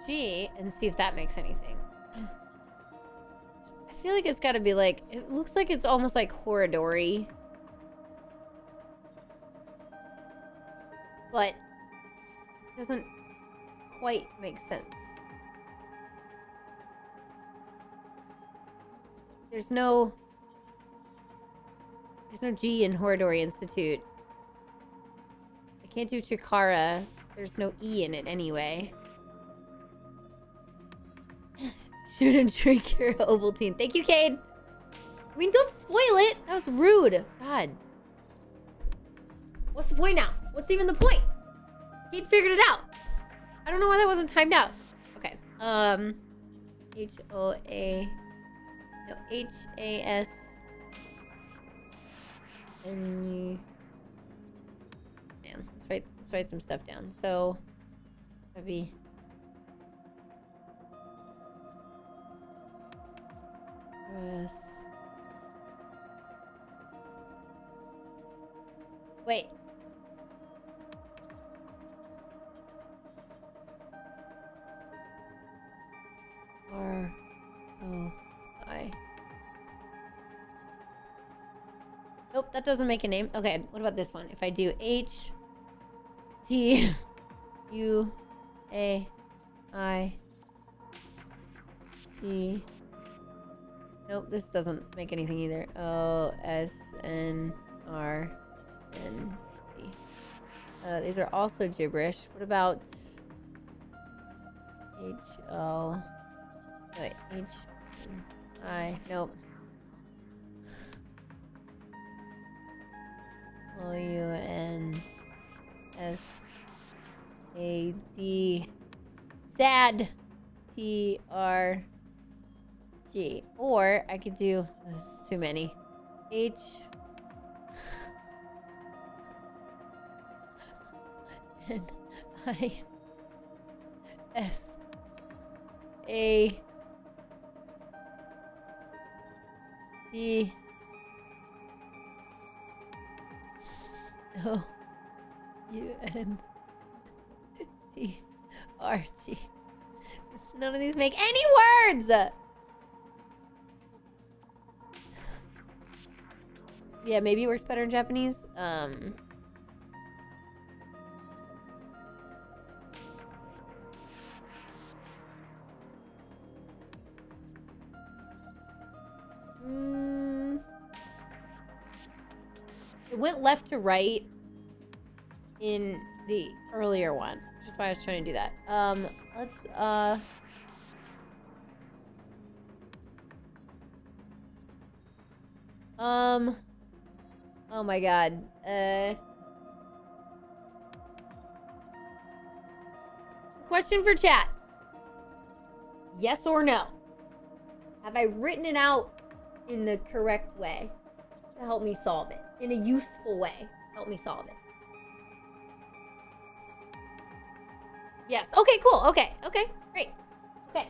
G and see if that makes anything. I feel like it's got to be like, it looks like it's almost like corridory, but it doesn't quite make sense. There's no G in Horridori Institute. I can't do Chikara. There's no E in it anyway. Shoot and drink your Ovaltine. Thank you, Cade. I mean, don't spoil it. That was rude. God. What's the point now? What's even the point? Cade figured it out. I don't know why that wasn't timed out. Okay. H-O-A... No, H-A-S-N-U... Man, let's write some stuff down. So, that'd be... S... Wait. R-O-I... Nope, that doesn't make a name. Okay, what about this one? If I do H T U A I T. Nope, this doesn't make anything either. O S N R N D. These are also gibberish. What about H O? Wait, H N I. Nope. O-U-N-S-A-D. Sad. T-R-G. Or I could do, this is too many. H. N-I-S-A-D. O-U-N-T-R-G. None of these make any words! Yeah, maybe it works better in Japanese. It went left to right in the earlier one, which is why I was trying to do that. Let's, oh my god. Question for chat. Yes or no? Have I written it out in the correct way to help me solve it? In a useful way. Help me solve it. Yes. Okay, cool. Okay. Okay. Great. Okay.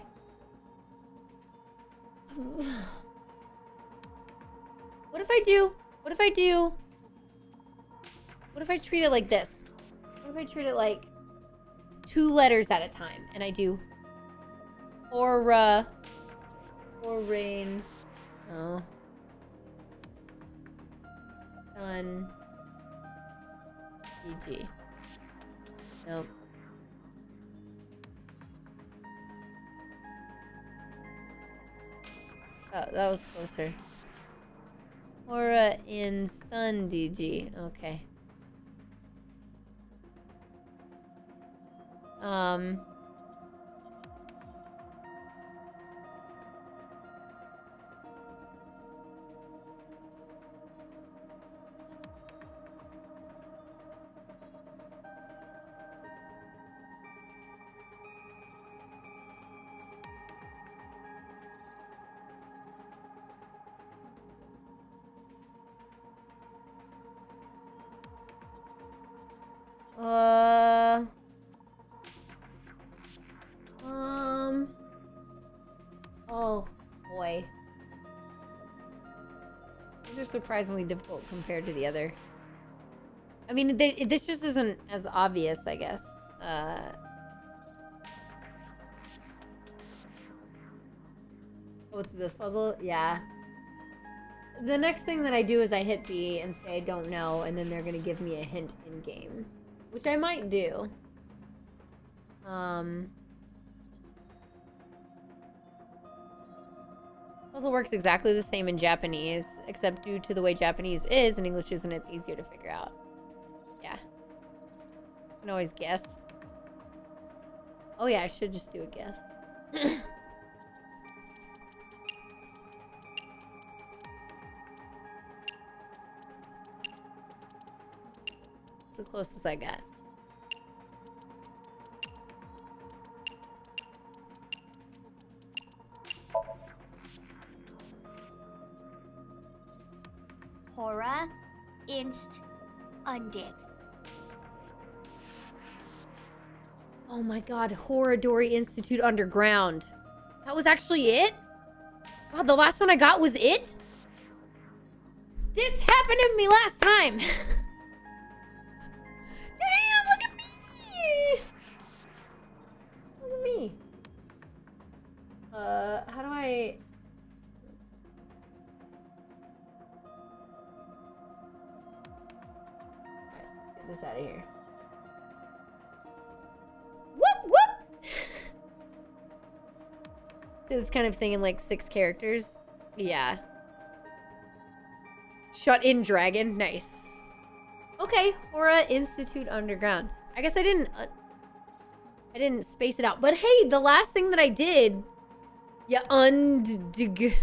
What if I treat it like this? What if I treat it like 2 letters at a time and I do aura or rain. Oh. Sun. GG. Nope. Oh, that was closer. Aura in stun DG. Okay. surprisingly difficult compared to the other. I mean, this just isn't as obvious, I guess. What's this puzzle? Yeah. The next thing that I do is I hit B and say I don't know, and then they're gonna give me a hint in game, which I might do. Puzzle works exactly the same in Japanese, except due to the way Japanese is and English isn't, it's easier to figure out. Yeah. I can always guess. Oh yeah, I should just do a guess. It's the closest I got. Hora, inst, undig. Oh my god, Horadori Institute Underground. That was actually it? Wow, the last one I got was it? This happened to me last time. Damn, look at me. Look at me. How do I... Alright, let's get this out of here. Whoop, whoop! This kind of thing in like 6 characters. Yeah. Shut in dragon. Nice. Okay, Hora Institute Underground. I guess I didn't space it out. But hey, the last thing that I did, yeah, undig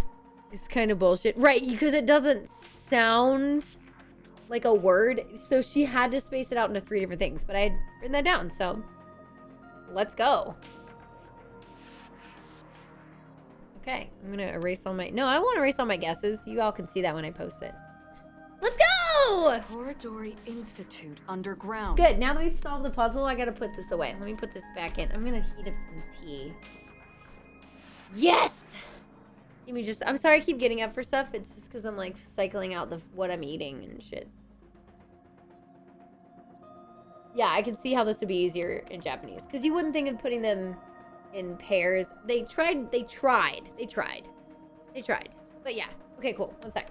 is kind of bullshit. Right, because it doesn't sound like a word. So she had to space it out into 3 different things. But I had written that down, so let's go. Okay, I'm gonna erase all my... No, I won't erase all my guesses. You all can see that when I post it. Let's go! Horadori Institute Underground. Good, now that we've solved the puzzle, I gotta put this away. Let me put this back in. I'm gonna heat up some tea. Yes! Give me just... I'm sorry I keep getting up for stuff. It's just because I'm like cycling out what I'm eating and shit. Yeah, I can see how this would be easier in Japanese. Because you wouldn't think of putting them in pairs. They tried. But yeah. Okay, cool. One sec.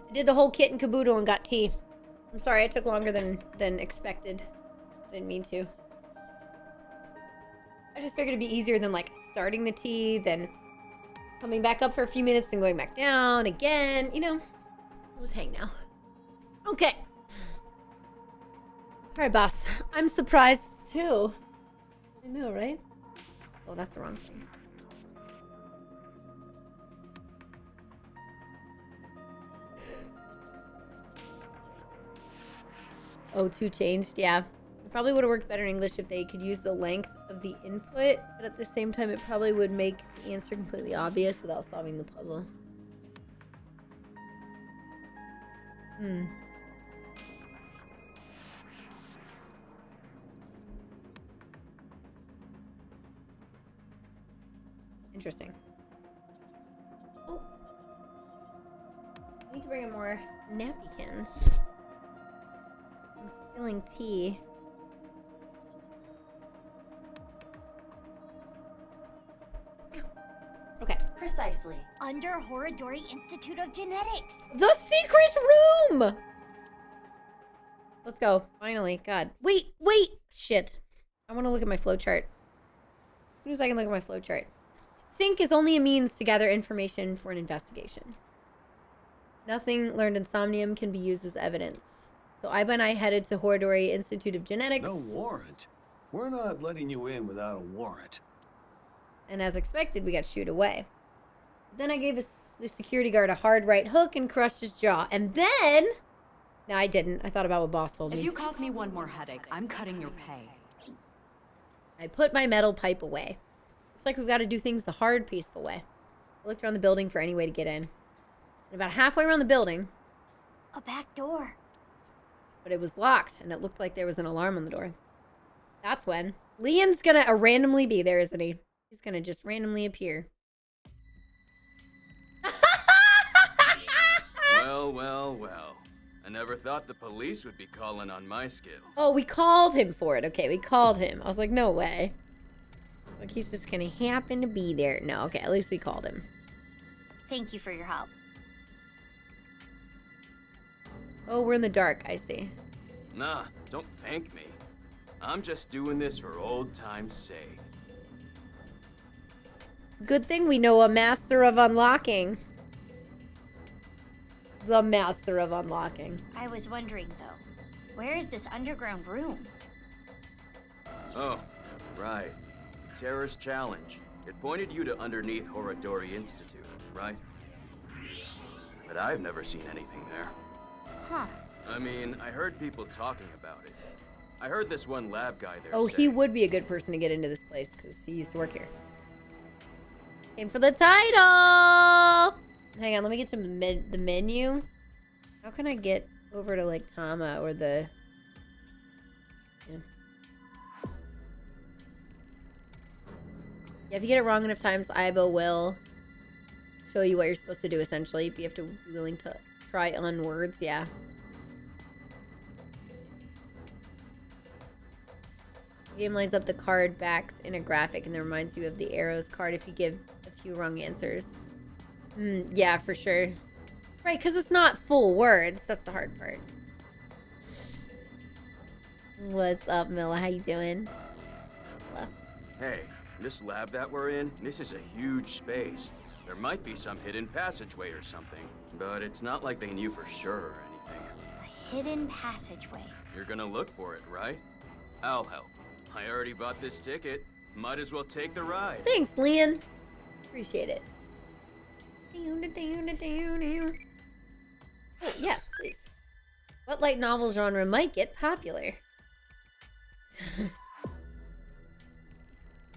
I did the whole kit and caboodle and got tea. I'm sorry, it took longer than expected. Didn't mean to. I just figured it'd be easier than, like, starting the tea, then coming back up for a few minutes and going back down again. You know, I'll just hang now. Okay. Alright, boss. I'm surprised, too. I know, right? Oh, that's the wrong thing. Oh, 2 changed? Yeah. It probably would have worked better in English if they could use the length of the input, but at the same time, it probably would make the answer completely obvious without solving the puzzle. Interesting. Oh. I need to bring in more napkins. I'm spilling tea. Okay. Precisely. Under Horodori Institute of Genetics. The secret room! Let's go. Finally. God. Wait. Shit. I want to look at my flowchart. As soon as I can look at my flowchart. Sync is only a means to gather information for an investigation. Nothing learned in Somnium can be used as evidence. So Iba and I headed to Horodori Institute of Genetics. No warrant? We're not letting you in without a warrant. And as expected, we got shooed away. Then I gave the security guard a hard right hook and crushed his jaw. And then... No, I didn't. I thought about what boss told me. If you cause me one more headache, I'm cutting your pay. I put my metal pipe away. Looks like we've got to do things the hard, peaceful way. I looked around the building for any way to get in. And about halfway around the building... A back door. But it was locked, and it looked like there was an alarm on the door. That's when... Leon's gonna randomly be there, isn't he? He's gonna just randomly appear. Well. I never thought the police would be calling on my skills. Oh, we called him for it. Okay, we called him. I was like, no way. Like, he's just gonna happen to be there. No, okay, at least we called him. Thank you for your help. Oh, we're in the dark, I see. Nah, don't thank me. I'm just doing this for old time's sake. Good thing we know a master of unlocking. The master of unlocking. I was wondering, though, where is this underground room? Oh, right. Terrorist Challenge. It pointed you to underneath Horodori Institute, right? But I've never seen anything there. Huh. I mean, I heard people talking about it. I heard this one lab guy there Oh, say, he would be a good person to get into this place, because he used to work here. Aim for the title! Hang on, let me get to the menu. How can I get over to, like, Tama or the... Yeah, if you get it wrong enough times, Ibo will show you what you're supposed to do, essentially. But you have to be willing to try on words, yeah. The game lines up the card backs in a graphic and then reminds you of the arrows card if you give a few wrong answers. Yeah, for sure. Right, because it's not full words. That's the hard part. What's up, Milla? How you doing? Hello. hey, this lab that we're in, this is a huge space. There might be some hidden passageway or something, but it's not like they knew for sure or anything. A hidden passageway. You're gonna look for it, right? I'll help. I already bought this ticket. Might as well take the ride. Thanks, Leon. Appreciate it. Oh, yes, please. What light novel genre might get popular?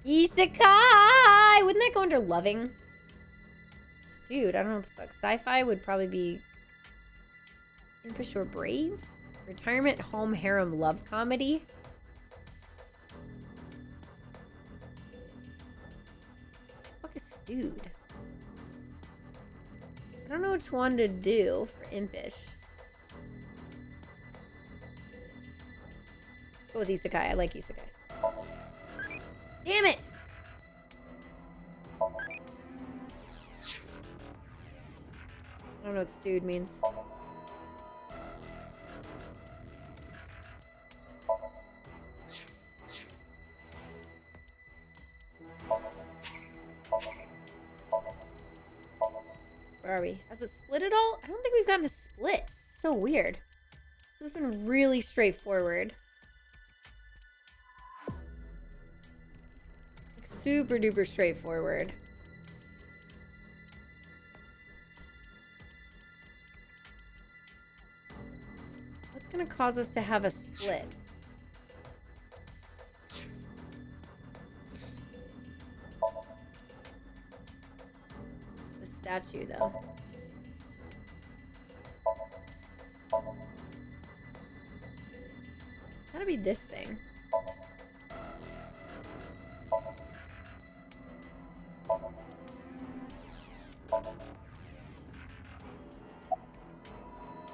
Isekai! Wouldn't that go under loving? Dude, I don't know what the fuck. Sci-fi would probably be Impish or Brave? Retirement home harem love comedy? What the fuck is Stewed? I don't know which one to do for Impish. Go with Isekai. I like Isekai. Damn it! I don't know what Stewed means. Where are we? Has it split at all? I don't think we've gotten a split. It's so weird. This has been really straightforward. Like, super duper straightforward. What's gonna cause us to have a split? The statue, though. Gotta be this thing.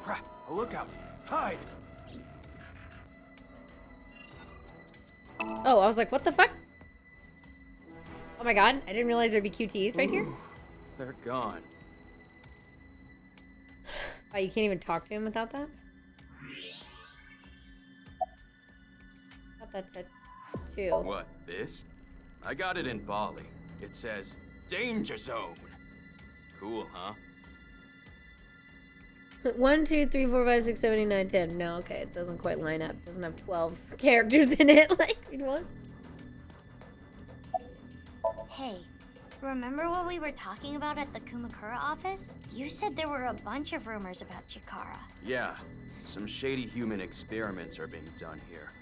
Crap! A lookout! Hide! Oh, I was like, what the fuck? Oh my god, I didn't realize there'd be QTEs right here. They're gone. Oh, you can't even talk to him without that? Thought that's a 2. What, this? I got it in Bali. It says, Danger Zone. Cool, huh? 1, 2, 3, 4, 5, 6, 7, 8, 9, 10. No, okay, it doesn't quite line up. It doesn't have 12 characters in it like we'd want. Hey, remember what we were talking about at the Kumakura office? You said there were a bunch of rumors about Chikara. Yeah, some shady human experiments are being done here.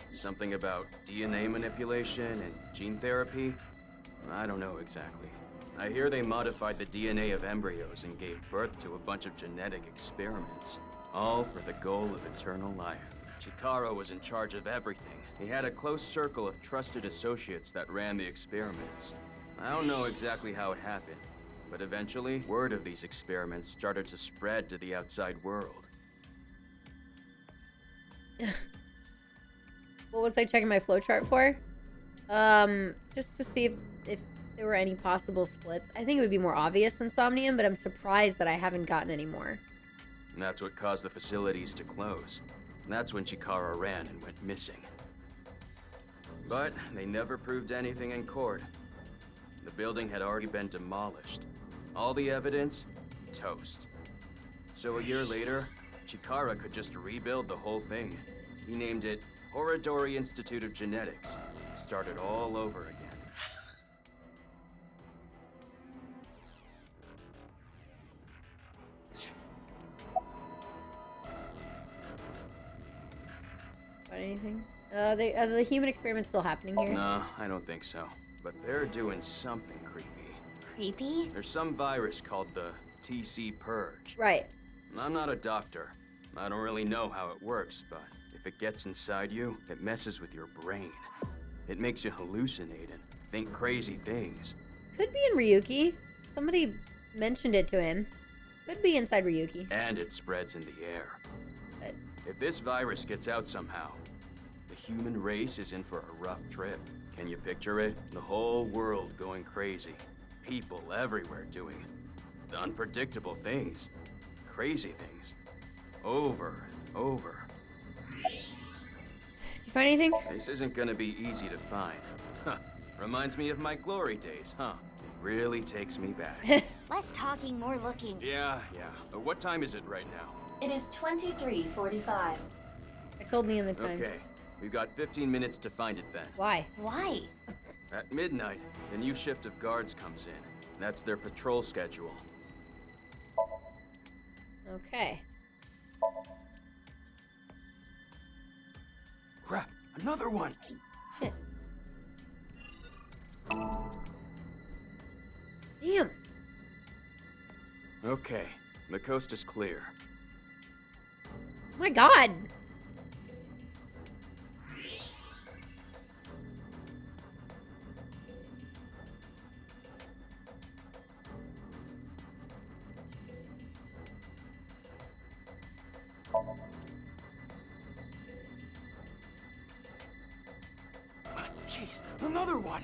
Something about DNA manipulation and gene therapy? I don't know exactly. I hear they modified the DNA of embryos and gave birth to a bunch of genetic experiments. All for the goal of eternal life. Chikara was in charge of everything. He had a close circle of trusted associates that ran the experiments. I don't know exactly how it happened, but eventually, word of these experiments started to spread to the outside world. What was I checking my flowchart for? Just to see if there were any possible splits. I think it would be more obvious in Somnium, but I'm surprised that I haven't gotten any more. And that's what caused the facilities to close. And that's when Chikara ran and went missing. But they never proved anything in court. The building had already been demolished. All the evidence, toast. So a year later, Chikara could just rebuild the whole thing. He named it Horodori Institute of Genetics. It started all over again. Got anything? Are the human experiments still happening here? No, I don't think so. But they're doing something creepy. Creepy? There's some virus called the TC Purge. Right. I'm not a doctor. I don't really know how it works, but if it gets inside you, it messes with your brain. It makes you hallucinate and think crazy things. Could be in Ryuki. Somebody mentioned it to him. Could be inside Ryuki. And it spreads in the air. But if this virus gets out somehow, the human race is in for a rough trip. Can you picture it? The whole world going crazy. People everywhere doing unpredictable things. Crazy things. Over and over. Did you find anything? This isn't gonna be easy to find. Huh. Reminds me of my glory days, huh? It really takes me back. Less talking, more looking. Yeah. What time is it right now? It is 23:45. I told Liam the time. Okay. We've got 15 minutes to find it then. Why? Why? At midnight, the new shift of guards comes in. That's their patrol schedule. Okay. Crap! Another one! Shit. Damn. Okay, the coast is clear. Oh my god. Jeez, another one!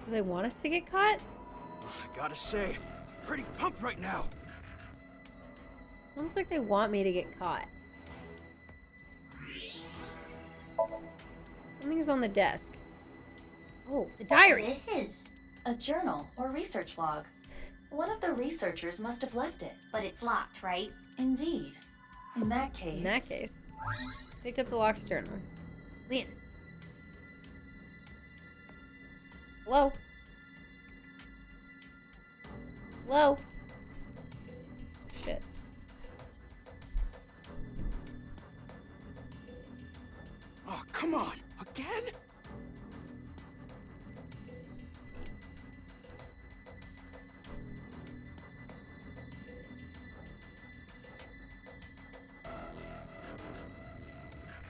Do they want us to get caught? I gotta say, pretty pumped right now. Almost like they want me to get caught. Something's on the desk. Oh, the diary. This is a journal or research log. One of the researchers must have left it. But it's locked, right? Indeed. In that case... In that case. Picked up the locked journal. Leon. Hello? Hello? Shit. Oh, come on. Again?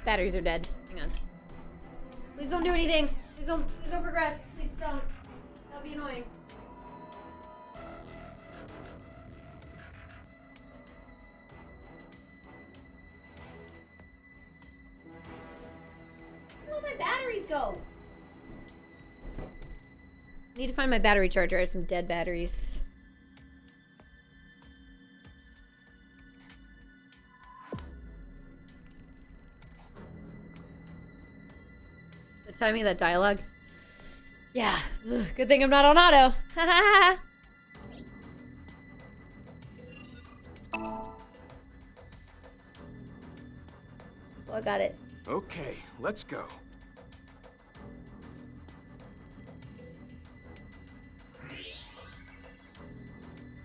Batteries are dead. Hang on. Please don't do anything. Please don't progress. Please don't. That'll be annoying. Where did all my batteries go? I need to find my battery charger. I have some dead batteries. The timing of that dialogue. Yeah. Ugh, good thing I'm not on auto. Well, I got it. Okay, let's go.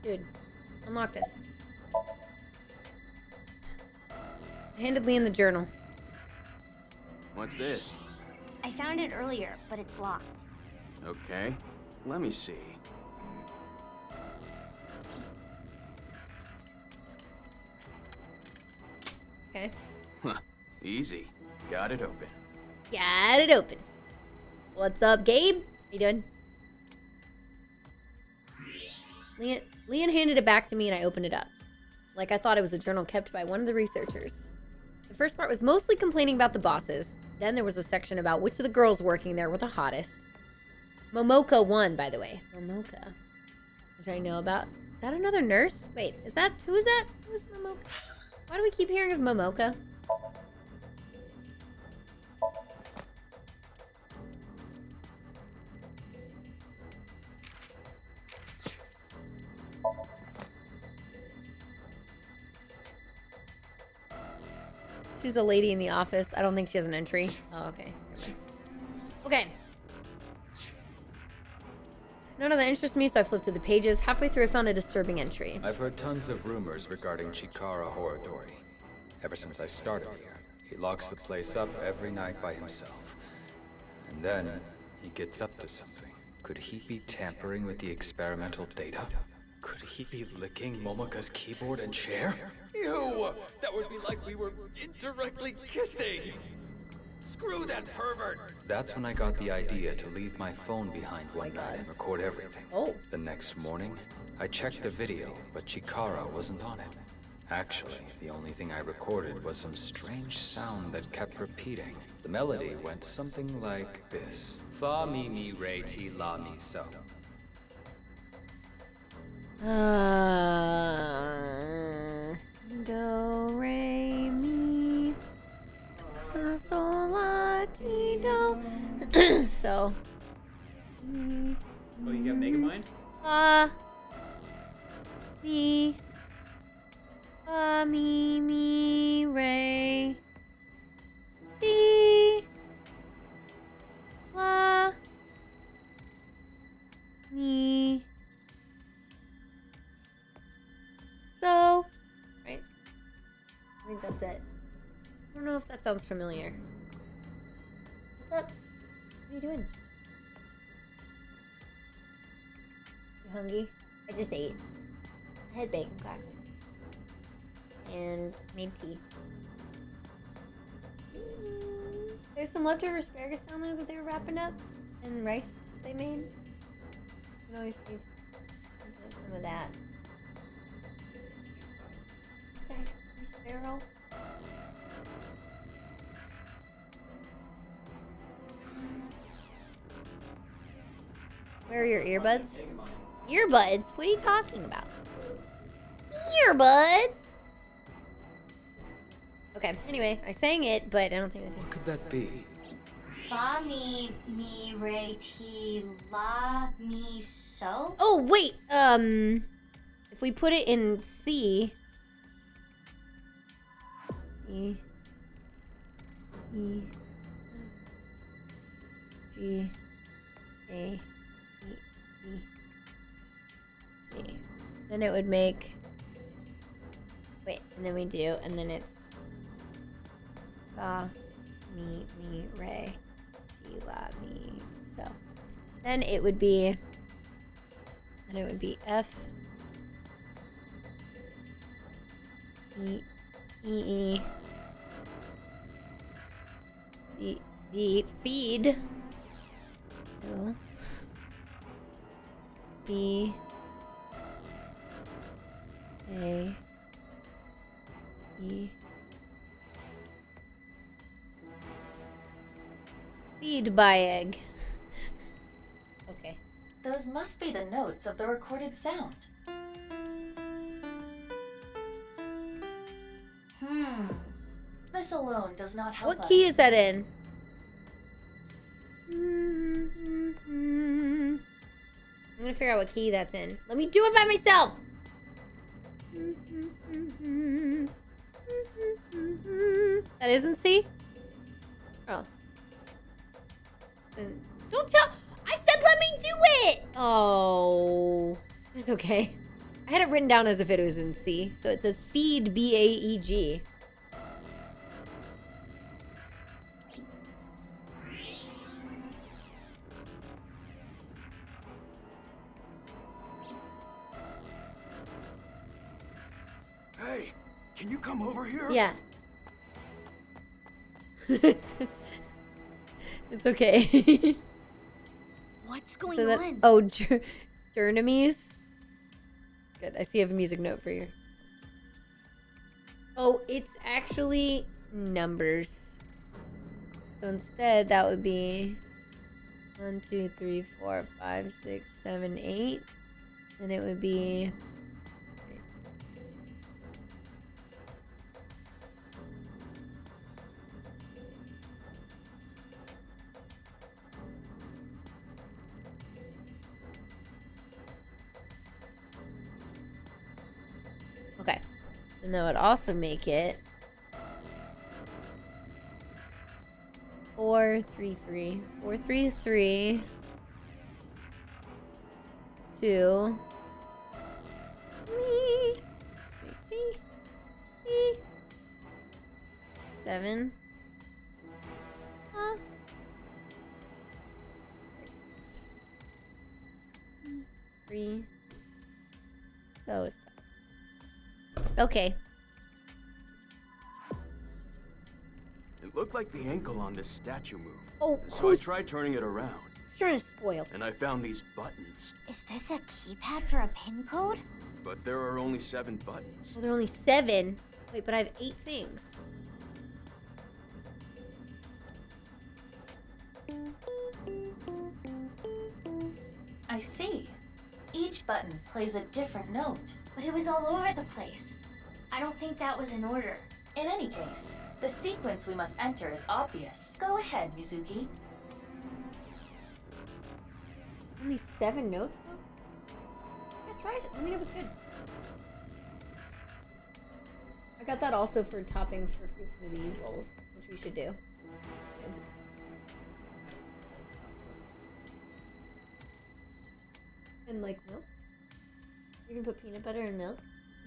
Dude, unlock this. I handed Leon the journal. What's this? I found it earlier, but it's locked. Okay, let me see. Okay. Huh, easy. Got it open. Got it open. What's up, Gabe? How you doing? Leon handed it back to me and I opened it up. Like I thought it was a journal kept by one of the researchers. The first part was mostly complaining about the bosses. Then there was a section about which of the girls working there were the hottest. Momoka won, by the way. Momoka. Which I know about. Is that another nurse? Wait, who is that? Who is Momoka? Why do we keep hearing of Momoka? She's a lady in the office. I don't think she has an entry. Oh, okay. Okay. None of that interests me, so I flipped through the pages. Halfway through, I found a disturbing entry. I've heard tons of rumors regarding Chikara Horodori. Ever since I started here, he locks the place up every night by himself. And then, he gets up to something. Could he be tampering with the experimental data? Could he be licking Momoka's keyboard and chair? Ew! That would be like we were indirectly kissing! Screw that pervert! That's when I got the idea to leave my phone behind one night and record everything. Oh. The next morning, I checked the video, but Chikara wasn't on it. Actually, the only thing I recorded was some strange sound that kept repeating. The melody went something like this. Fa mi mi re ti la mi so. Do, re, mi, fa, sol, la, ti, do. So. Oh, you got Megamind? Fa, mi, fa, mi, re, ti, la, mi. So, right? I think that's it. I don't know if that sounds familiar. What's up? What are you doing? You hungry? I just ate. I had bacon crackers. And made tea. There's some leftover asparagus down there that they were wrapping up. And rice they made. You can always leave some of that. Okay, sparrow. Where are your earbuds? Earbuds? What are you talking about? Earbuds? Okay, anyway, I sang it, but I don't think that. What could that be? Fa mi re ti la mi so. Oh wait, if we put it in C, E, E, G, A, E, E, C. Then it would make. Wait, and then we do, and then it's Fa, mi, re, ti, la, mi, so. Then it would be. And it would be F, E, E, E, D, feed, O, B, A, E, feed by egg. Okay. Those must be the notes of the recorded sound. This alone does not help us. What key is that in? I'm gonna figure out what key that's in. Let me do it by myself! That isn't C? Oh. Then don't tell. I said let me do it! Oh. It's okay. I had it written down as if it was in C. So it says feed B-A-E-G. Hey, can you come over here? Yeah. It's okay. What's going So that, on? oh, Journemies? Good, I see you have a music note for you. Oh, it's actually numbers. So instead, that would be 1, 2, 3, 4, 5, 6, 7, 8. And it would be... Okay. And that would also make it 4, 3, 3. 4, 3, 3. 2. Me. 7. 3. So it's okay. It looked like the ankle on this statue moved. Oh, so I tried turning it around. It's trying to spoil. And I found these buttons. Is this a keypad for a pin code? But there are only 7 buttons. Well, there are only 7. Wait, but I have 8 things. I see. Each button plays a different note. But it was all over the place. I don't think that was in order. In any case, the sequence we must enter is obvious. Go ahead, Mizuki. Only 7 notes though? Yeah, try it. Let me know if it's good. I got that also for toppings for fruit smoothie bowls, which we should do. And like milk? You can put peanut butter in milk?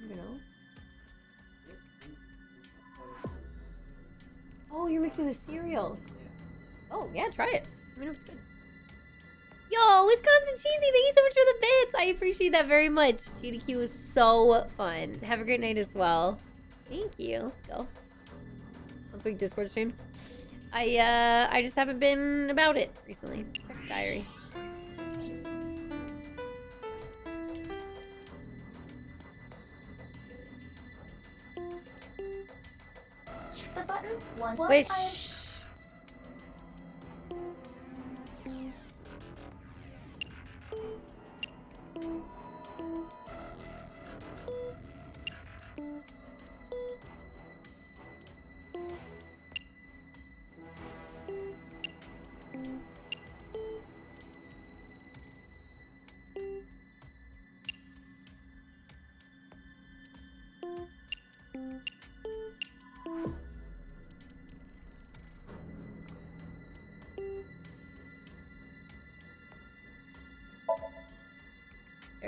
I don't know. Oh, you're mixing the cereals. Oh, yeah, try it. Let me know if it's good. Yo, Wisconsin Cheesy, thank you so much for the bits. I appreciate that very much. TDQ was so fun. Have a great night as well. Thank you. Let's go. Let's make Discord streams. I just haven't been about it recently. Check the diary. The buttons one. Wish. I am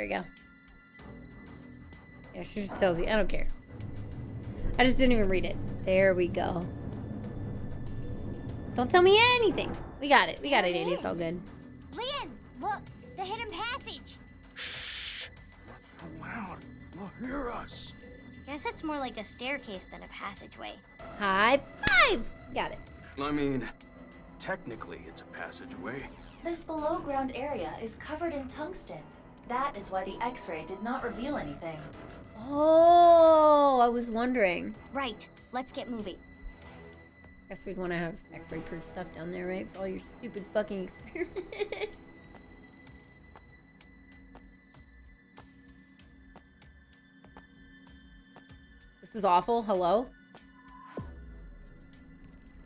There you go. Yeah, she just tells you. I don't care. I just didn't even read it. There we go. Don't tell me anything. We got it. We got it, Andy. It's all good. Leon, look, the hidden passage. So loud. They'll hear us. Guess it's more like a staircase than a passageway. High five! Got it. I mean, technically it's a passageway. This below-ground area is covered in tungsten. That is why the X-ray did not reveal anything. Oh, I was wondering. Right. Let's get moving. Guess we'd want to have X-ray proof stuff down there, right? For all your stupid fucking experiments. This is awful. Hello?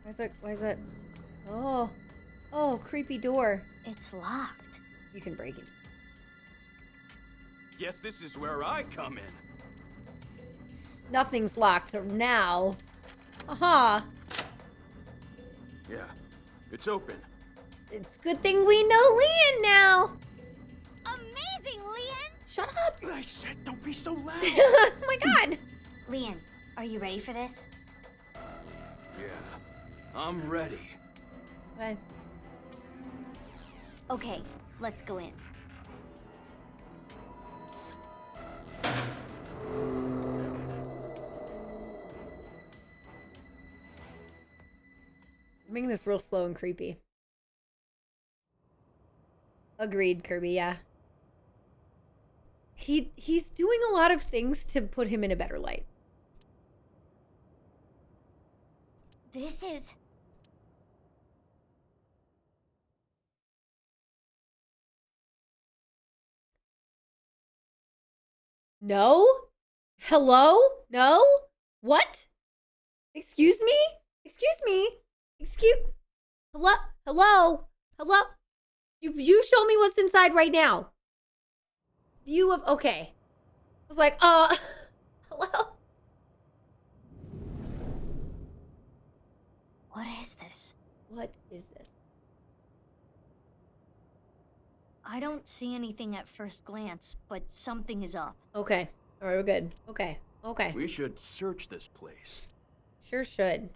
Why is that? Oh. Oh, creepy door. It's locked. You can break it. Guess this is where I come in. Nothing's locked now. Aha. Yeah, it's open. It's a good thing we know Leon now. Amazing, Leon! Shut up. I said don't be so loud. Oh my god. Leon, are you ready for this? Yeah, I'm ready. Okay. Okay, let's go in. Making this real slow and creepy. Agreed, Kirby, yeah. He's doing a lot of things to put him in a better light. This is... No? Hello? No? What? Excuse me? Excuse me? Hello? Hello? Hello? You show me what's inside right now. View of... Okay. I was like, hello? What is this? What is this? I don't see anything at first glance, but something is up. Okay. All right, we're good. Okay. Okay. We should search this place. Sure should.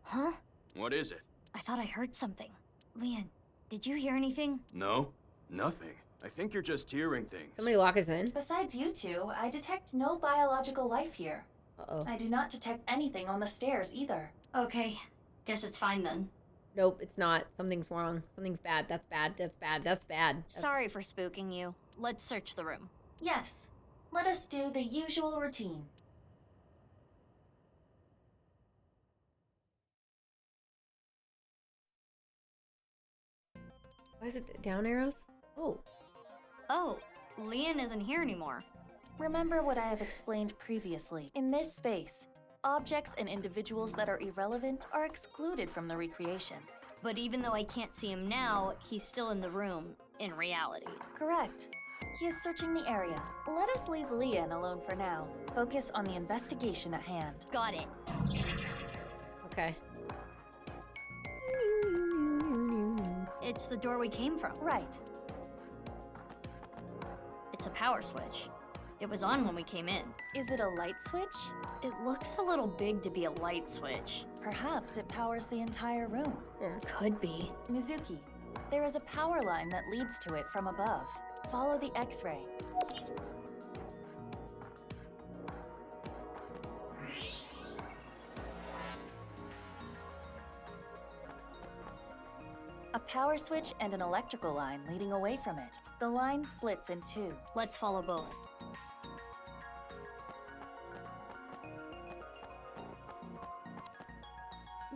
Huh? What is it? I thought I heard something. Leon, did you hear anything? No, nothing. I think you're just hearing things. Somebody lock us in. Besides you two, I detect no biological life here. Uh-oh. I do not detect anything on the stairs either. Okay, guess it's fine then. Nope, it's not. Something's wrong. Something's bad. That's bad. That's bad. That's bad. Sorry for spooking you. Let's search the room. Yes, let us do the usual routine. Why is it down arrows? Oh. Oh, Leon isn't here anymore. Remember what I have explained previously. In this space, objects and individuals that are irrelevant are excluded from the recreation. But even though I can't see him now, he's still in the room, in reality. Correct. He is searching the area. Let us leave Leon alone for now. Focus on the investigation at hand. Got it. Okay. It's the door we came from. Right. It's a power switch. It was on when we came in. Is it a light switch? It looks a little big to be a light switch. Perhaps it powers the entire room. Could be. Mizuki, there is a power line that leads to it from above. Follow the X-ray. A power switch and an electrical line leading away from it. The line splits in two. Let's follow both.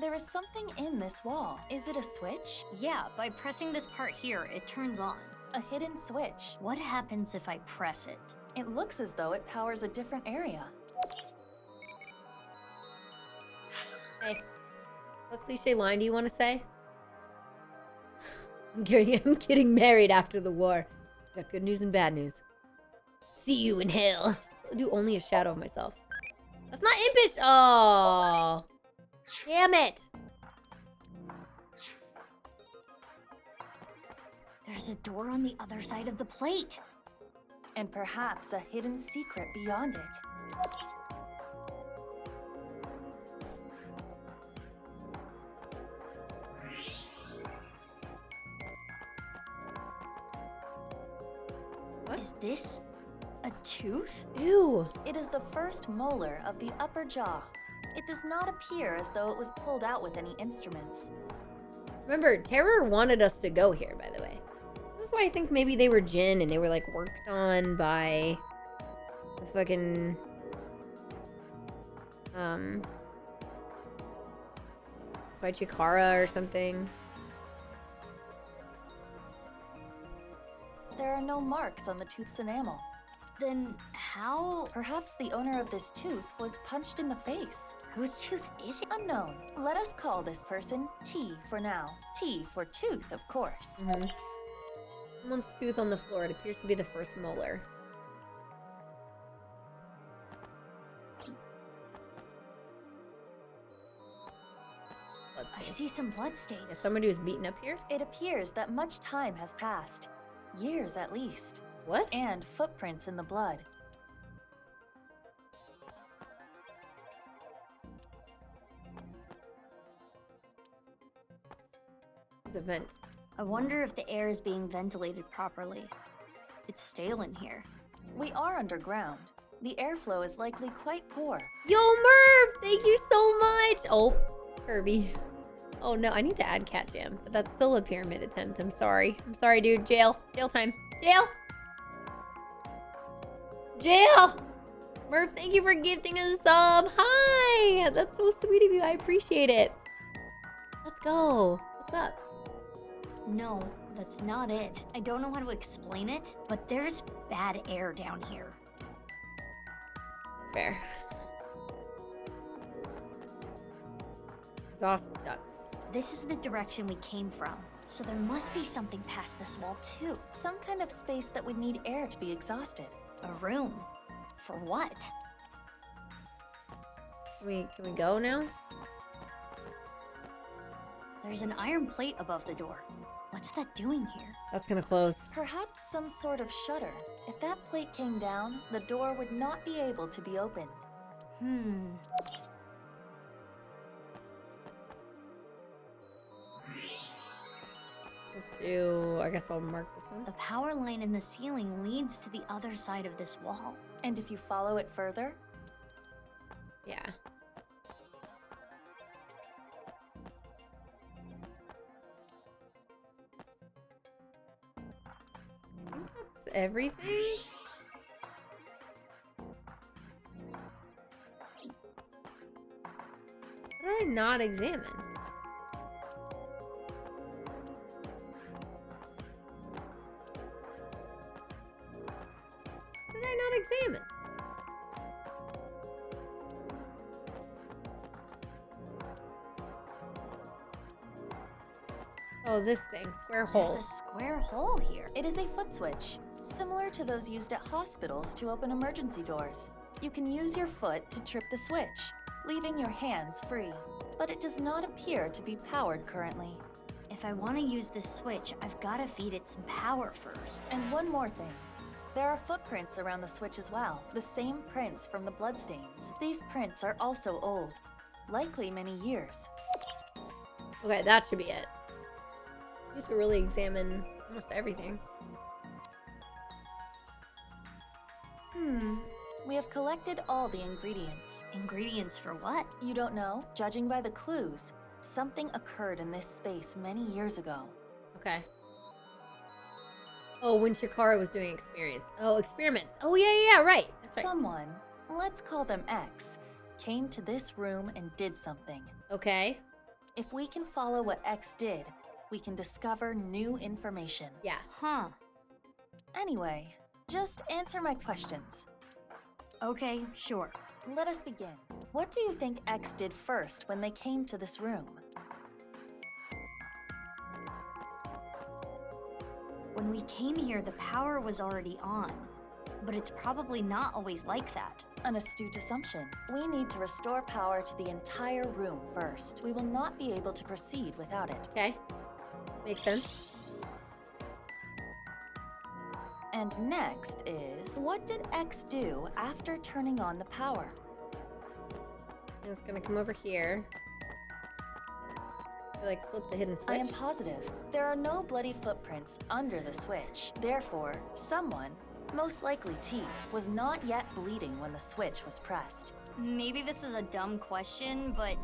There is something in this wall. Is it a switch? Yeah, by pressing this part here, it turns on. A hidden switch. What happens if I press it? It looks as though it powers a different area. Hey, what cliche line do you want to say? I'm getting married after the war. Got good news and bad news. See you in hell. I'll do only a shadow of myself. That's not impish. Oh, damn it. There's a door on the other side of the plate. And perhaps a hidden secret beyond it. Is this a tooth? Ew. It is the first molar of the upper jaw. It does not appear as though it was pulled out with any instruments. Remember, Terror wanted us to go here, by the way. This is why I think maybe they were Jinn and they were, like, worked on by the fucking, by Chikara or something. There are no marks on the tooth's enamel. Then how? Perhaps the owner of this tooth was punched in the face. Whose tooth is it? Unknown. Let us call this person T for now. T for tooth, of course. Someone's tooth on the floor. It appears to be the first molar. I see some bloodstains. Yeah, somebody was beaten up here? It appears that much time has passed. Years at least. What? And footprints in the blood. It's a vent. I wonder if the air is being ventilated properly. It's stale in here. We are underground. The airflow is likely quite poor. Yo, Merv! Thank you so much! Oh, Kirby. Oh no, I need to add Cat Jam, but that's still a pyramid attempt. I'm sorry. I'm sorry, dude. Jail. Jail time. Jail! Jail! Merv, thank you for gifting a sub. Hi! That's so sweet of you. I appreciate it. Let's go. What's up? No, that's not it. I don't know how to explain it, but there's bad air down here. Fair. Exhaust ducts. This is the direction we came from, so there must be something past this wall too. Some kind of space that would need air to be exhausted. A room. For what? Can we go now? There's an iron plate above the door. What's that doing here? That's gonna close. Perhaps some sort of shutter. If that plate came down, the door would not be able to be opened. Let's do, I guess I'll mark this one. The power line in the ceiling leads to the other side of this wall. And if you follow it further? Yeah. I think that's everything. What did I not examine? What did I not examine? Oh, this thing. Square hole. There's a square hole here. It is a foot switch, similar to those used at hospitals to open emergency doors. You can use your foot to trip the switch, leaving your hands free. But it does not appear to be powered currently. If I want to use this switch, I've got to feed it some power first. And one more thing. There are footprints around the switch as well, the same prints from the bloodstains. These prints are also old, likely many years. Okay, that should be it. You have to really examine almost everything. We have collected all the ingredients. Ingredients for what? You don't know? Judging by the clues, something occurred in this space many years ago. Okay. Oh, when Chikara was doing experiments. Oh, yeah, right. That's right. Someone, let's call them X, came to this room and did something. Okay. If we can follow what X did, we can discover new information. Yeah. Huh. Anyway, just answer my questions. Okay, sure. Let us begin. What do you think X did first when they came to this room? When we came here, the power was already on. But it's probably not always like that. An astute assumption. We need to restore power to the entire room first. We will not be able to proceed without it. Okay. Makes sense. And next is, what did X do after turning on the power? It's gonna come over here. Like flip the hidden switch. I am positive there are no bloody footprints under the switch. Therefore, someone, most likely T, was not yet bleeding when the switch was pressed. Maybe this is a dumb question, but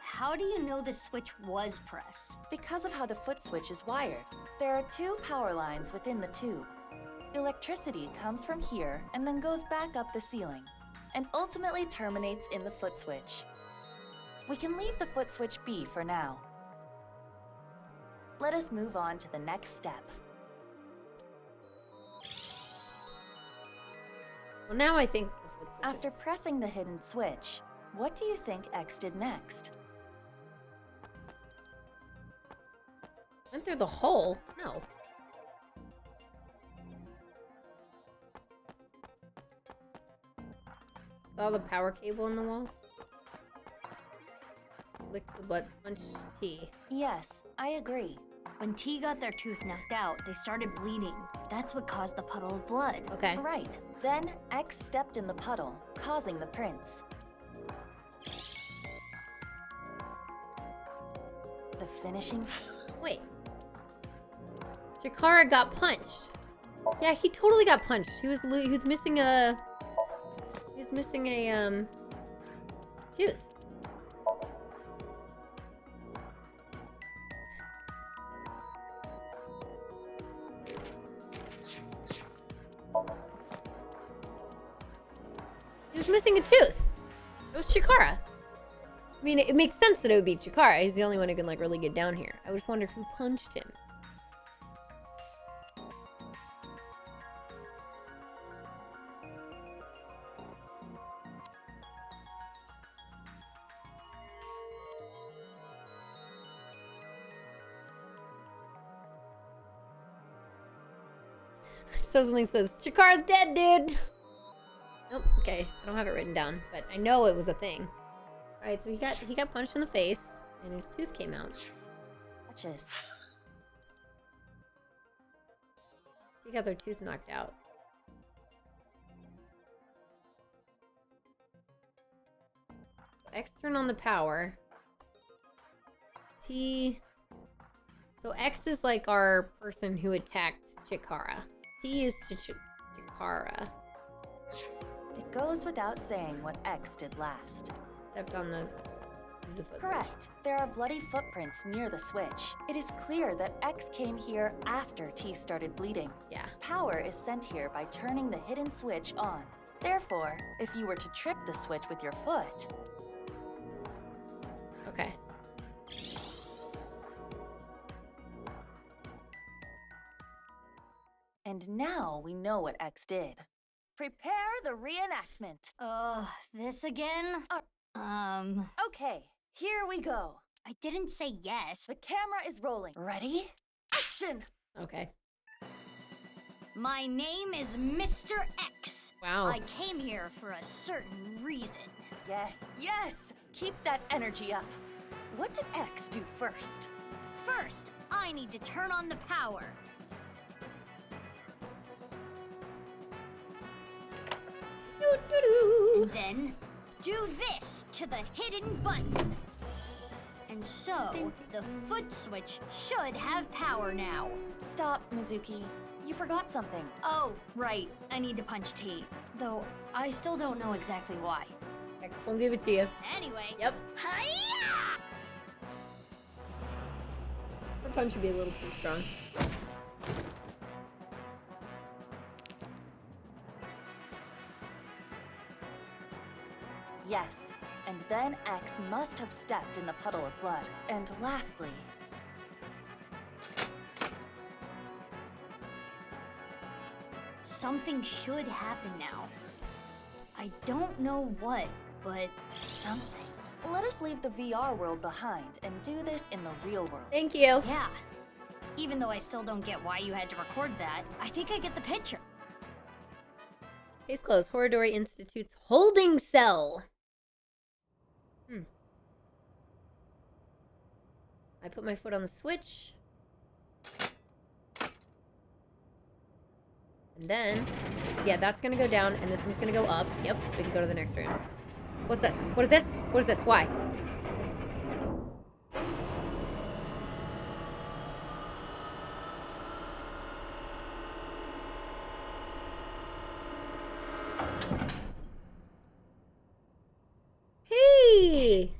how do you know the switch was pressed? Because of how the foot switch is wired. There are 2 power lines within the tube. Electricity comes from here and then goes back up the ceiling, and ultimately terminates in the foot switch. We can leave the foot switch be for now. Let us move on to the next step. Well, now I think the foot switch After pressing the hidden switch, what do you think X did next? went through the hole. No. Saw the power cable in the wall. Lick the butt, punch T. Yes, I agree. When T got their tooth knocked out, they started bleeding. That's what caused the puddle of blood. Okay. Right. Then X stepped in the puddle, causing the prints. The finishing... Wait. Chikara got punched. Yeah, he totally got punched. He was missing a... He was missing a, tooth. He was missing a tooth. It was Chikara. I mean, it makes sense that it would be Chikara. He's the only one who can, like, really get down here. I just wonder who punched him. Something says, Chikara's dead, dude! Nope, okay. I don't have it written down, but I know it was a thing. Alright, so he got punched in the face, and his tooth came out. Watches. He got their tooth knocked out. X turned on the power. T... So X is like our person who attacked Chikara. T is Chikara. It goes without saying what X did last. Stepped on the... Correct. There are bloody footprints near the switch. It is clear that X came here after T started bleeding. Yeah. Power is sent here by turning the hidden switch on. Therefore, if you were to trip the switch with your foot... Okay. And now we know what X did. Prepare the reenactment. This again? Okay, here we go. I didn't say yes. The camera is rolling. Ready? Action! Okay. My name is Mr. X. Wow. I came here for a certain reason. Yes, yes! Keep that energy up. What did X do first? First, I need to turn on the power. And then, do this to the hidden button. And so, the foot switch should have power now. Stop, Mizuki. You forgot something. Oh, right. I need to punch T. Though, I still don't know exactly why. X won't give it to you. Anyway. Yep. Hi-ya! Her punch would be a little too strong. Yes, and then X must have stepped in the puddle of blood. And lastly... Something should happen now. I don't know what, but... Something. Let us leave the VR world behind and do this in the real world. Thank you. Yeah. Even though I still don't get why you had to record that, I think I get the picture. Case closed. Horadori Institute's holding cell. I put my foot on the switch. And then, yeah, that's gonna go down, and this one's gonna go up. Yep, so we can go to the next room. What's this? What is this? What is this? Why? Hey!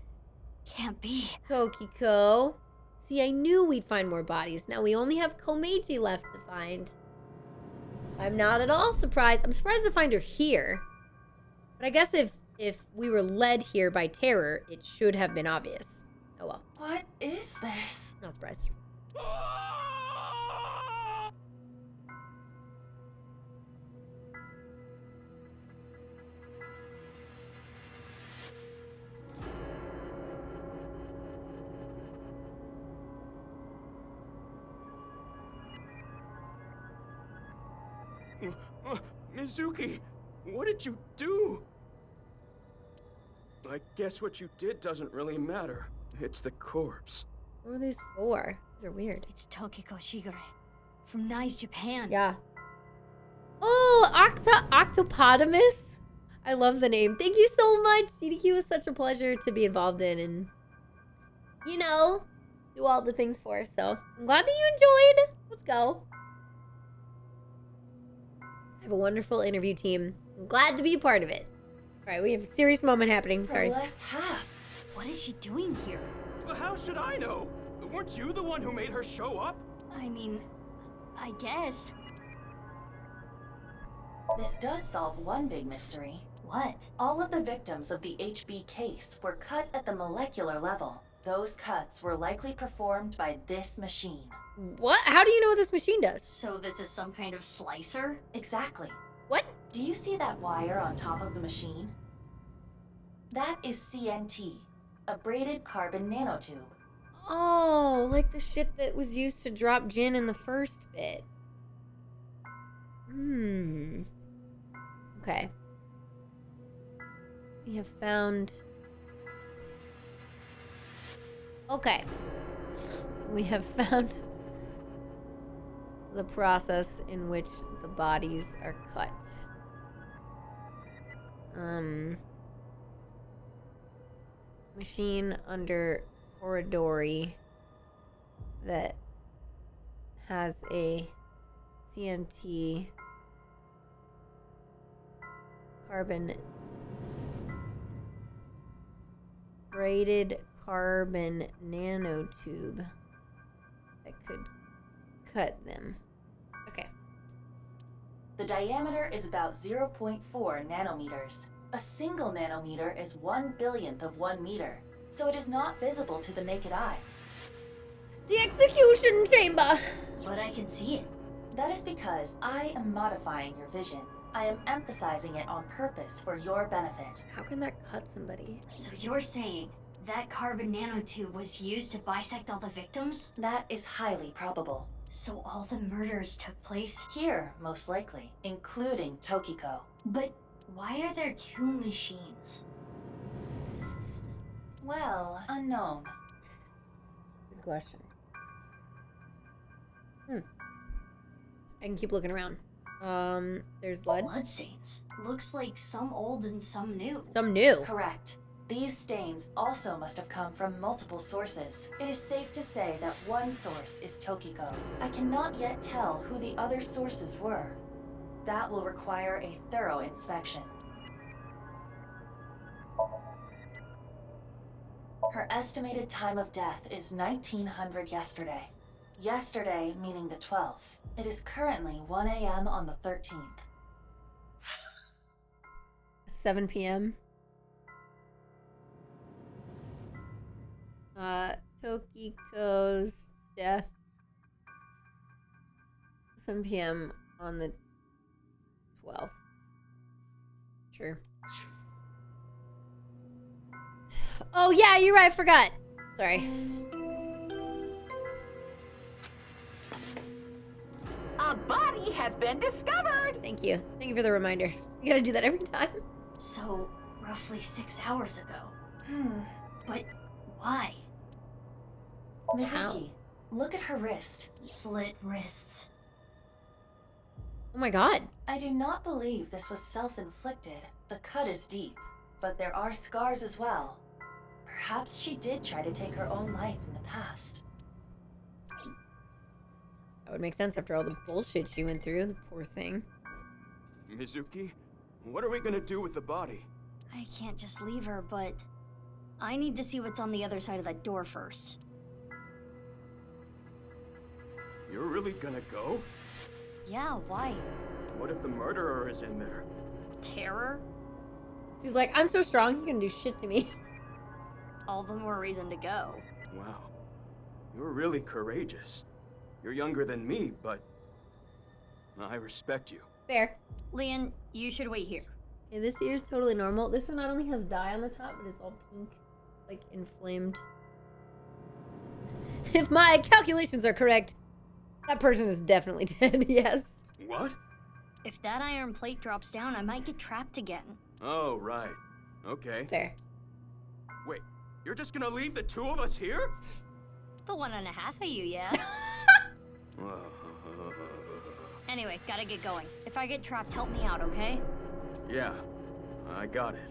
Can't be. Tokiko. See, I knew we'd find more bodies. Now we only have Komeiji left to find. I'm not at all surprised. I'm surprised to find her here. But I guess if we were led here by terror, it should have been obvious. Oh well. What is this? Not surprised. Mizuki, what did you do? I guess what you did doesn't really matter. It's the corpse. What are these for? These are weird. It's Tokiko Shigure from Nice, Japan. Yeah. Oh, Octopotamus. I love the name. Thank you so much. GDQ was such a pleasure to be involved in and, you know, do all the things for. So I'm glad that you enjoyed. Let's go. I have a wonderful interview team. I'm glad to be a part of it. All right, we have a serious moment happening. Sorry. The left half. What is she doing here? How should I know? Weren't you the one who made her show up? I mean, I guess. This does solve one big mystery. What? All of the victims of the HB case were cut at the molecular level. Those cuts were likely performed by this machine. What? How do you know what this machine does? So this is some kind of slicer? Exactly. What? Do you see that wire on top of the machine? That is CNT, a braided carbon nanotube. Oh, like the shit that was used to drop Jin in the first bit. Okay. We have found... Okay. We have found the process in which the bodies are cut. Machine under Corridori that has a CNT carbon braided carbon nanotube that could cut them. Okay. The diameter is about 0.4 nanometers. A single nanometer is 1/1000th of 1 meter, so it is not visible to the naked eye. The execution chamber! But I can see it. That is because I am modifying your vision. I am emphasizing it on purpose for your benefit. How can that cut somebody? So you're saying that carbon nanotube was used to bisect all the victims? That is highly probable. So all the murders took place here, most likely, including Tokiko. But why are there two machines? Well, unknown. Good question. I can keep looking around. There's blood. Bloodstains. Looks like some old and some new. Some new. Correct. These stains also must have come from multiple sources. It is safe to say that one source is Tokiko. I cannot yet tell who the other sources were. That will require a thorough inspection. Her estimated time of death is 1900 yesterday. Yesterday meaning the 12th. It is currently 1 a.m. on the 13th. 7 p.m. Tokiko's death. 7 p.m. on the 12th. Sure. Oh yeah, you're right, I forgot. Sorry. A body has been discovered! Thank you. Thank you for the reminder. You gotta do that every time. So, roughly 6 hours ago. But why? Mizuki, look at her wrist. Slit wrists. Oh my god. I do not believe this was self-inflicted. The cut is deep, but there are scars as well. Perhaps she did try to take her own life in the past. That would make sense after all the bullshit she went through, the poor thing. Mizuki, what are we gonna do with the body? I can't just leave her, but I need to see what's on the other side of that door first. You're really gonna go? Yeah, why? What if the murderer is in there? Terror? She's like, I'm so strong, he can do shit to me. All the more reason to go. Wow. You're really courageous. You're younger than me, but I respect you. Fair. Leon, you should wait here. Okay, this ear's totally normal. This one not only has dye on the top, but it's all pink, like inflamed. If my calculations are correct, that person is definitely dead, yes. What? If that iron plate drops down, I might get trapped again. Oh, right. Okay. Fair. Wait, you're just gonna leave the two of us here? The 1.5 of you, yeah. Anyway, gotta get going. If I get trapped, help me out, okay? Yeah, I got it.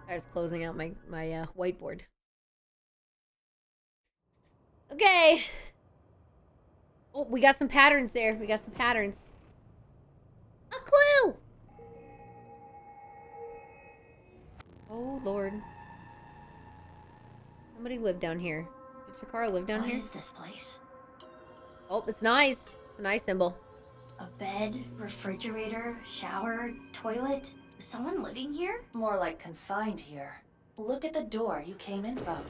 I was closing out my whiteboard. Okay. Oh, we got some patterns there. We got some patterns. A clue! Oh, Lord. Somebody lived down here. Did Chikara live down here? What is this place? Oh, it's nice. It's a nice symbol. A bed, refrigerator, shower, toilet. Is someone living here? More like confined here. Look at the door you came in from.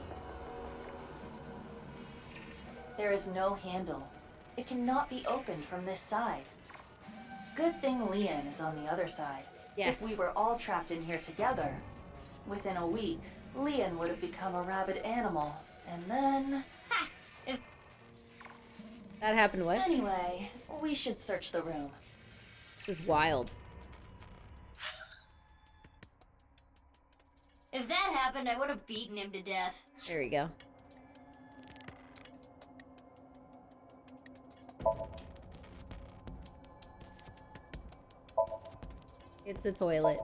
There is no handle. It cannot be opened from this side. Good thing Leon is on the other side. Yes. If we were all trapped in here together, within a week, Leon would have become a rabid animal. And then... Ha! If that happened what? Anyway, we should search the room. This is wild. If that happened, I would have beaten him to death. There we go. It's the toilet.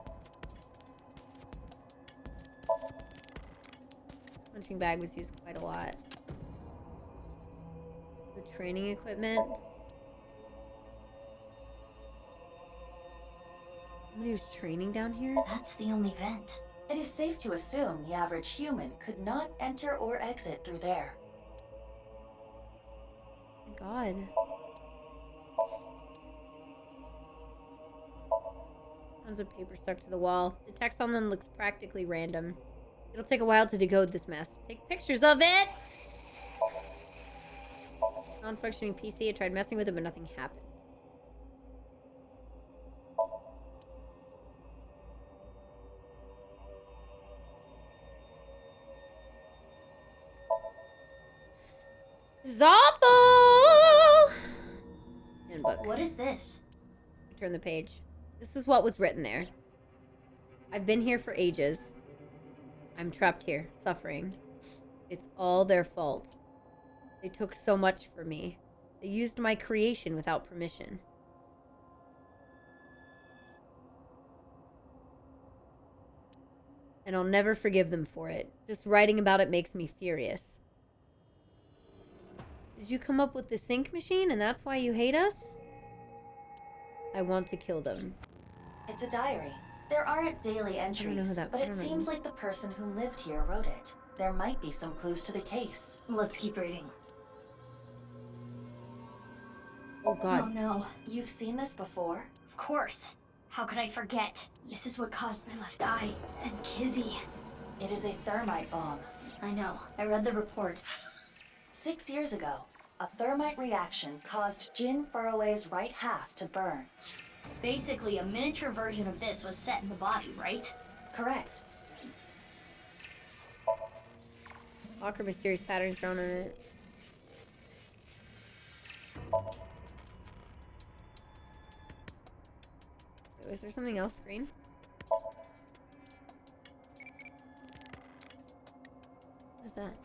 Punching bag was used quite a lot. The training equipment. Somebody was training down here? That's the only vent. It is safe to assume the average human could not enter or exit through there. My God. Tons of paper stuck to the wall. The text on them looks practically random. It'll take a while to decode this mess. Take pictures of it! Non-functioning PC. I tried messing with it, but nothing happened. This is awful! Handbook. What is this? Turn the page. This is what was written there. I've been here for ages. I'm trapped here, suffering. It's all their fault. They took so much from me. They used my creation without permission. And I'll never forgive them for it. Just writing about it makes me furious. Did you come up with the sync machine and that's why you hate us? I want to kill them. It's a diary. There aren't daily entries, but it seems like the person who lived here wrote it. There might be some clues to the case. Let's keep reading. Oh God. Oh no. You've seen this before? Of course. How could I forget? This is what caused my left eye. And Kizzy. It is a thermite bomb. I know. I read the report. 6 years ago, a thermite reaction caused Jin Furroway's right half to burn. Basically, a miniature version of this was set in the body, right? Correct. Awkward mysterious patterns drawn on it. Is there something else green? What is that?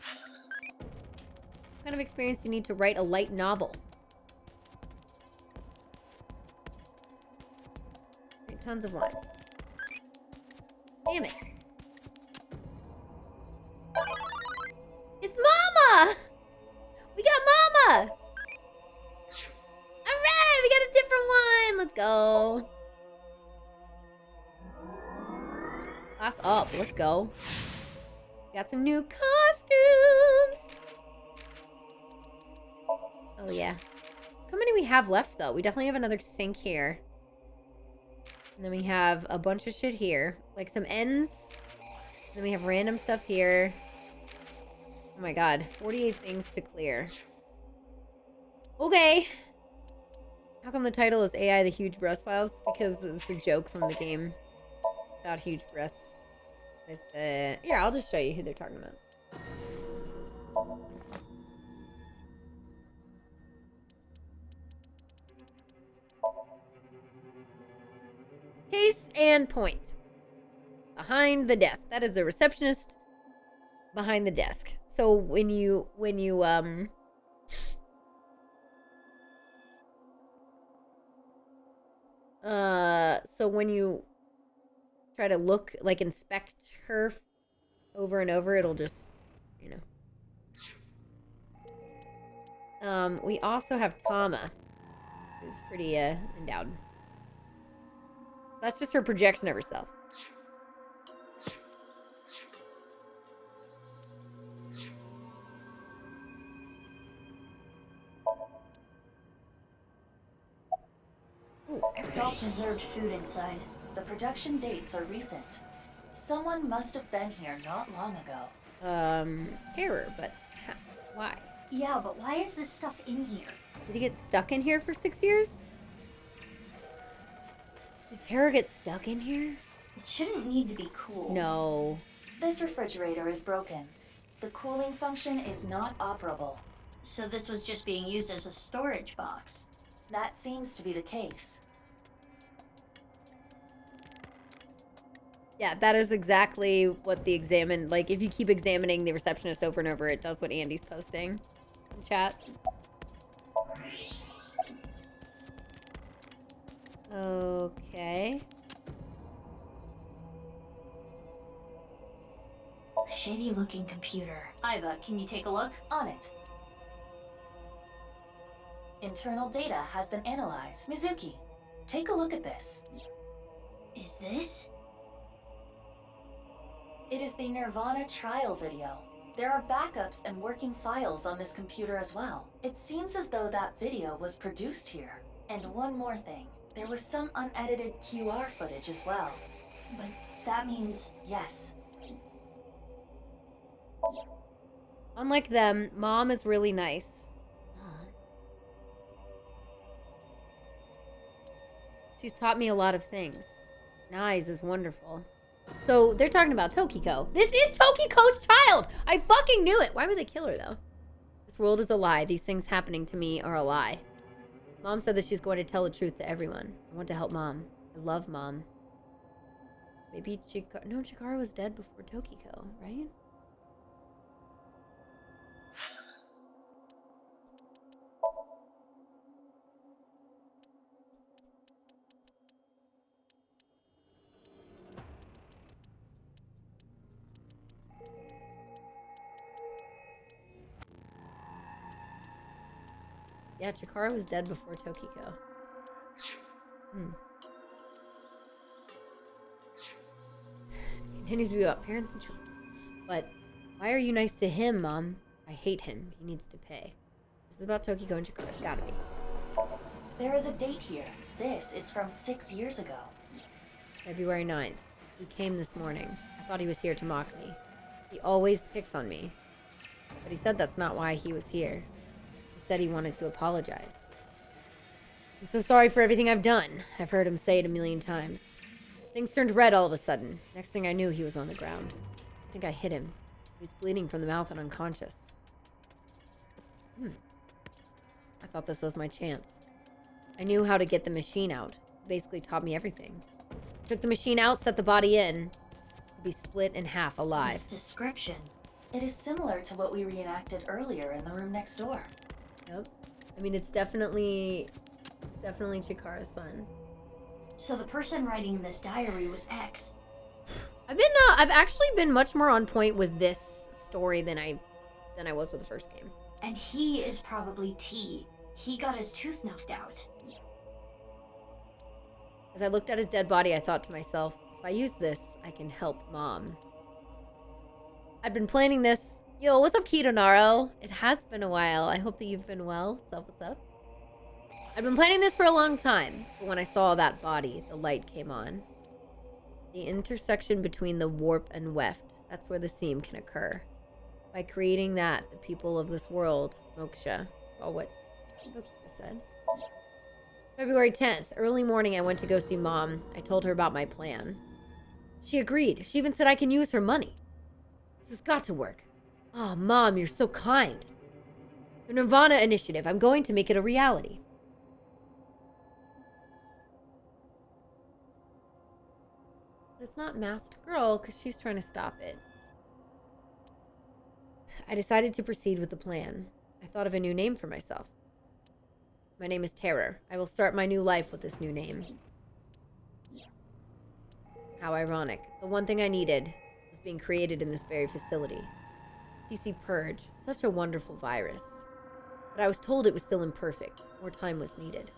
What kind of experience do you need to write a light novel? Tons of lines. Damn it. It's Mama! We got Mama! Alright, we got a different one! Let's go. Class up, let's go. Got some new costumes! Oh yeah. How many we have left though? We definitely have another sink here. And then we have a bunch of shit here. Like some ends. And then we have random stuff here. Oh my god. 48 things to clear. Okay. How come the title is AI the Huge Breast Files? Because it's a joke from the game. About huge breasts. With the... Here, I'll just show you who they're talking about. Case and point. Behind the desk. That is the receptionist behind the desk. So when you try to look, like inspect her over and over, it'll just, you know. We also have Tama, who's pretty endowed. That's just her projection of herself. Ooh, it's all preserved food inside. The production dates are recent. Someone must have been here not long ago. Error, but why? Yeah, but why is this stuff in here? Did he get stuck in here for 6 years? Did Tara get stuck in here? It shouldn't need to be cooled. No. This refrigerator is broken. The cooling function is not operable. So this was just being used as a storage box. That seems to be the case. Yeah, that is exactly what the like, if you keep examining the receptionist over and over, it does what Andy's posting in chat. Okay. Shady looking computer. Iva, can you take a look? On it. Internal data has been analyzed. Mizuki, take a look at this. Is this? It is the nirvanA trial video. There are backups and working files on this computer as well. It seems as though that video was produced here. And one more thing. There was some unedited QR footage as well. But that means... Yes. Unlike them, Mom is really nice. She's taught me a lot of things. Nyes is wonderful. So, they're talking about Tokiko. This is Tokiko's child! I fucking knew it! Why would they kill her, though? This world is a lie. These things happening to me are a lie. Mom said that she's going to tell the truth to everyone. I want to help Mom. I love Mom. Maybe Chikara... No, Chikara was dead before Tokiko, right? Yeah, Chikara was dead before Tokiko. Continues to be about parents and children. But why are you nice to him, Mom? I hate him. He needs to pay. This is about Tokiko and Chikara. It's gotta be. There is a date here. This is from 6 years ago. February 9th. He came this morning. I thought he was here to mock me. He always picks on me. But he said that's not why he was here. He said he wanted to apologize. I'm so sorry for everything I've done. I've heard him say it a million times. Things turned red all of a sudden. Next thing I knew, he was on the ground. I think I hit him. He was bleeding from the mouth and unconscious. I thought this was my chance. I knew how to get the machine out. It basically taught me everything. Took the machine out, set the body in. Be split in half alive. This description. It is similar to what we reenacted earlier in the room next door. Yep. I mean, it's definitely Chikara's son. So the person writing this diary was X. I've actually been much more on point with this story than I was with the first game. And he is probably T. He got his tooth knocked out. As I looked at his dead body, I thought to myself, if I use this, I can help Mom. I'd been planning this. Yo, what's up, Kitonaro? It has been a while. I hope that you've been well. What's up? I've been planning this for a long time, but when I saw that body, the light came on. The intersection between the warp and weft, that's where the seam can occur. By creating that, the people of this world, Moksha, what Moksha said. February 10th, early morning, I went to go see Mom. I told her about my plan. She agreed. She even said I can use her money. This has got to work. Oh, Mom, you're so kind. The nirvanA initiative, I'm going to make it a reality. It's not Masked Girl, because she's trying to stop it. I decided to proceed with the plan. I thought of a new name for myself. My name is Terror. I will start my new life with this new name. How ironic. The one thing I needed was being created in this very facility. TC Purge. Such a wonderful virus. But I was told it was still imperfect. More time was needed.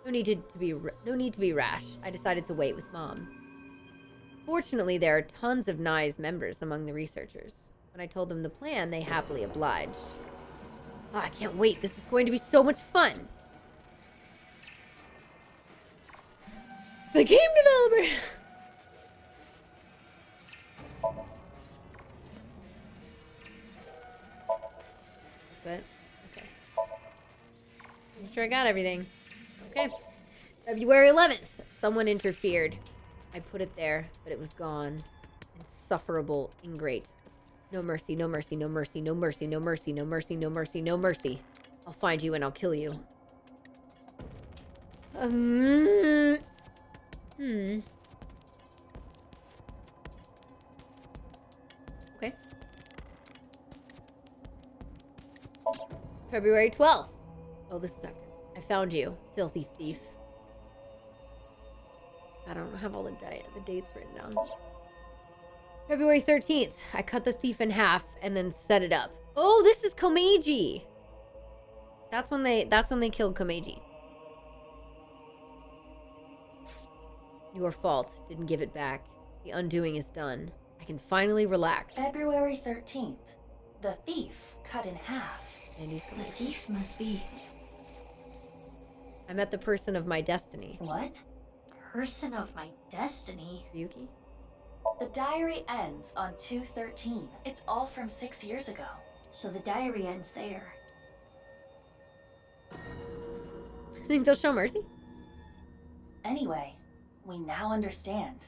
No need to be rash. I decided to wait with Mom. Fortunately, there are tons of NICE members among the researchers. When I told them the plan, they happily obliged. Oh, I can't wait. This is going to be so much fun. The game developer. But, okay. I'm sure I got everything. Okay. February 11th. Someone interfered. I put it there, but it was gone. Insufferable, ingrate. No mercy, no mercy, no mercy, no mercy, no mercy, no mercy, no mercy, no mercy. I'll find you and I'll kill you. Okay. February 12th. Oh, this is after. I found you, filthy thief. I don't have all the dates written down. February 13th. I cut the thief in half and then set it up. Oh, this is Komeiji. That's when they killed Komeiji. Your fault. Didn't give it back. The undoing is done. I can finally relax. February 13th. The thief cut in half. And the thief must be... I met the person of my destiny. What? Person of my destiny? Ryuki? The diary ends on 2/13. It's all from 6 years ago. So the diary ends there. Think they'll show mercy? Anyway, we now understand.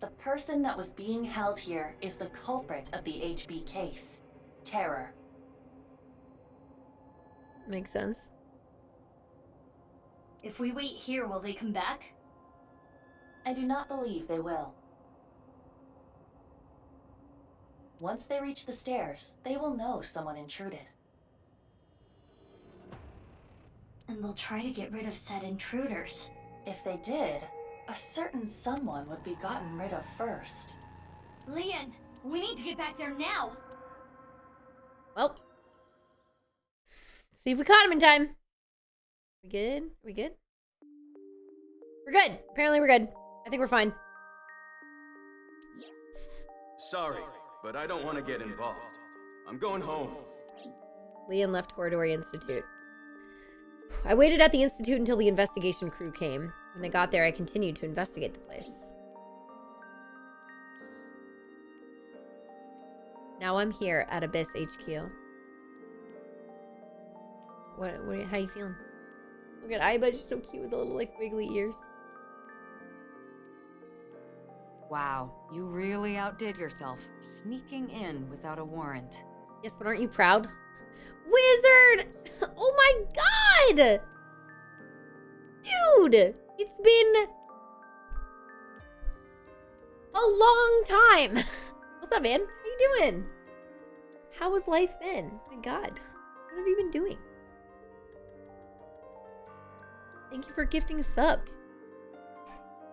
The person that was being held here is the culprit of the HB case. Terror. Makes sense. If we wait here, will they come back? I do not believe they will. Once they reach the stairs, they will know someone intruded. And they'll try to get rid of said intruders. If they did, a certain someone would be gotten rid of first. Leon, we need to get back there now. Well, see if we caught him in time. We good? We good? We're good. Apparently we're good. I think we're fine. Sorry, but I don't want to get involved. I'm going home. Leon left Horridori Institute. I waited at the Institute until the investigation crew came. When they got there, I continued to investigate the place. Now I'm here at Abyss HQ. How you feeling? Look at Aiba, she's so cute with the little, like, wiggly ears. Wow, you really outdid yourself, sneaking in without a warrant. Yes, but aren't you proud? Wizard! Oh my god! Dude! It's been a long time. What's up, man? How you doing? How has life been? Oh my god. What have you been doing? Thank you for gifting a sub.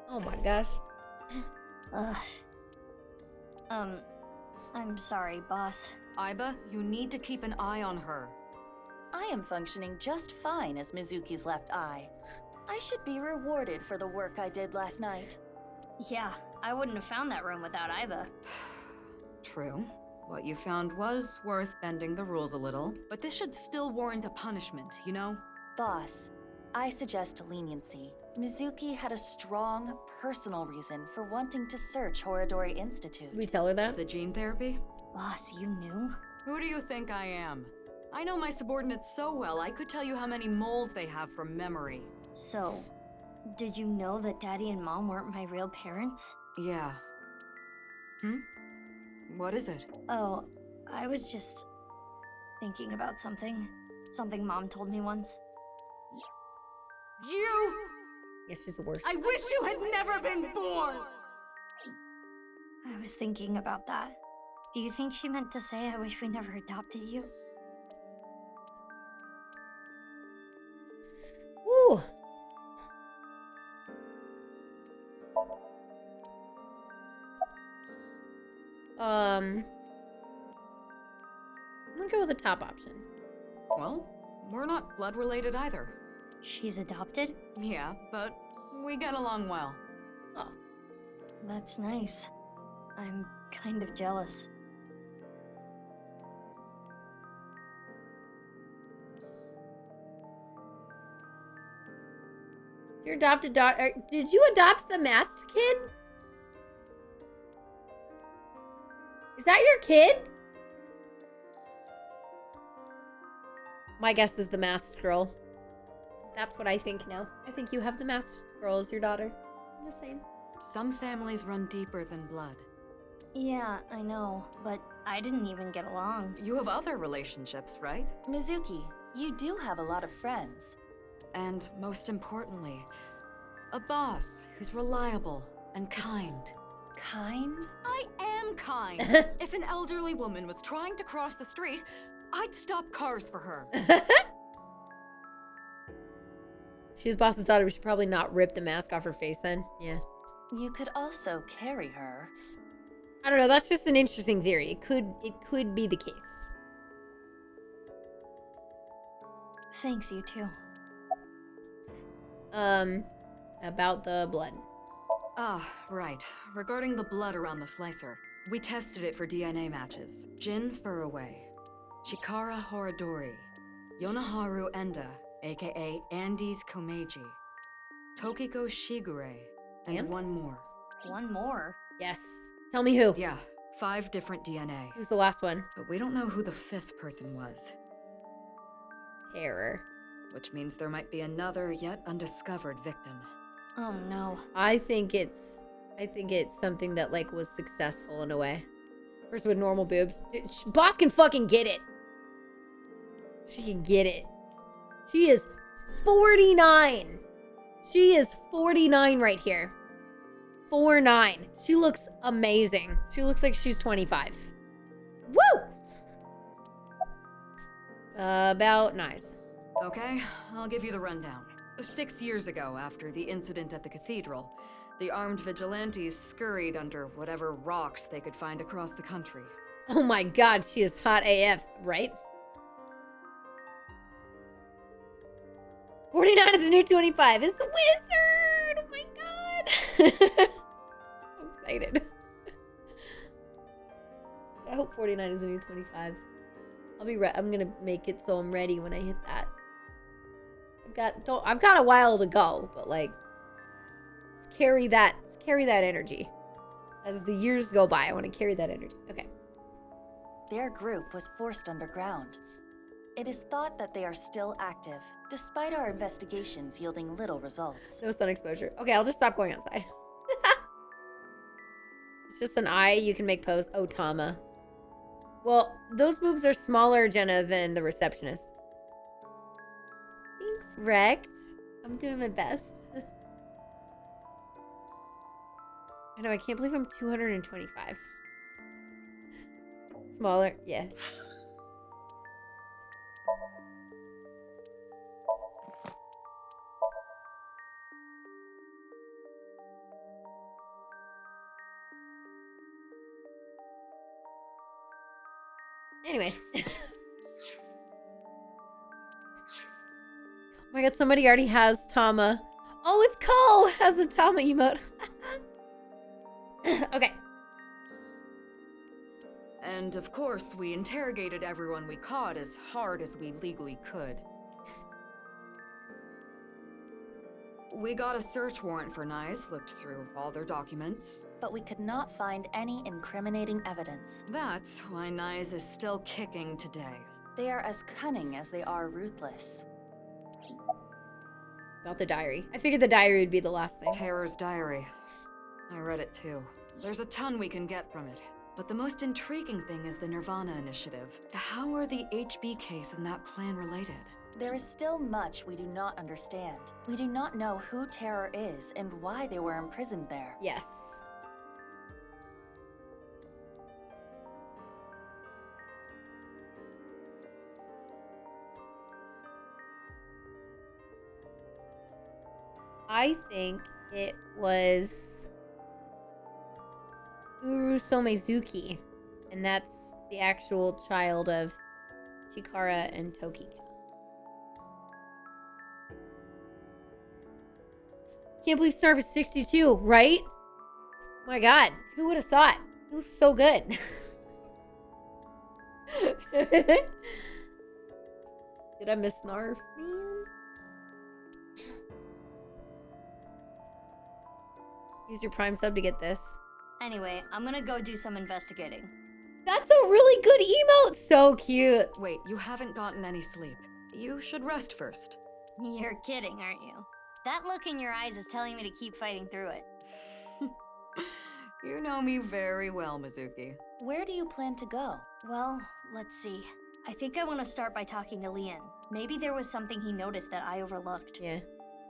Oh my gosh. Ugh. I'm sorry, boss. Aiba, you need to keep an eye on her. I am functioning just fine as Mizuki's left eye. I should be rewarded for the work I did last night. Yeah, I wouldn't have found that room without Aiba. True. What you found was worth bending the rules a little, but this should still warrant a punishment, you know? Boss, I suggest leniency. Mizuki had a strong, personal reason for wanting to search Horadori Institute. We tell her that? The gene therapy? Boss, you knew? Who do you think I am? I know my subordinates so well, I could tell you how many moles they have from memory. So, did you know that Daddy and Mom weren't my real parents? Yeah. What is it? Oh, I was just thinking about something. Something Mom told me once. You! Yes, she's the worst. I wish you had never been born! I was thinking about that. Do you think she meant to say I wish we never adopted you? Ooh. I'm gonna go with the top option. Well, we're not blood related either. She's adopted? Yeah, but we get along well. Oh. That's nice. I'm kind of jealous. Your adopted daughter. Did you adopt the masked kid? Is that your kid? My guess is the masked girl. That's what I think now. I think you have the masked girl as your daughter. I'm just saying. Some families run deeper than blood. Yeah, I know, but I didn't even get along. You have other relationships, right? Mizuki, you do have a lot of friends. And most importantly, a boss who's reliable and kind. Kind? I am kind. If an elderly woman was trying to cross the street, I'd stop cars for her. She's boss's daughter. We should probably not rip the mask off her face then. Yeah. You could also carry her. I don't know. That's just an interesting theory. It could be the case. Thanks, you too. About the blood. Ah, right. Regarding the blood around the slicer, we tested it for DNA matches. Jin Furaway, Chikara Horadori, Yonaharu Enda, aka Andes Komeiji, Tokiko Shigure, and one more. One more? Yes. Tell me who. Yeah, 5 different DNA. Who's the last one? But we don't know who the 5th person was. Terror. Which means there might be another yet undiscovered victim. Oh no. I think it's something that like was successful in a way. Person with normal boobs. Boss can fucking get it. She can get it. She is 49. She is 49 right here. 49. She looks amazing. She looks like she's 25. Woo! About nice. Okay, I'll give you the rundown. 6 years ago, after the incident at the cathedral, the armed vigilantes scurried under whatever rocks they could find across the country. Oh my god, she is hot AF, right? 49 is the new 25. It's the wizard! Oh my god! I'm excited. I hope 49 is the new 25. I'm gonna make it so I'm ready when I hit that. I've got a while to go, but like, let's carry that energy. As the years go by, I want to carry that energy. Okay. Their group was forced underground. It is thought that they are still active, despite our investigations yielding little results. No sun exposure. Okay, I'll just stop going outside. It's just an eye you can make pose. Oh, Tama. Well, those boobs are smaller, Jenna, than the receptionist. Thanks, Rex. I'm doing my best. I know, I can't believe I'm 225. Smaller, yeah. Anyway. Oh my god, somebody already has Tama. Oh, it's Ko has a Tama emote. Okay. And of course, we interrogated everyone we caught as hard as we legally could. We got a search warrant for Nice, looked through all their documents. But we could not find any incriminating evidence. That's why Nice is still kicking today. They are as cunning as they are ruthless. About the diary. I figured the diary would be the last thing. Terror's diary. I read it too. There's a ton we can get from it. But the most intriguing thing is the nirvanA initiative. How are the HB case and that plan related? There is still much we do not understand. We do not know who Terror is and why they were imprisoned there. Yes. I think it was Urusomezuki, and that's the actual child of Chikara and Tokika. Can't believe Snarf is 62, right? Oh my god, who would have thought? It was so good. Did I miss Snarf? Use your Prime sub to get this. Anyway, I'm gonna go do some investigating. That's a really good emote! So cute. Wait, you haven't gotten any sleep. You should rest first. You're kidding, aren't you? That look in your eyes is telling me to keep fighting through it. You know me very well, Mizuki. Where do you plan to go? Well, let's see. I think I want to start by talking to Leon. Maybe there was something he noticed that I overlooked. Yeah.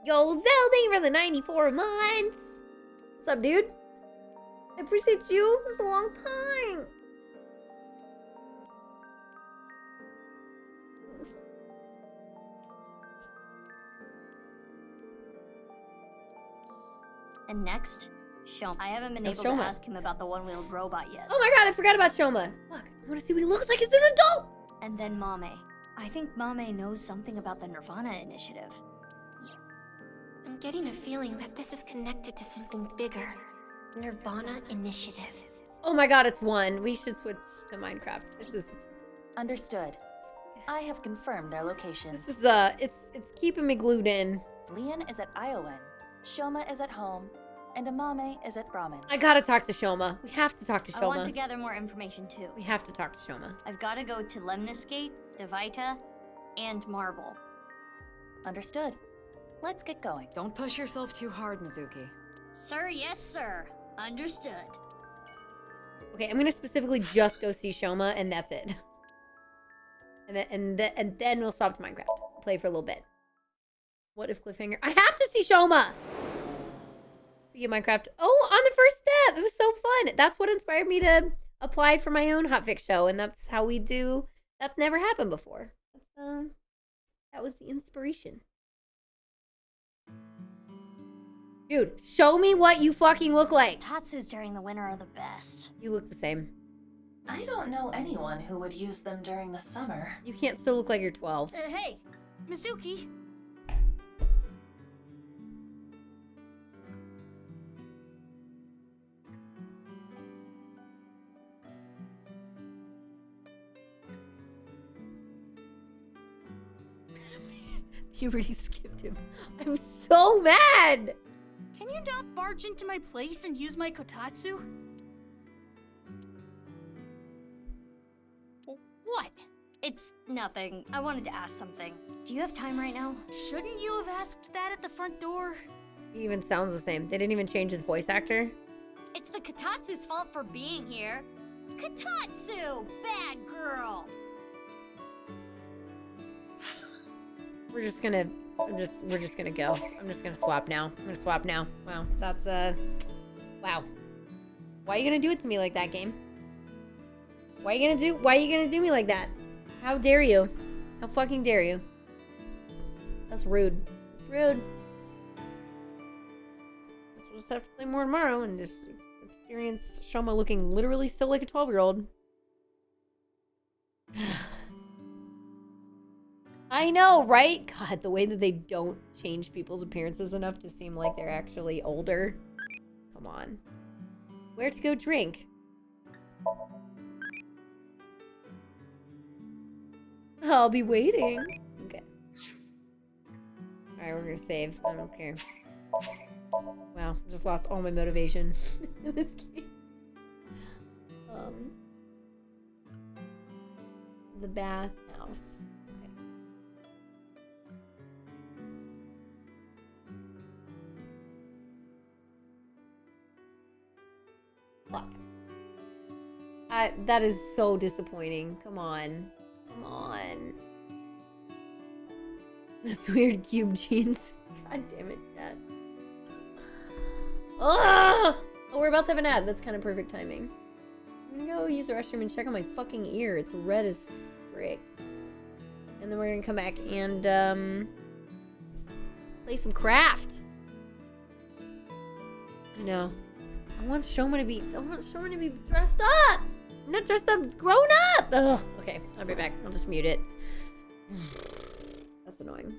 Yo, Zell, thank you for the 94 months! What's up, dude? I appreciate you. It's a long time. And next, Shoma. I haven't been able to ask him about the one-wheeled robot yet. Oh my god, I forgot about Shoma. Fuck, I want to see what he looks like as an adult. And then Mame. I think Mame knows something about the nirvanA initiative. I'm getting a feeling that this is connected to something bigger. nirvanA initiative. Oh my god, it's one. We should switch to Minecraft. This is understood. I have confirmed their locations. This is it's keeping me glued in. Leon is at Iowan, Shoma is at home, and Amame is at Brahmin. I gotta talk to Shoma. We have to talk to Shoma. I want to gather more information too. We have to talk to Shoma. I've got to go to Lemniscate, Devita, and Marble. Understood. Let's get going. Don't push yourself too hard, Mizuki. Sir, yes, sir. Understood. Okay, I'm gonna specifically just go see Shoma, and that's it. And then we'll stop to Minecraft. Play for a little bit. What if cliffhanger? I have to see Shoma! Speaking of Minecraft. Oh, on the first step! It was so fun! That's what inspired me to apply for my own hotfix show, and that's how we do... That's never happened before. That was the inspiration. Dude, show me what you fucking look like! Tatsus during the winter are the best. You look the same. I don't know anyone who would use them during the summer. You can't still look like you're 12. Hey, Mizuki. You already skipped him. I'm so mad! Can you not barge into my place and use my kotatsu? What? It's nothing. I wanted to ask something. Do you have time right now? Shouldn't you have asked that at the front door? He even sounds the same. They didn't even change his voice actor. It's the Kotatsu's fault for being here. Kotatsu! Bad girl! We're just gonna go. I'm just gonna swap now. I'm gonna swap now. Wow, that's wow. Why are you gonna do it to me like that, game? Why are you gonna do me like that? How dare you? How fucking dare you? That's rude. It's rude. We'll just have to play more tomorrow and just experience Shoma looking literally still like a 12-year-old. I know, right? God, the way that they don't change people's appearances enough to seem like they're actually older. Come on. Where to go drink? I'll be waiting. Okay. Alright, we're gonna save. I don't care. Wow, just lost all my motivation in this game. The bathhouse. Okay. Fuck. That is so disappointing. Come on. Come on. That's weird cube jeans. God damn it, Dad. Oh, we're about to have an ad. That's kind of perfect timing. I'm gonna go use the restroom and check on my fucking ear. It's red as frick. And then we're gonna come back and play some craft. I know. I want Shoma to be dressed up. I'm not dressed up, grown up. Ugh. Okay, I'll be back. I'll just mute it. That's annoying.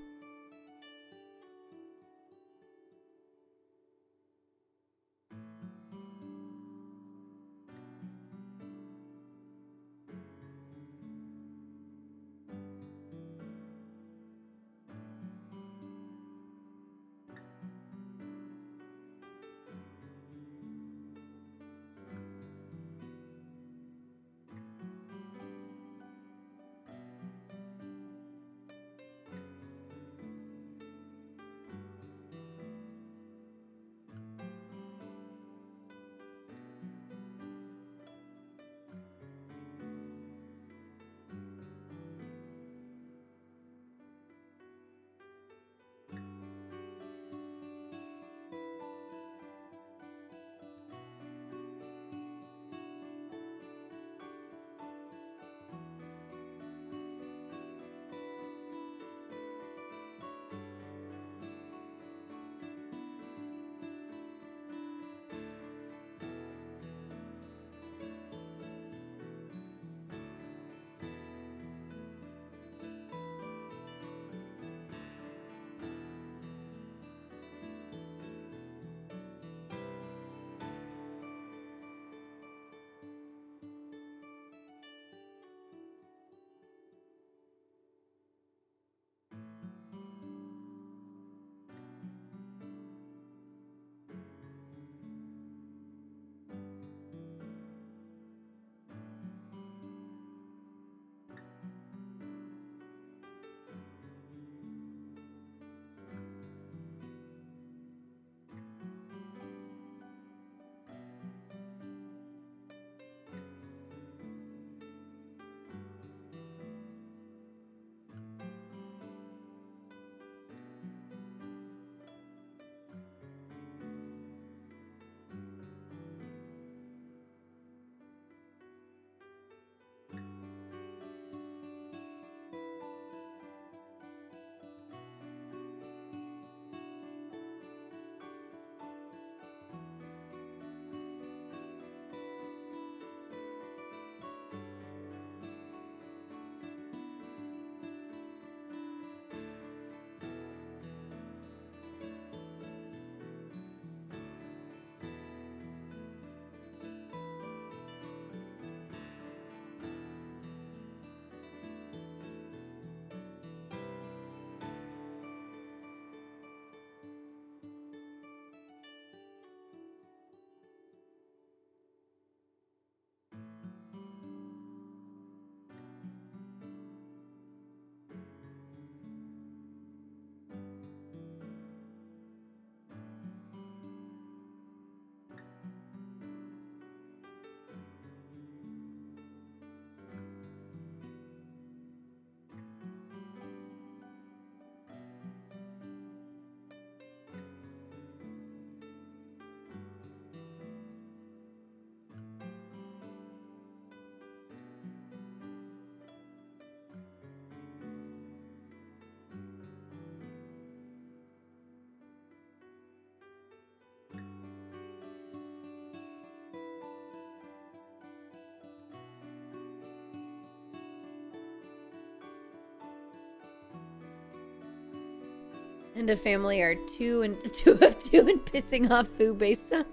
and a family are two of two and pissing off Fu based on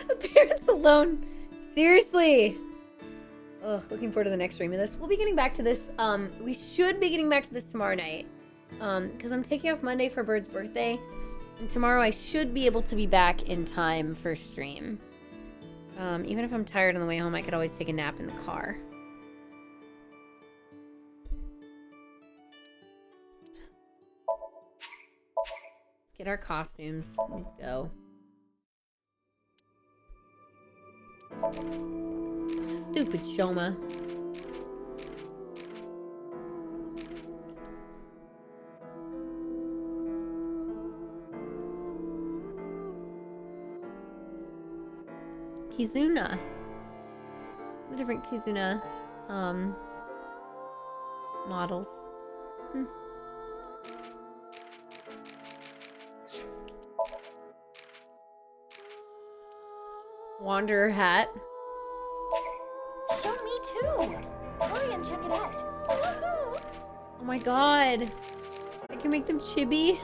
appearance alone. Seriously. Ugh, looking forward to the next stream of this. We'll be getting back to this. We should be getting back to this tomorrow night. Because I'm taking off Monday for Bird's birthday. And tomorrow I should be able to be back in time for stream. Even if I'm tired on the way home, I could always take a nap in the car. Let's get our costumes. Let's go. Stupid Shoma. Kizuna. The different Kizuna models. Wanderer hat. Show me too. Hurry and check it out. Woohoo! Oh my god. I can make them chibi.